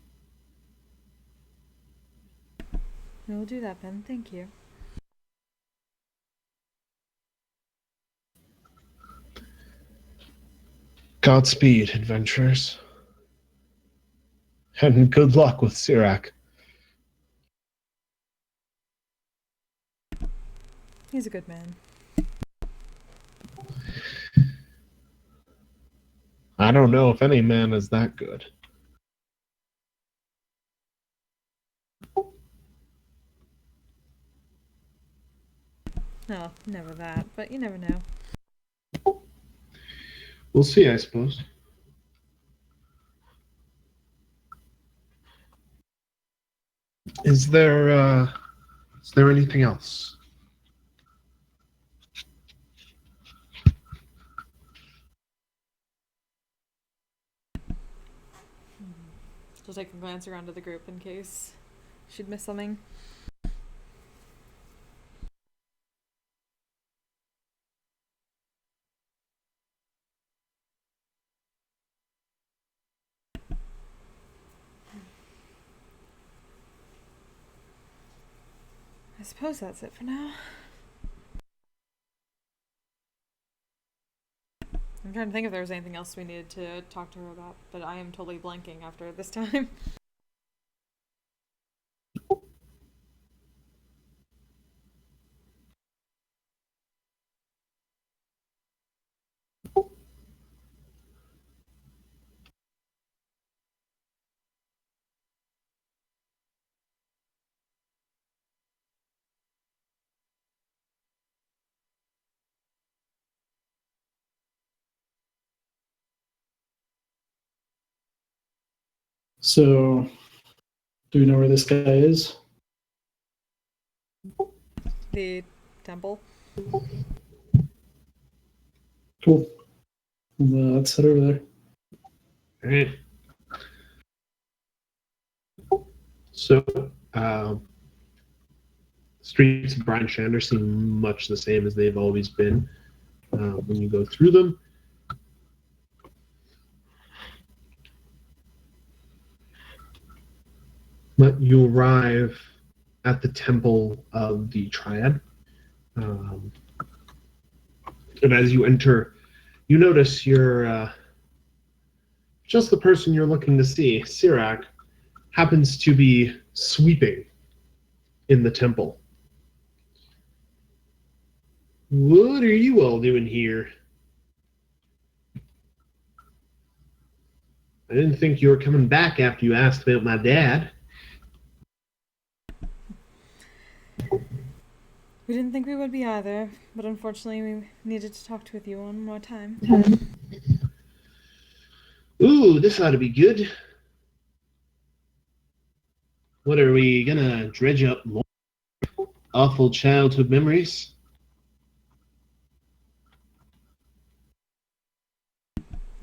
We'll do that, Ben. Thank you. Godspeed, adventurers. And good luck with Sirac. He's a good man. I don't know if any man is that good. No, never that, but you never know. We'll see, I suppose. Is there anything else? She'll take a glance around to the group in case she'd miss something. I suppose that's it for now. I'm trying to think if there was anything else we needed to talk to her about, but I am totally blanking after this time. So, do we know where this guy is? The temple. Cool. Let's head over there. All right. So, streets of Brian Shander seem much the same as they've always been when you go through them. But you arrive at the temple of the Triad. And as you enter, you notice you're just the person you're looking to see. Sirac happens to be sweeping in the temple. What are you all doing here? I didn't think you were coming back after you asked about my dad. We didn't think we would be either, but unfortunately we needed to talk with you one more time. Ooh, this ought to be good. What are we gonna dredge up more awful childhood memories?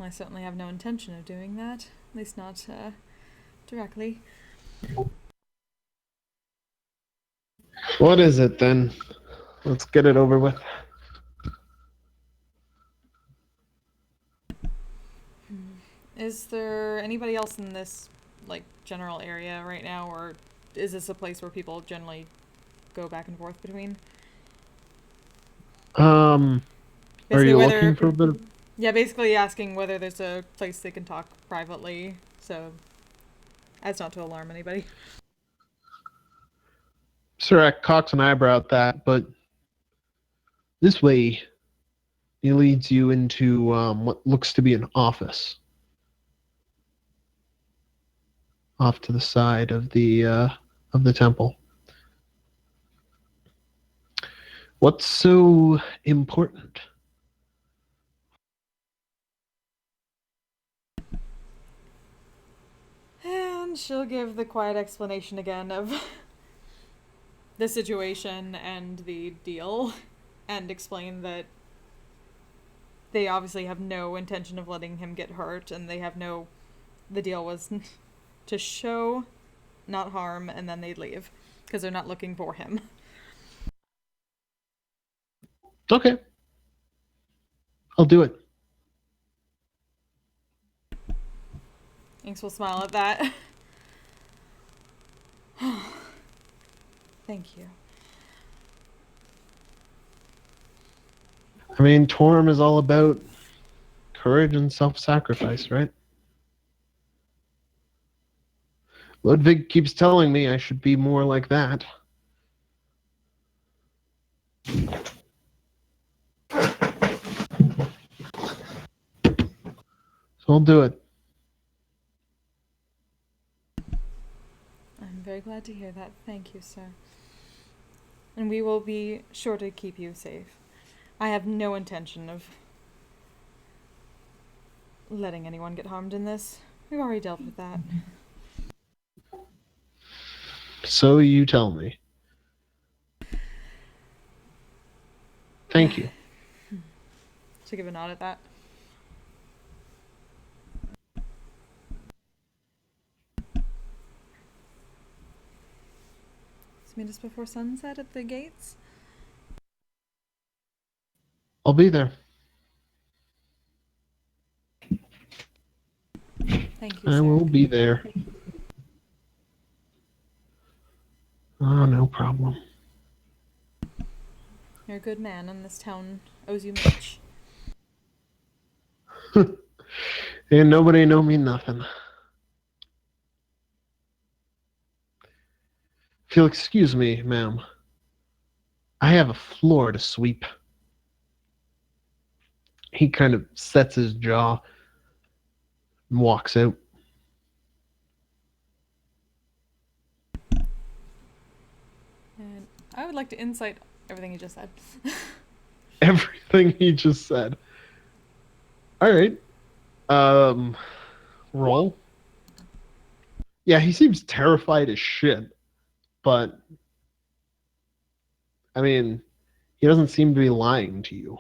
I certainly have no intention of doing that, at least not directly. What is it then? Let's get it over with. Is there anybody else in this like general area right now, or is this a place where people generally go back and forth between? Are Basically, you whether looking for a bit of... yeah, basically asking whether there's a place they can talk privately, so as not to alarm anybody. Sirac cocks an eyebrow at that, but this way he leads you into what looks to be an office off to the side of the temple. What's so important? And she'll give the quiet explanation again of the situation and the deal, and explain that they obviously have no intention of letting him get hurt, and they have no... The deal was to show, not harm, and then they'd leave, because they're not looking for him. Okay. I'll do it. Inks will smile at that. Thank you. I mean, Torm is all about courage and self-sacrifice, right? Ludwig keeps telling me I should be more like that. So I'll do it. I'm very glad to hear that. Thank you, sir. And we will be sure to keep you safe. I have no intention of letting anyone get harmed in this. We've already dealt with that. So you tell me. Thank you. To give a nod at that. Let's meet us before sunset at the gates. I'll be there. Thank you, I sir. will be there. Oh, no problem. You're a good man, and this town owes you much. And nobody know me nothing. If you'll excuse me, ma'am, I have a floor to sweep. He kind of sets his jaw and walks out. And I would like to insight everything you just said. Everything he just said. All right. Roll. Yeah, he seems terrified as shit, but I mean, he doesn't seem to be lying to you.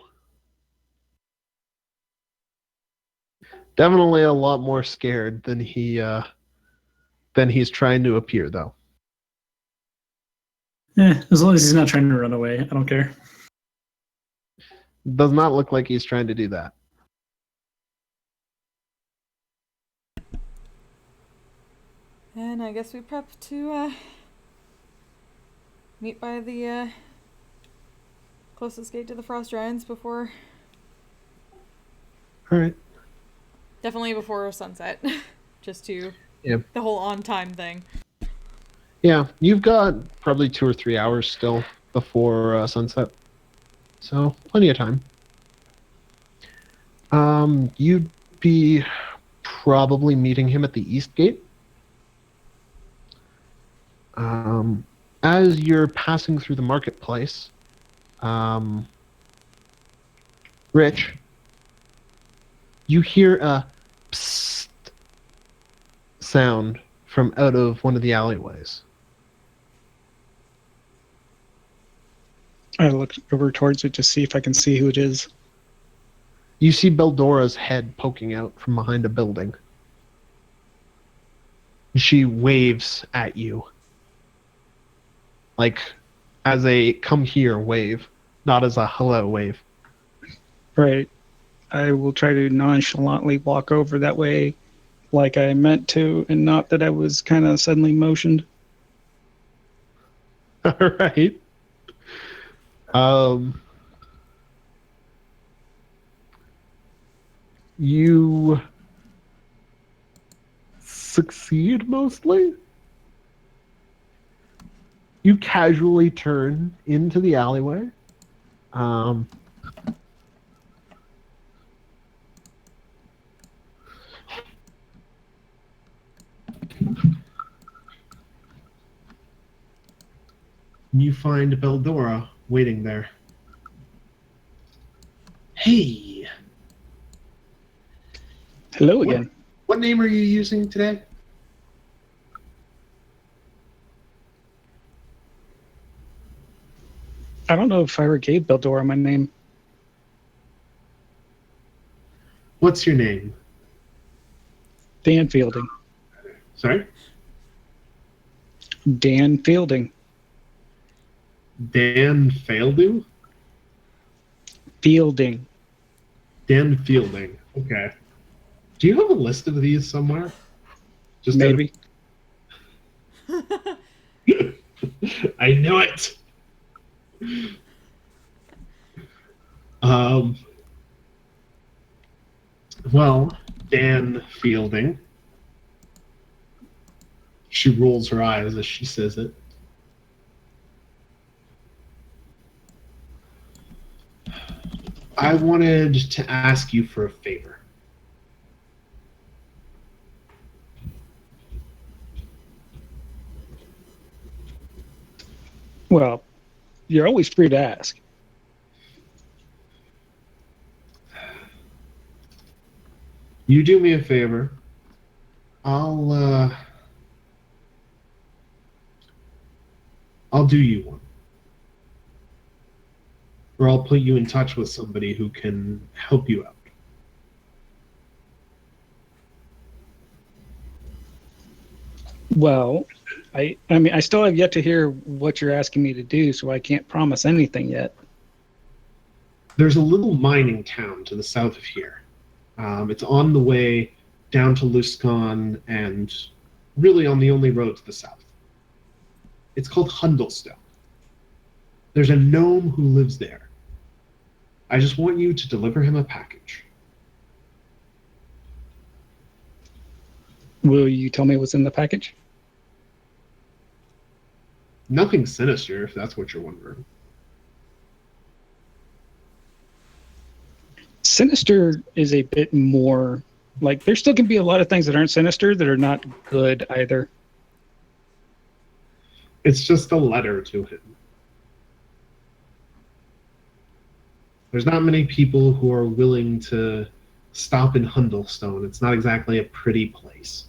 Definitely a lot more scared than he's trying to appear, though. As long as he's not trying to run away, I don't care. Does not look like he's trying to do that. And I guess we prep to meet by the closest gate to the Frost Giants before... All right. Definitely before sunset. Just to... Yeah. The whole on-time thing. Yeah, you've got probably 2 or 3 hours still before sunset. So, plenty of time. You'd be probably meeting him at the east gate. As you're passing through the marketplace, Rich, you hear a psst sound from out of one of the alleyways. I look over towards it to see if I can see who it is. You see Beldora's head poking out from behind a building. She waves at you. Like, as a come here wave, not as a hello wave. Right. I will try to nonchalantly walk over that way like I meant to, and not that I was kind of suddenly motioned. All right. You succeed mostly. You casually turn into the alleyway. You find Beldora waiting there. Hey, Hello again. what name are you using today? I don't know if I ever gave Beldora my name. What's your name? Dan Fielding. Sorry? Dan Fielding. Dan Faildu? Fielding. Dan Fielding. Okay. Do you have a list of these somewhere? Just Maybe. I knew it. Um, well, Dan Fielding. She rolls her eyes as she says it. I wanted to ask you for a favor. Well, you're always free to ask. You do me a favor. I'll do you one. Or I'll put you in touch with somebody who can help you out. Well, I mean, I still have yet to hear what you're asking me to do, so I can't promise anything yet. There's a little mining town to the south of here. It's on the way down to Luscon and really on the only road to the south. It's called Hundlestone. There's a gnome who lives there. I just want you to deliver him a package. Will you tell me what's in the package? Nothing sinister, if that's what you're wondering. Sinister is a bit more like there still can be a lot of things that aren't sinister that are not good either. It's just a letter to him. There's not many people who are willing to stop in Hundlestone. It's not exactly a pretty place.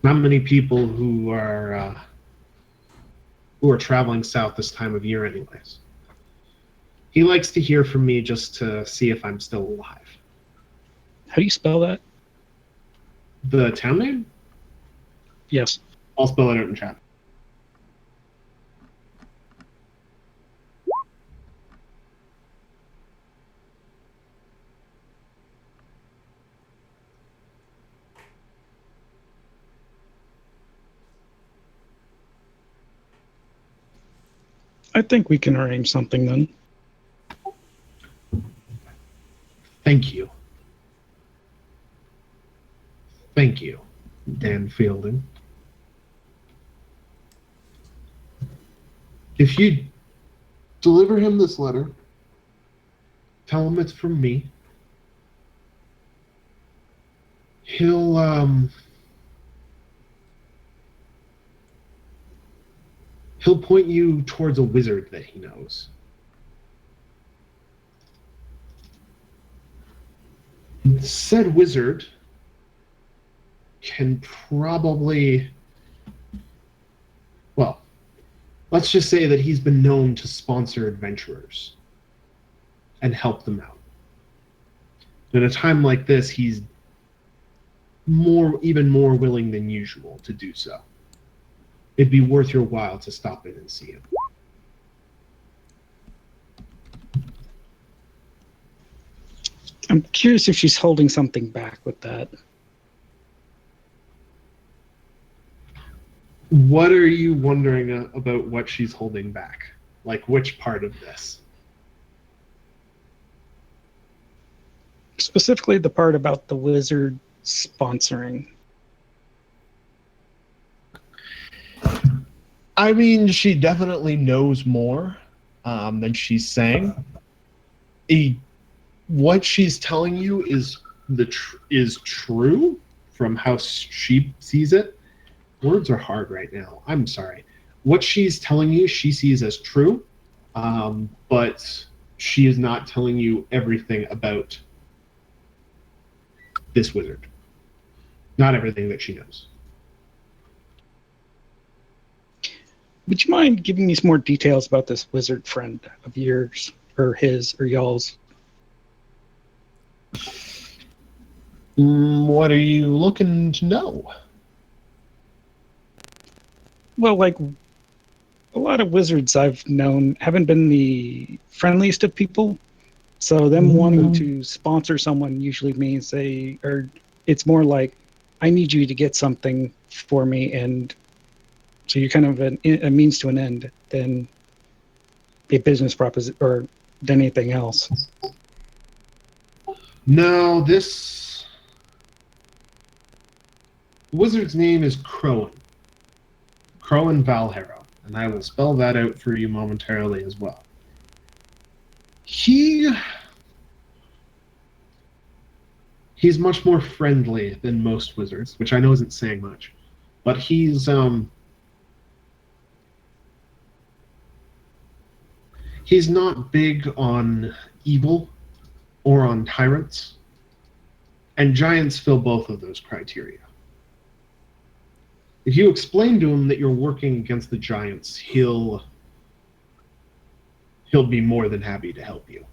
Not many people who are traveling south this time of year anyways. He likes to hear from me just to see if I'm still alive. How do you spell that? The town name? Yes. I'll spell it out in chat. I think we can arrange something then. Thank you. Thank you, Dan Fielding. If you deliver him this letter, tell him it's from me. He'll point you towards a wizard that he knows. Said wizard can probably, well, let's just say that he's been known to sponsor adventurers and help them out. In a time like this, he's even more willing than usual to do so. It'd be worth your while to stop in and see him. I'm curious if she's holding something back with that. What are you wondering about what she's holding back? Like, which part of this? Specifically the part about the wizard sponsoring. I mean, she definitely knows more than she's saying. What she's telling you is is true from how she sees it. Words are hard right now. I'm sorry. What she's telling you, she sees as true, but she is not telling you everything about this wizard. Not everything that she knows. Would you mind giving me some more details about this wizard friend of yours, or his, or y'all's? What are you looking to know? Well, like, a lot of wizards I've known haven't been the friendliest of people. So them wanting to sponsor someone usually means it's more like, I need you to get something for me, and so you're kind of a means to an end than a business proposition or than anything else. No, this wizard's name is Crowan. Crowan Valharrow, and I will spell that out for you momentarily as well. He's much more friendly than most wizards, which I know isn't saying much, but he's not big on evil or on tyrants, and giants fill both of those criteria. If you explain to him that you're working against the giants, he'll be more than happy to help you.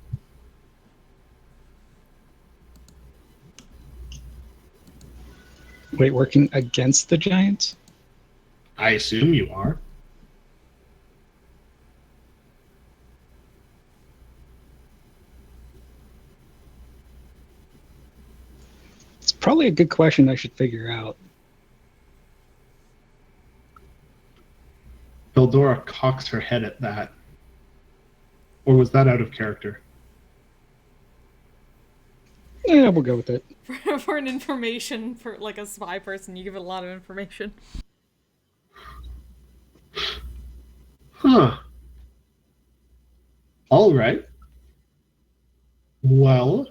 Wait, working against the giants? I assume you are. It's probably a good question I should figure out. Beldora cocks her head at that. Or was that out of character? Yeah, we'll go with it. For an information, for like a spy person, you give it a lot of information. Huh. All right. Well,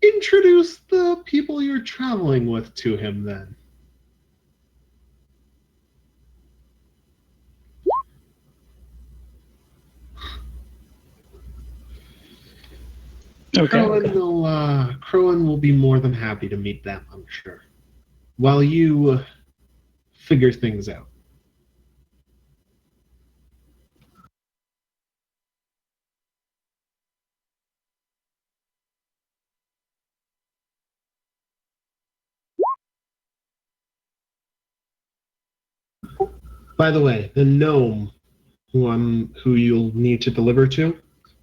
introduce the people you're traveling with to him then. Okay. Crowan will be more than happy to meet them, I'm sure. While you figure things out. By the way, the gnome who you'll need to deliver to,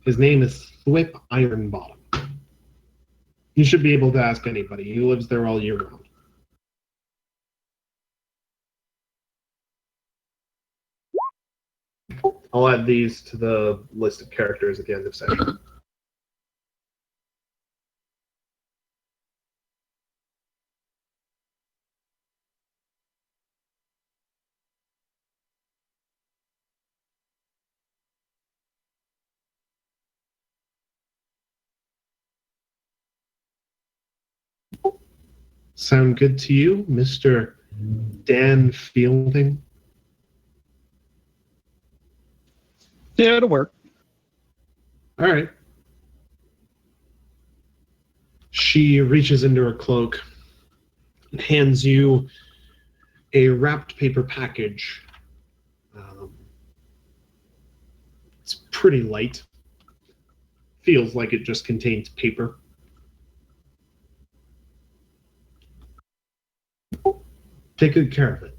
his name is Thwip Ironbottom. You should be able to ask anybody. He lives there all year round. I'll add these to the list of characters at the end of session. Sound good to you, Mr. Dan Fielding? Yeah, it'll work. All right. She reaches into her cloak and hands you a wrapped paper package. It's pretty light. Feels like it just contains paper. Take good care of it.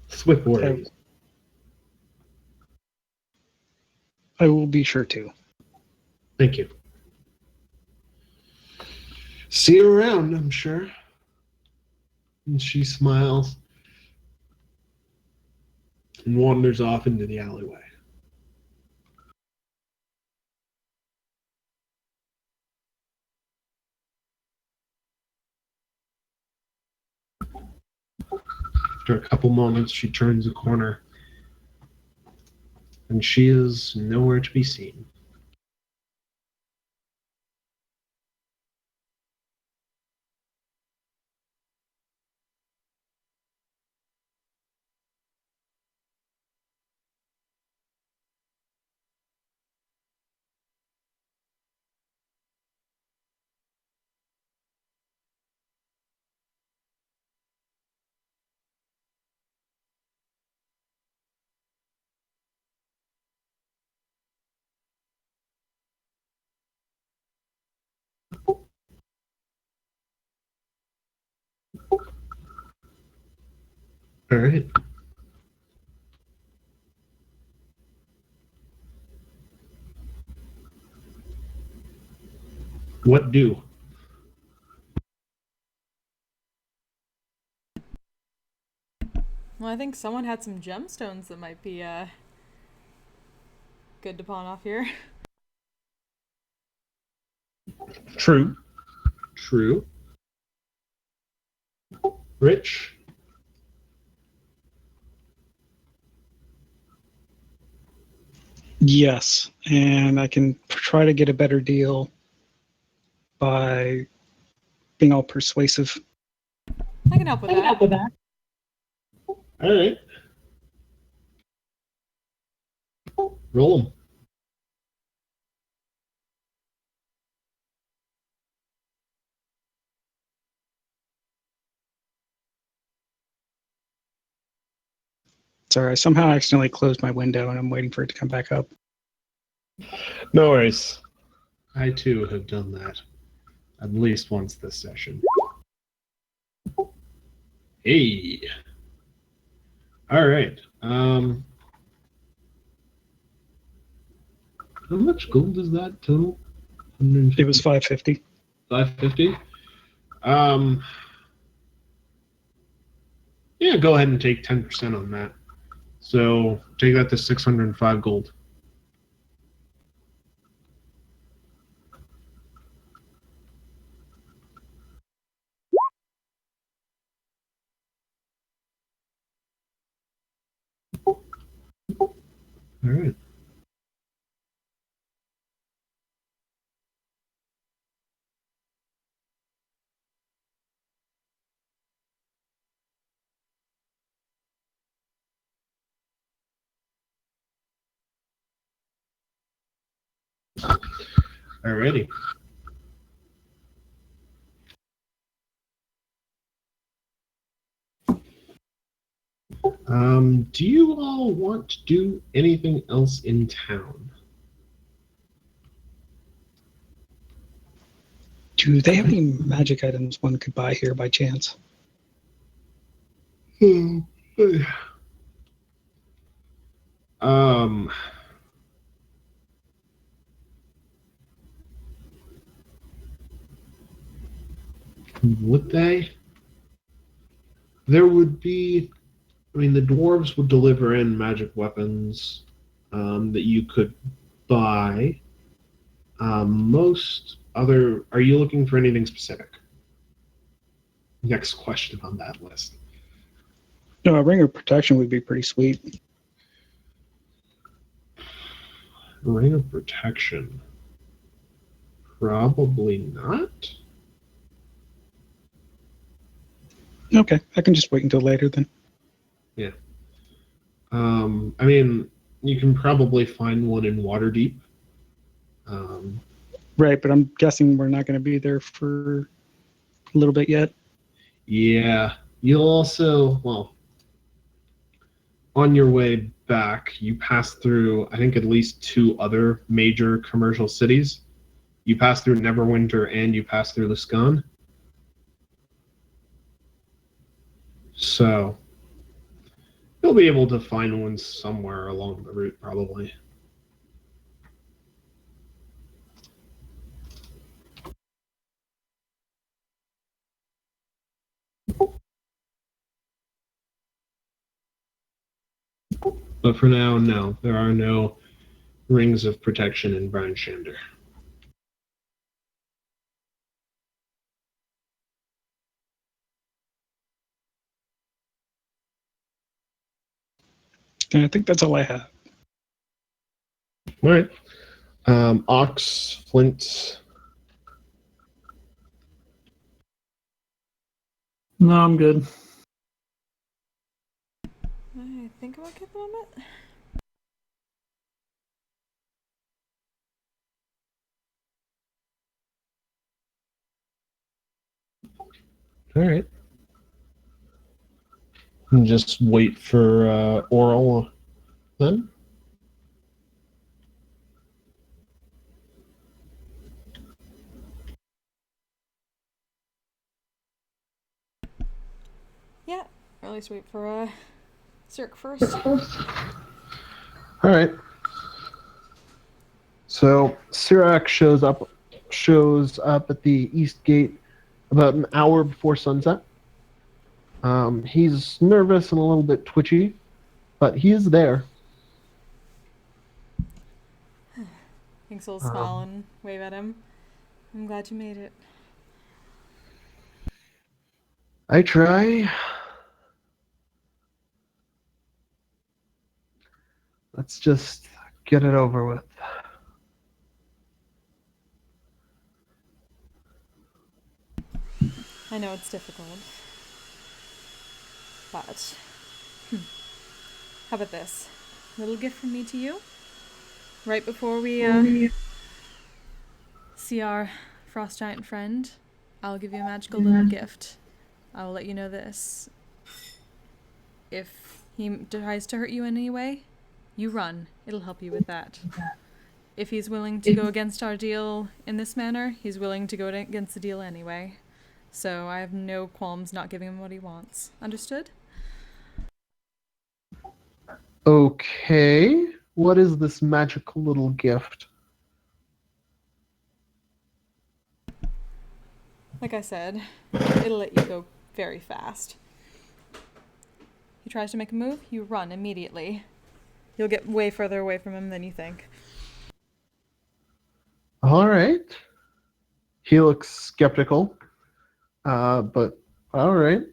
Swift worries. I will be sure to. Thank you. See you around, I'm sure. And she smiles and wanders off into the alleyway. After a couple moments, she turns a corner, and she is nowhere to be seen. All right. What do? Well, I think someone had some gemstones that might be good to pawn off here. True. True. Rich? Yes, and I can try to get a better deal by being all persuasive. I can help with that. All right. Roll them. Sorry, I somehow accidentally closed my window and I'm waiting for it to come back up. No worries. I too have done that at least once this session. Hey. All right. How much gold is that total? It was 550. 550. Yeah, go ahead and take 10% on that. So take that to 605 gold. All right. Alrighty. Do you all want to do anything else in town? Do they have any magic items one could buy here by chance? Um, would they? There would be. I mean, the dwarves would deliver in magic weapons that you could buy. Most other. Are you looking for anything specific? Next question on that list. No, a ring of protection would be pretty sweet. Ring of protection. Probably not. Okay, I can just wait until later then. Yeah. I mean, you can probably find one in Waterdeep. Right, but I'm guessing we're not going to be there for a little bit yet. Yeah. You'll also, well, on your way back, you pass through, I think, at least two other major commercial cities. You pass through Neverwinter and you pass through Luskan. So you'll be able to find one somewhere along the route, probably. But for now, no. There are no rings of protection in Brinshander. And I think that's all I have. All right. Ox, Flint. No, I'm good. I think I'm okay at the moment. All right. And just wait for Oral then. Yeah, or at least wait for Cirque first. All right. So Sirac shows up shows up at the east gate about an hour before sunset. He's nervous and a little bit twitchy, but he is there. Hinks will smile and wave at him. I'm glad you made it. I try. Let's just get it over with. I know it's difficult. But, how about this? Little gift from me to you? Right before we see our frost giant friend, I'll give you a magical little gift. I will let you know this. If he tries to hurt you in any way, you run. It'll help you with that. If he's willing to go against our deal in this manner, he's willing to go against the deal anyway. So I have no qualms not giving him what he wants. Understood? Okay. What is this magical little gift? Like I said, it'll let you go very fast. He tries to make a move, you run immediately. You'll get way further away from him than you think. All right. He looks skeptical, but all right.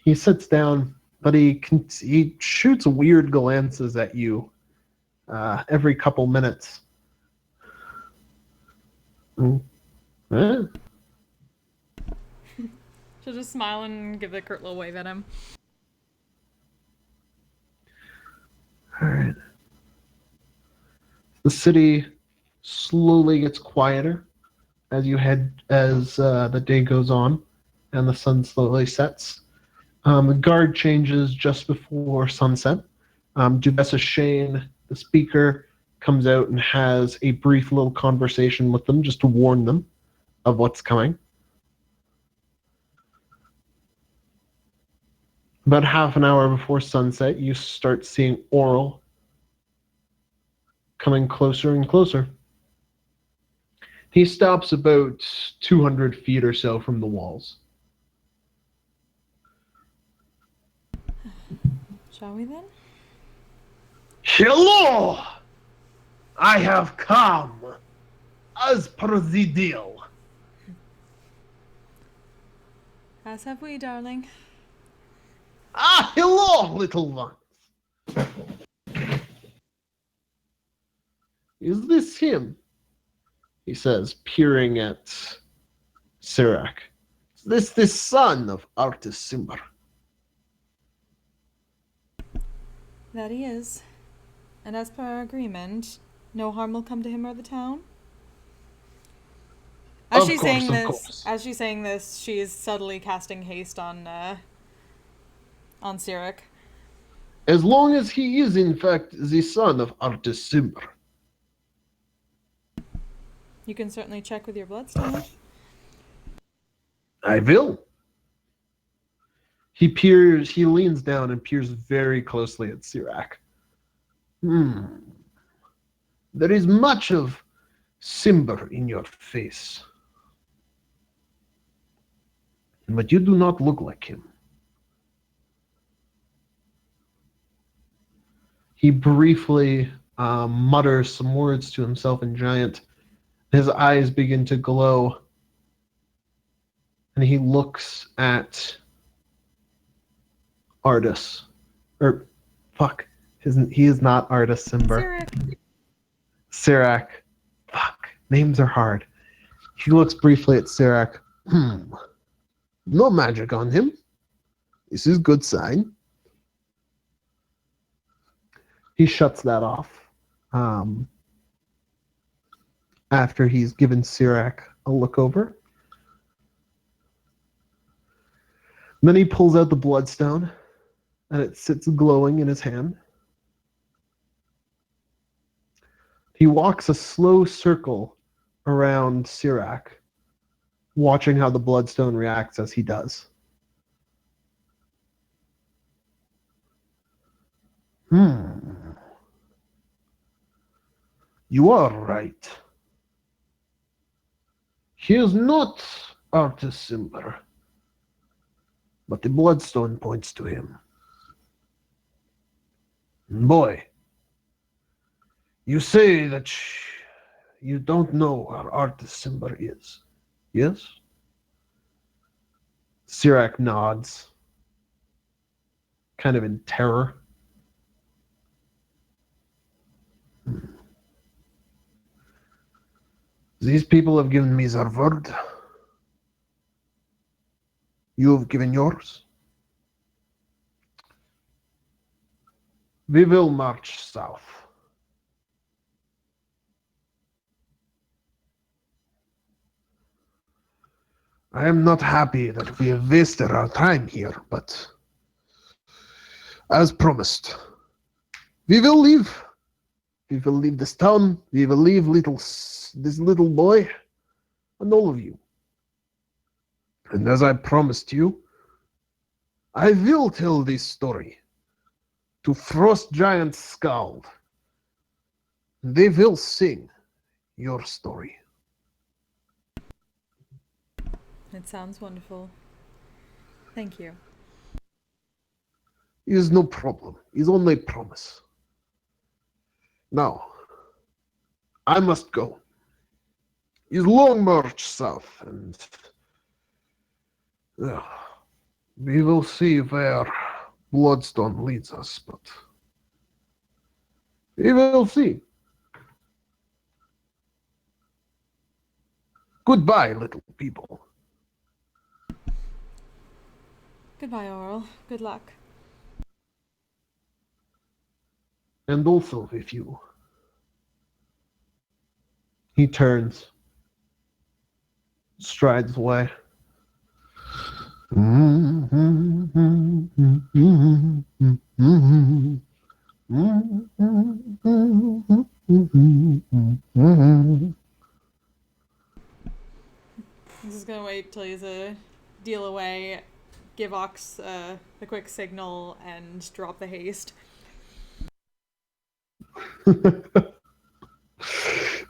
He sits down, but he shoots weird glances at you every couple minutes. Eh. She'll just smile and give a curt little wave at him. All right. The city slowly gets quieter as the day goes on and the sun slowly sets. The guard changes just before sunset. Dubessa Shane, the speaker, comes out and has a brief little conversation with them just to warn them of what's coming. About half an hour before sunset, you start seeing Oral coming closer and closer. He stops about 200 feet or so from the walls. Shall we then? Hello! I have come, as per the deal. As have we, darling. Ah, hello, little ones. Is this him? He says, peering at Sirac. Is this the son of Artis Simber? That he is. And as per our agreement, no harm will come to him or the town? As she's saying this, she is subtly casting haste on Sirac. As long as he is in fact the son of Artis Simber. You can certainly check with your bloodstone. I will. He leans down and peers very closely at Sirac. There is much of Simber in your face. But you do not look like him. He briefly mutters some words to himself in Giant. His eyes begin to glow. And he looks at Artis. He is not Artis Simber. Sirac. Fuck. Names are hard. He looks briefly at Sirac. No magic on him. This is good sign. He shuts that off. After he's given Sirac a look over. Then he pulls out the bloodstone, and it sits glowing in his hand. He walks a slow circle around Sirac, watching how the bloodstone reacts as he does. You are right. He is not Artis Simber, but the bloodstone points to him. Boy, you say that you don't know where Artis Simber is, yes? Sirac nods, kind of in terror. These people have given me their word. You have given yours. We will march south. I am not happy that we have wasted our time here, but as promised, we will leave. We will leave this town. We will leave this little boy and all of you. And as I promised you, I will tell this story to Frost Giant Skald. They will sing your story. It sounds wonderful. Thank you. It is no problem. It is only a promise. Now, I must go. It is long march south, and we will see where Bloodstone leads us, but we will see. Goodbye, little people. Goodbye, Oral. Good luck. And also with you. He turns, strides away. I'm just gonna wait till he's a deal away, give Ox a quick signal, and drop the haste.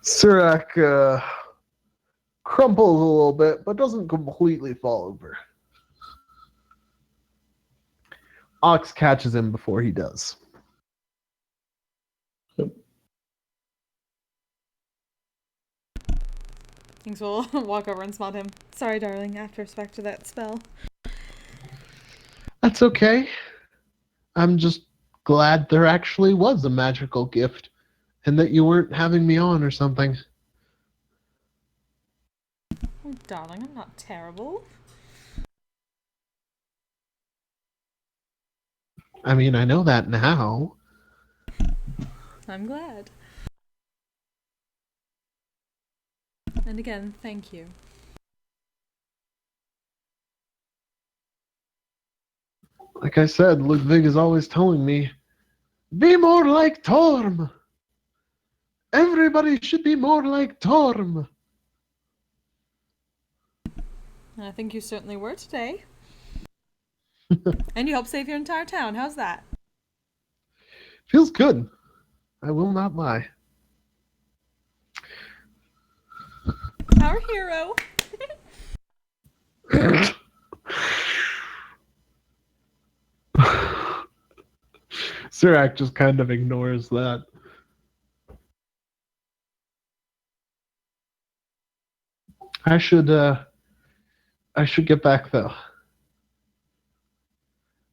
Sirac crumples a little bit, but doesn't completely fall over. Ox catches him before he does. Things will walk over and spot him. Sorry, darling, I have to respect to that spell. That's okay. I'm just glad there actually was a magical gift and that you weren't having me on or something. Oh, darling, I'm not terrible. I mean, I know that now. I'm glad. And again, thank you. Like I said, Ludwig is always telling me, be more like Torm. Everybody should be more like Torm. I think you certainly were today. And you helped save your entire town. How's that? Feels good. I will not lie. Our hero. Sirac just kind of ignores that. I should get back though.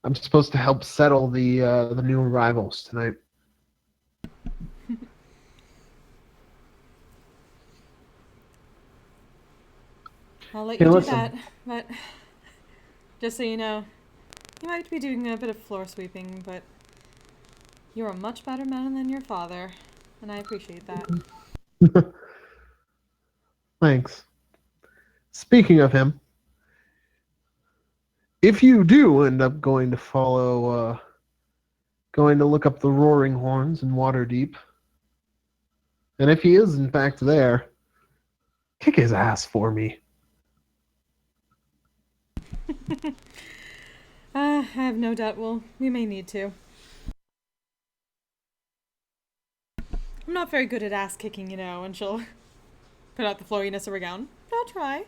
I'm supposed to help settle the new arrivals tonight. I'll let Hey, you do listen. that, but just so you know, you might be doing a bit of floor sweeping, but you're a much better man than your father, and I appreciate that. Thanks. Speaking of him, if you do end up going to look up the Roaring Horns in Waterdeep, and if he is in fact there, kick his ass for me. I have no doubt we may need to. I'm not very good at ass kicking, and she'll put out the floriness of her gown. But I'll try.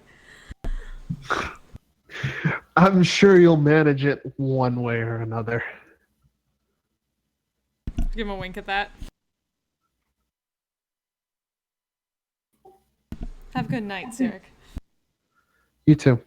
I'm sure you'll manage it one way or another. Give him a wink at that. Have a good night, Sirik. You too.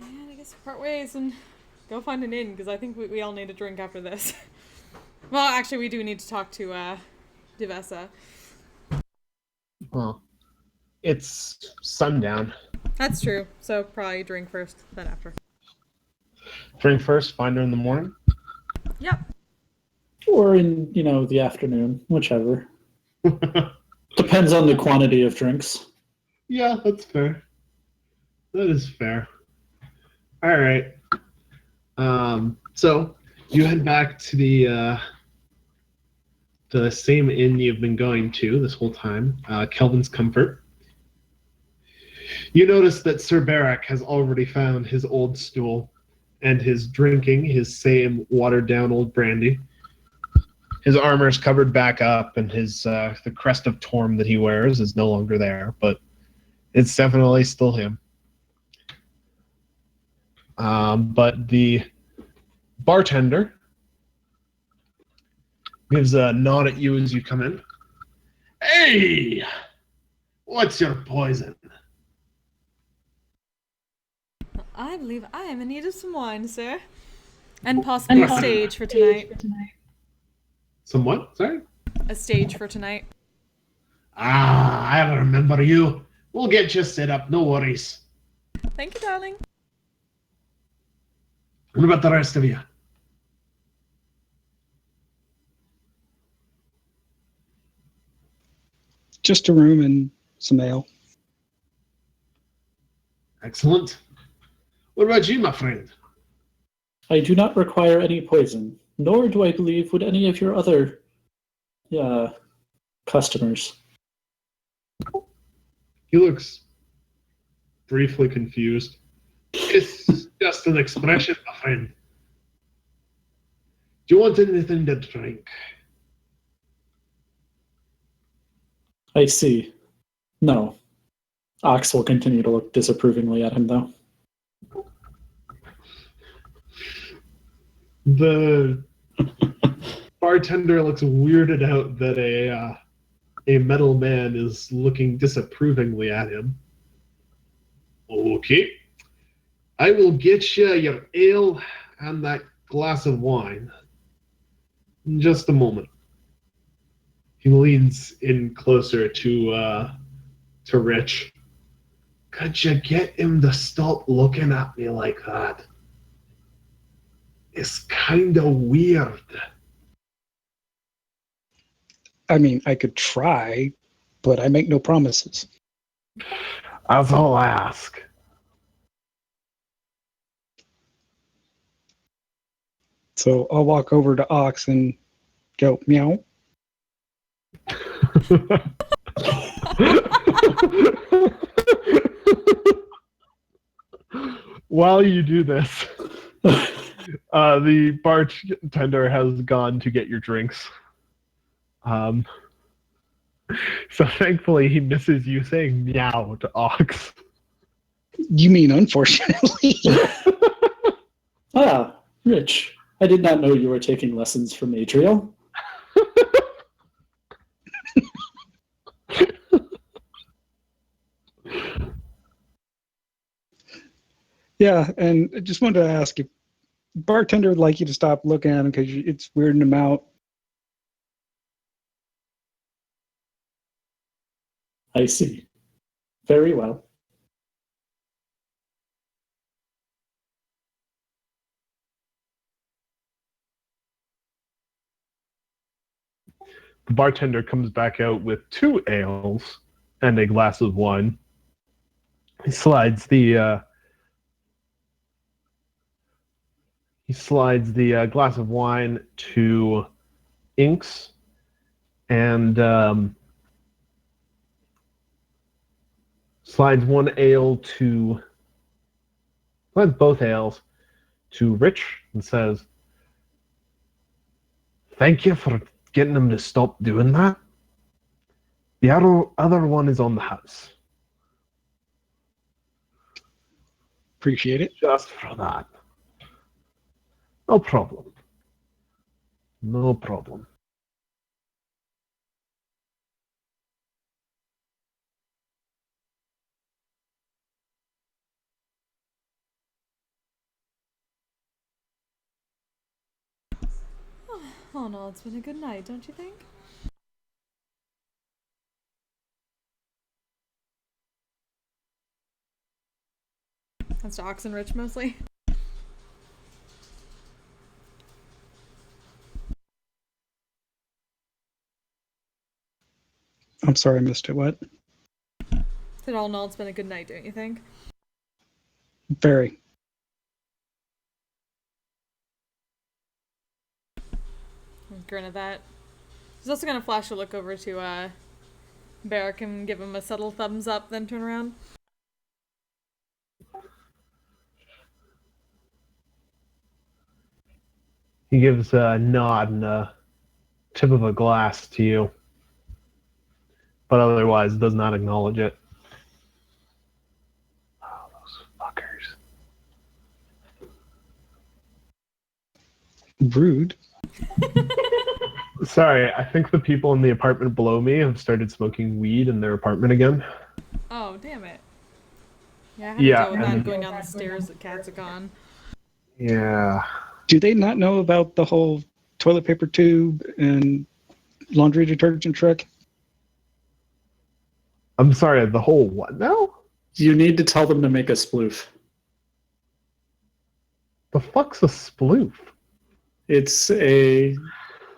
And I guess part ways and go find an inn, because I think we all need a drink after this. Well, actually, we do need to talk to Devessa. Well, it's sundown. That's true. So probably drink first, then after. Drink first, find her in the morning. Yep. Or in, the afternoon, whichever. Depends on the quantity of drinks. Yeah, that's fair. That is fair. All right. So you head back to the same inn you've been going to this whole time, Kelvin's Comfort. You notice that Sir Barak has already found his old stool and is drinking his same watered-down old brandy. His armor is covered back up, and his the crest of Torm that he wears is no longer there, but it's definitely still him. But the bartender gives a nod at you as you come in. Hey! What's your poison? I believe I am in need of some wine, sir. And possibly a stage for tonight. Some what? Sorry? A stage for tonight. Ah, I remember you. We'll get you set up, no worries. Thank you, darling. What about the rest of you? Just a room and some ale. Excellent. What about you, my friend? I do not require any poison, nor do I believe would any of your other customers. He looks briefly confused. It's just an expression, my friend. Do you want anything to drink? I see. No. Ox will continue to look disapprovingly at him, though. The bartender looks weirded out that a metal man is looking disapprovingly at him. Okay. I will get you your ale and that glass of wine. In just a moment. He leans in closer to Rich. Could you get him to stop looking at me like that? It's kind of weird. I mean, I could try, but I make no promises. That's all I ask. So I'll walk over to Ox and go, meow. While you do this, the bartender has gone to get your drinks. So thankfully he misses you saying meow to Ox. You mean unfortunately? Ah, Rich. I did not know you were taking lessons from Adriel. Yeah, and I just wanted to ask if bartender would like you to stop looking at him because it's weirding him out. I see. Very well. The bartender comes back out with 2 ales and a glass of wine. He slides the glass of wine to Inks and slides both ales to Rich and says, "Thank you for getting him to stop doing that. The other one is on the house. Appreciate it. Just for that. No problem. No problem." Oh no, it's been a good night, don't you think? That's to Oxenrich mostly. I'm sorry I missed it. What? Said all in all, it's been a good night, don't you think? Very. Grin at that. He's also gonna flash a look over to Barrack and give him a subtle thumbs up, then turn around. He gives a nod and a tip of a glass to you, but otherwise does not acknowledge it. Oh, those fuckers. Rude. Sorry, I think the people in the apartment below me have started smoking weed in their apartment again. Oh, damn it. Yeah, I had to Yeah, deal with that and- going down the stairs at Katsukon. Yeah. Do they not know about the whole toilet paper tube and laundry detergent trick? I'm sorry, the whole what now? You need to tell them to make a sploof. The fuck's a sploof? It's a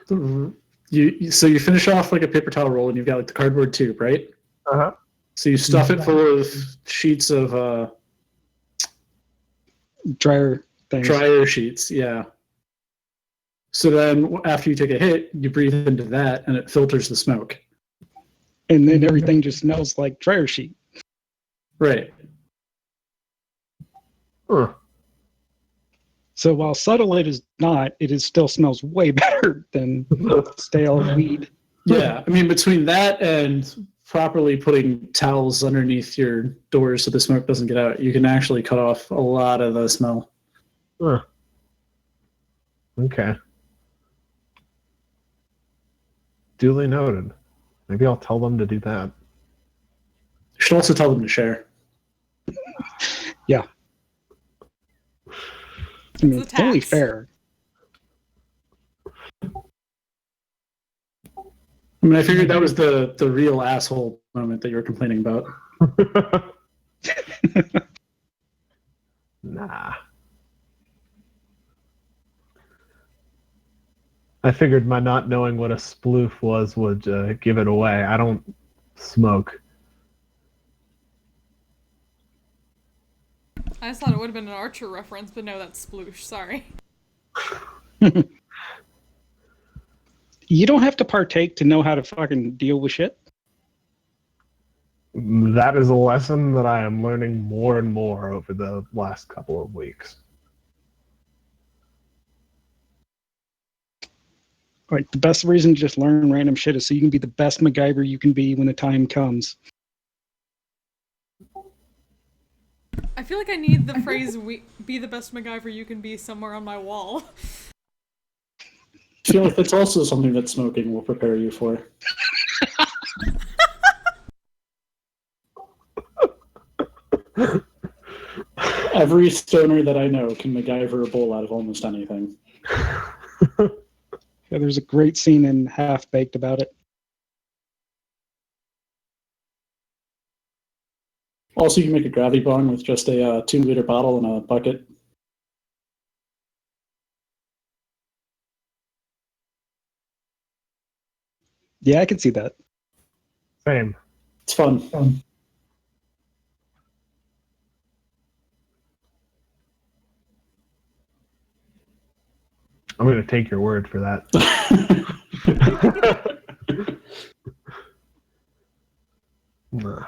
so you finish off like a paper towel roll and you've got like the cardboard tube, right? Uh-huh. So you stuff it full of sheets of Dryer things. dryer sheets, yeah. So then after you take a hit, you breathe into that and it filters the smoke. And then everything just smells like dryer sheet. Right. Huh. So while subtle it is not, it is still smells way better than stale weed. Yeah. I mean, between that and properly putting towels underneath your doors so the smoke doesn't get out, you can actually cut off a lot of the smell. Huh. Okay. Duly noted. Maybe I'll tell them to do that. You should also tell them to share. Yeah. I mean, It's a totally tax. fair. I mean, I figured that was the real asshole moment that you were complaining about. Nah. I figured my not knowing what a sploof was would give it away. I don't smoke. I just thought it would have been an Archer reference, but no, that's sploosh, sorry. You don't have to partake to know how to fucking deal with shit. That is a lesson that I am learning more and more over the last couple of weeks. Like, the best reason to just learn random shit is so you can be the best MacGyver you can be when the time comes. I feel like I need the phrase be the best MacGyver you can be somewhere on my wall. I feel like that's also something that smoking will prepare you for. Every stoner that I know can MacGyver a bowl out of almost anything. Yeah, there's a great scene in Half Baked about it. Also, you can make a gravity bong with just a 2-liter bottle and a bucket. Yeah, I can see that. Same. It's fun. I'm going to take your word for that. Nah.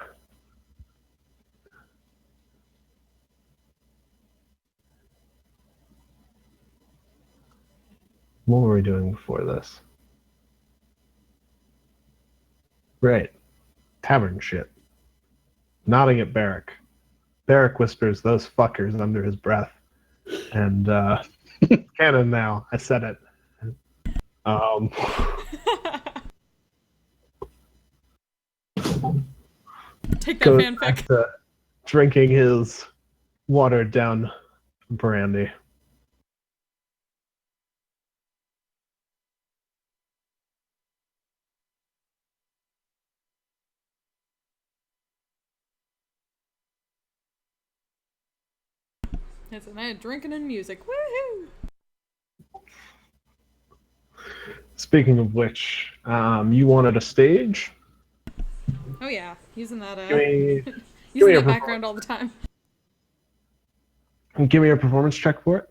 What were we doing before this? Right. Tavern shit. Nodding at Barrick. Barrick whispers those fuckers under his breath. And canon now. I said it. Um, Take that goes fanfic. back to drinking his watered down brandy. It's a night of drinking and music. Woohoo! Speaking of which, you wanted a stage? Oh yeah, using that Give me, using me a that background all the time. give me a performance check for it.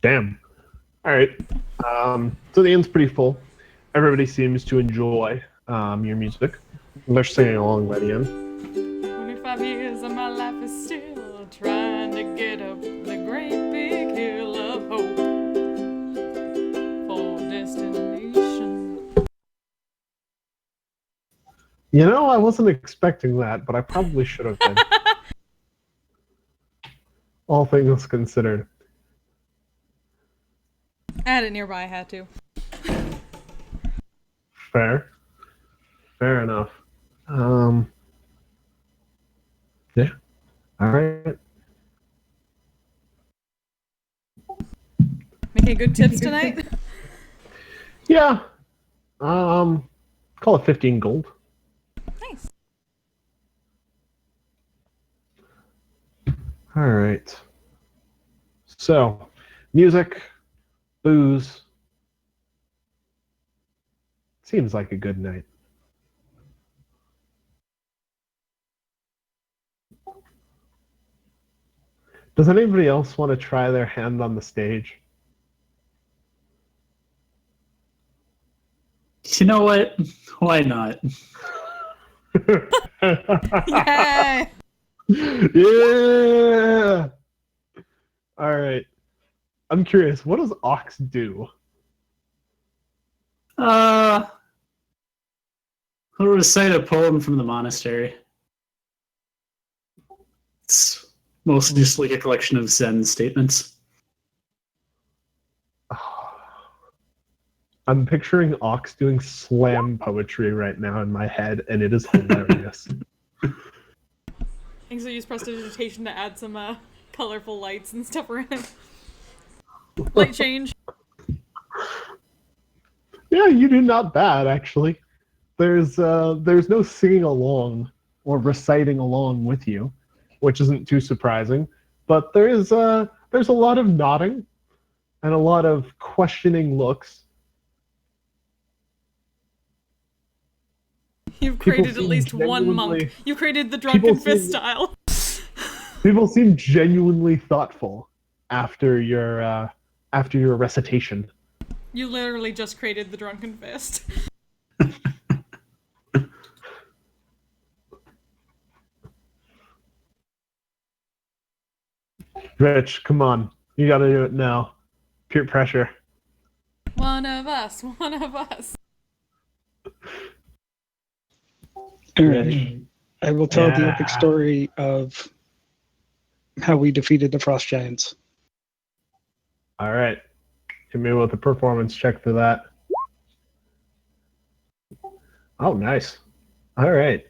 Damn. All right. So the end's pretty full. Everybody seems to enjoy your music. They're singing along by the end. 25 years of my life is still trying to get up the great big hill of hope for destination. You know, I wasn't expecting that, but I probably should have been. All things considered. I had it nearby, I had to. Fair. Fair enough. Yeah. All right. Making good tips tonight? Yeah. Call it 15 gold. Nice. All right. So, music, booze. Seems like a good night. Does anybody else want to try their hand on the stage? You know what? Why not? Yay! Yeah. All right. I'm curious. What does Ox do? I'll recite a poem from the monastery. It's mostly just like a collection of Zen statements. I'm picturing Ox doing slam poetry right now in my head, and it is hilarious. Thanks, I use prestidigitation to add some colorful lights and stuff around. Light change. Yeah, you do not bad, actually. There's no singing along or reciting along with you, which isn't too surprising. But there's a lot of nodding and a lot of questioning looks. You've People created at seem least one monk. genuinely- You created the drunken fist seem- style. People seem genuinely thoughtful after your recitation. You literally just created the drunken fist. Rich, come on, you got to do it now. Peer pressure. One of us. One of us. All right. I will tell the epic Yeah. story of how we defeated the frost giants. All right, hit me with a performance check for that. Oh, nice. All right.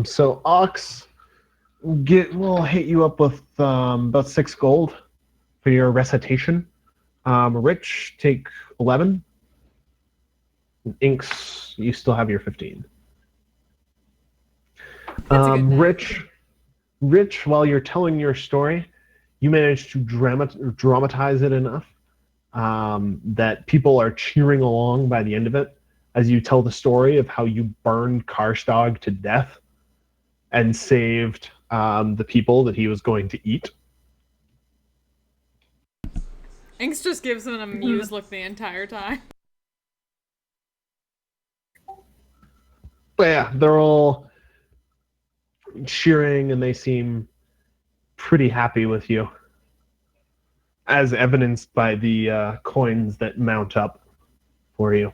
So Ox will hit you up with about 6 gold for your recitation. Rich, take 11. Inks, you still have your 15. That's a good night. Rich, while you're telling your story, you manage to dramatize it enough that people are cheering along by the end of it. as you tell the story of how you burned Karstog to death and saved the people that he was going to eat. Inks just gives him an amused look the entire time. But yeah, they're all cheering and they seem pretty happy with you, as evidenced by the coins that mount up for you.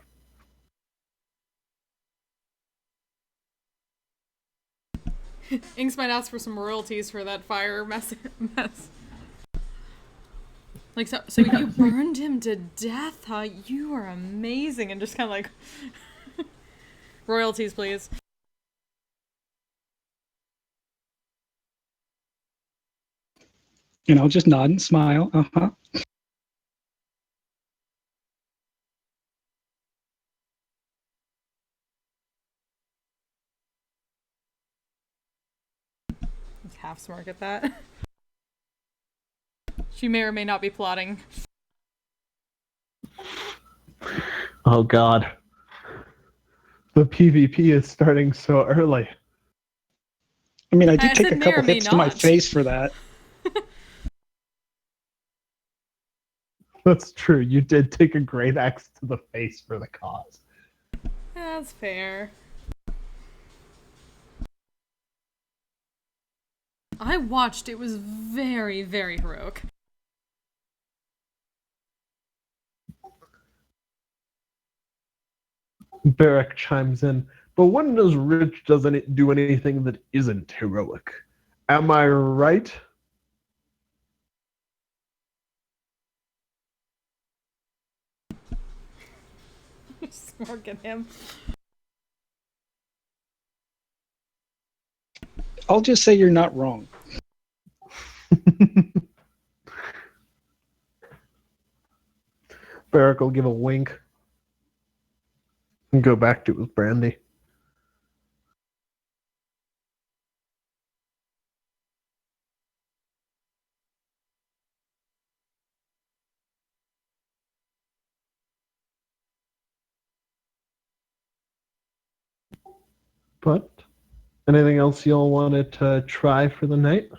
Inks might ask for some royalties for that fire mess. Like, so you burned him to death, huh? You are amazing. And just kind of like, royalties, please. And I'll just nod and smile. Uh-huh. Half smirk at that. She may or may not be plotting. Oh god. The PvP is starting so early. I mean, I did I take said a may couple or may hits to my not. face for that. That's true. You did take a great axe to the face for the cause. That's fair. I watched. It was very, very heroic. Barrack chimes in, but one knows Rich doesn't do anything that isn't heroic. Am I right? Smirk at him. I'll just say you're not wrong. Barrack will give a wink and go back to his brandy. But anything else y'all wanted to try for the night?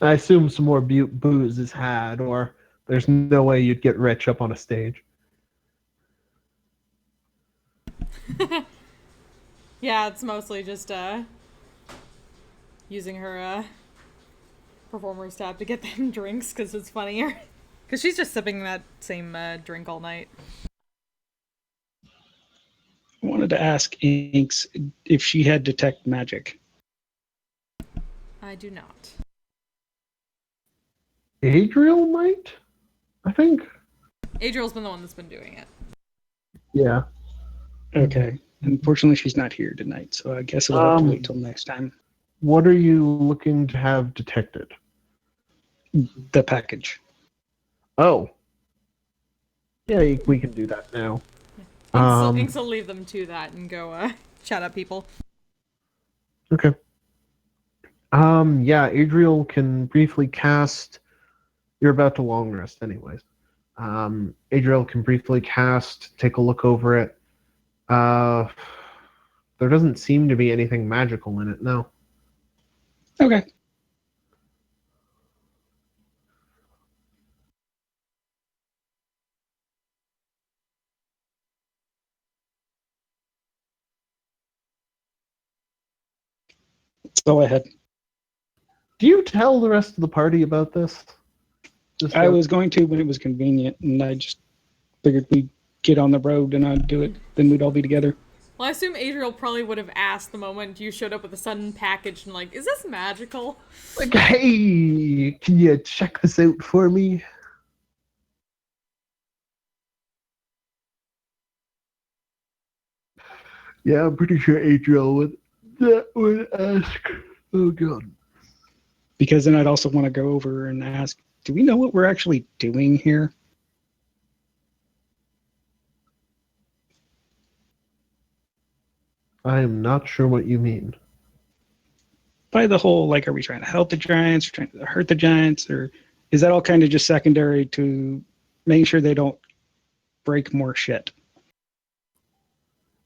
I assume some more booze is had, or there's no way you'd get rich up on a stage. Yeah, it's mostly just using her performer's tab to get them drinks because it's funnier. Because she's just sipping that same drink all night. I wanted to ask Inks if she had detect magic. I do not. Adriel might? I think. Adriel's been the one that's been doing it. Yeah. Okay. Unfortunately, she's not here tonight, so I guess it'll have to wait till next time. What are you looking to have detected? The package. Oh. Yeah, we can do that now. Inks will leave them to that and go chat up people. Okay. Yeah, Adriel can briefly cast. You're about to long rest, anyways. Adriel can briefly cast, take a look over it. There doesn't seem to be anything magical in it, no. Okay. Let's go ahead. Do you tell the rest of the party about this? I was going to when it was convenient, and I just figured we'd get on the road and I'd do it. Then we'd all be together. Well, I assume Adriel probably would have asked the moment you showed up with a sudden package and like, is this magical? Like, hey, can you check this out for me? Yeah, I'm pretty sure Adriel would ask. Oh god. Because then I'd also want to go over and ask, do we know what we're actually doing here? I am not sure what you mean. By the whole, like, are we trying to help the giants, or trying to hurt the giants, or is that all kind of just secondary to making sure they don't break more shit?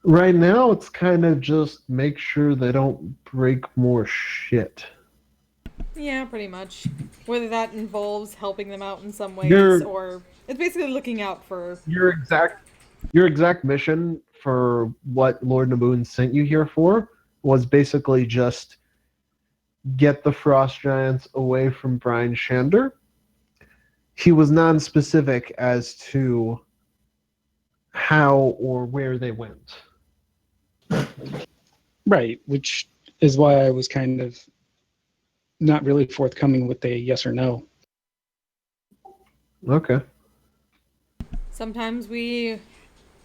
Right now, it's kind of just make sure they don't break more shit. Yeah, pretty much. Whether that involves helping them out in some ways, Your or it's basically looking out for. your exact mission for what Lord Naboon sent you here for was basically just get the Frost Giants away from Brian Shander. He was non-specific as to how or where they went. Right, which is why I was kind of not really forthcoming with a yes or no. Okay. Sometimes we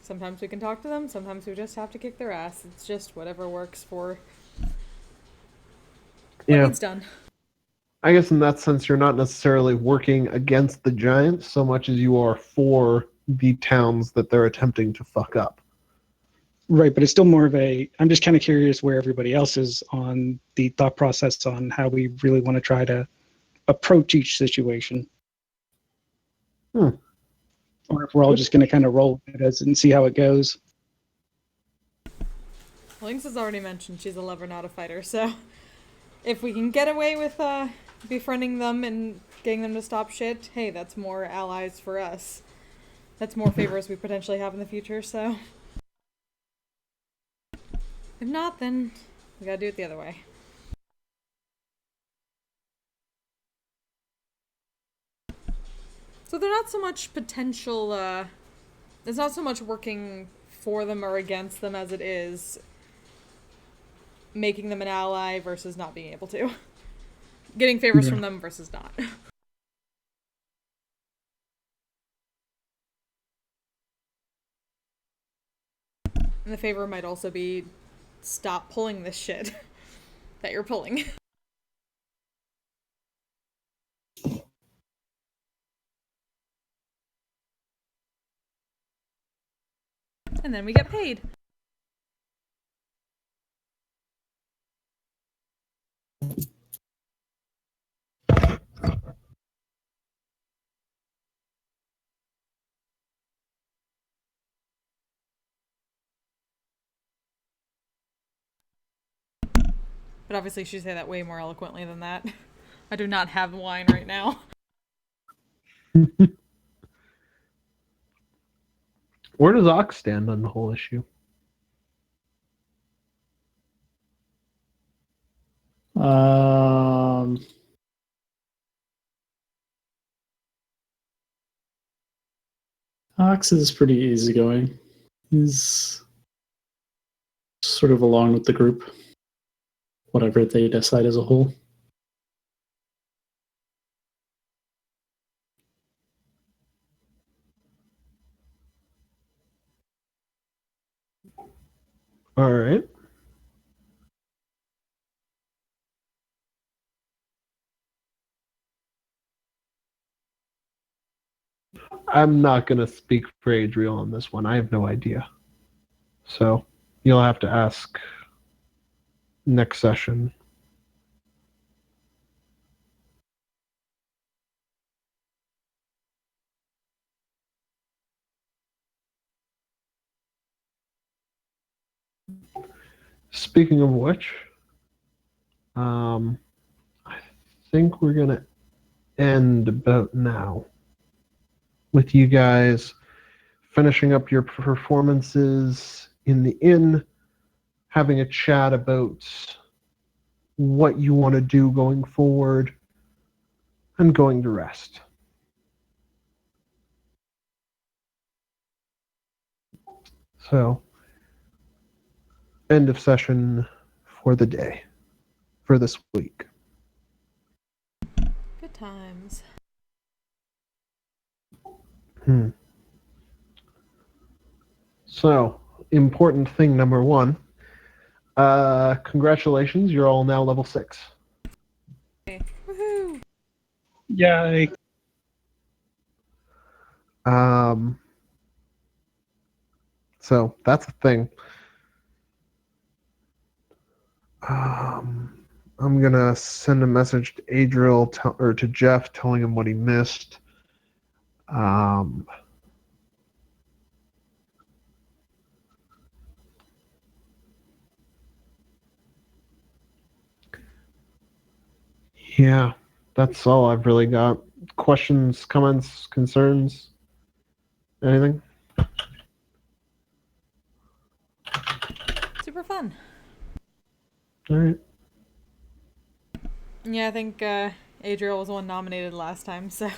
can talk to them. Sometimes we just have to kick their ass. It's just whatever works for what Yeah. needs done. I guess in that sense, you're not necessarily working against the Giants so much as you are for the towns that they're attempting to fuck up. Right, but it's still more of a. I'm just kind of curious where everybody else is on the thought process on how we really want to try to approach each situation. Hmm. Or if we're all just going to kind of roll with it and see how it goes. Lynx has already mentioned she's a lover, not a fighter, so if we can get away with befriending them and getting them to stop shit, hey, that's more allies for us. That's more favors we potentially have in the future, so. If not, then we gotta do it the other way. So they're not so much potential, it's not so much working for them or against them as it is making them an ally versus not being able to. Getting favors from them versus not. And the favor might also be stop pulling this shit that you're pulling. And then we get paid. But obviously she say that way more eloquently than that. I do not have wine right now. Where does Ox stand on the whole issue? Um, Ox is pretty easygoing. He's sort of along with the group, whatever they decide as a whole. All right. I'm not going to speak for Adriel on this one. I have no idea. So you'll have to ask next session. Speaking of which, I think we're going to end about now with you guys finishing up your performances in the inn, having a chat about what you want to do going forward, and going to rest. So, end of session for the day, for this week. Good times. So, important thing number one. Congratulations, you're all now level 6. Okay. Woohoo! Yay. So that's a thing. I'm gonna send a message to Adriel or to Jeff telling him what he missed. Yeah, that's all I've really got. Questions, comments, concerns, anything? Super fun. All right. Yeah, I think Adriel was the one nominated last time, so.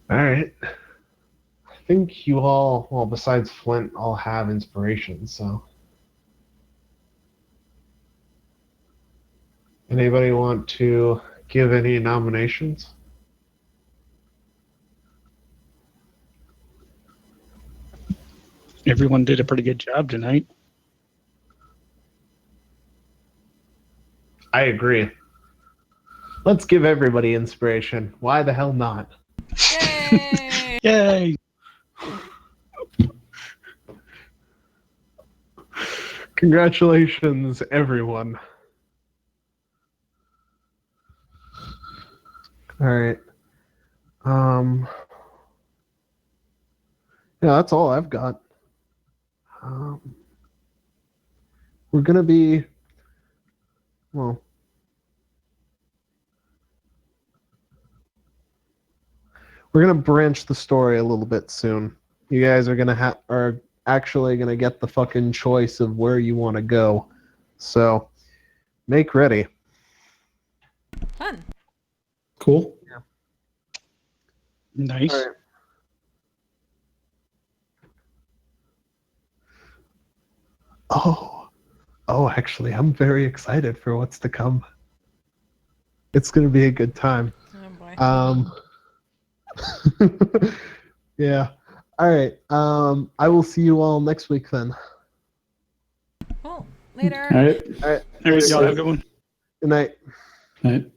All right. I think you all, well, besides Flint, all have inspiration, so. Anybody want to give any nominations? Everyone did a pretty good job tonight. I agree. Let's give everybody inspiration. Why the hell not? Yay! Yay! Congratulations, everyone. All right. Yeah, that's all I've got. We're gonna be, well, we're gonna branch the story a little bit soon. You guys are actually gonna get the fucking choice of where you want to go. So, make ready. Fun. Cool. Nice. All right. Actually, I'm very excited for what's to come. It's gonna be a good time. Oh boy. Yeah. All right. I will see you all next week then. Cool. Later. All right. All right. All right, Later, y'all guys. have a good one. Good night. All right.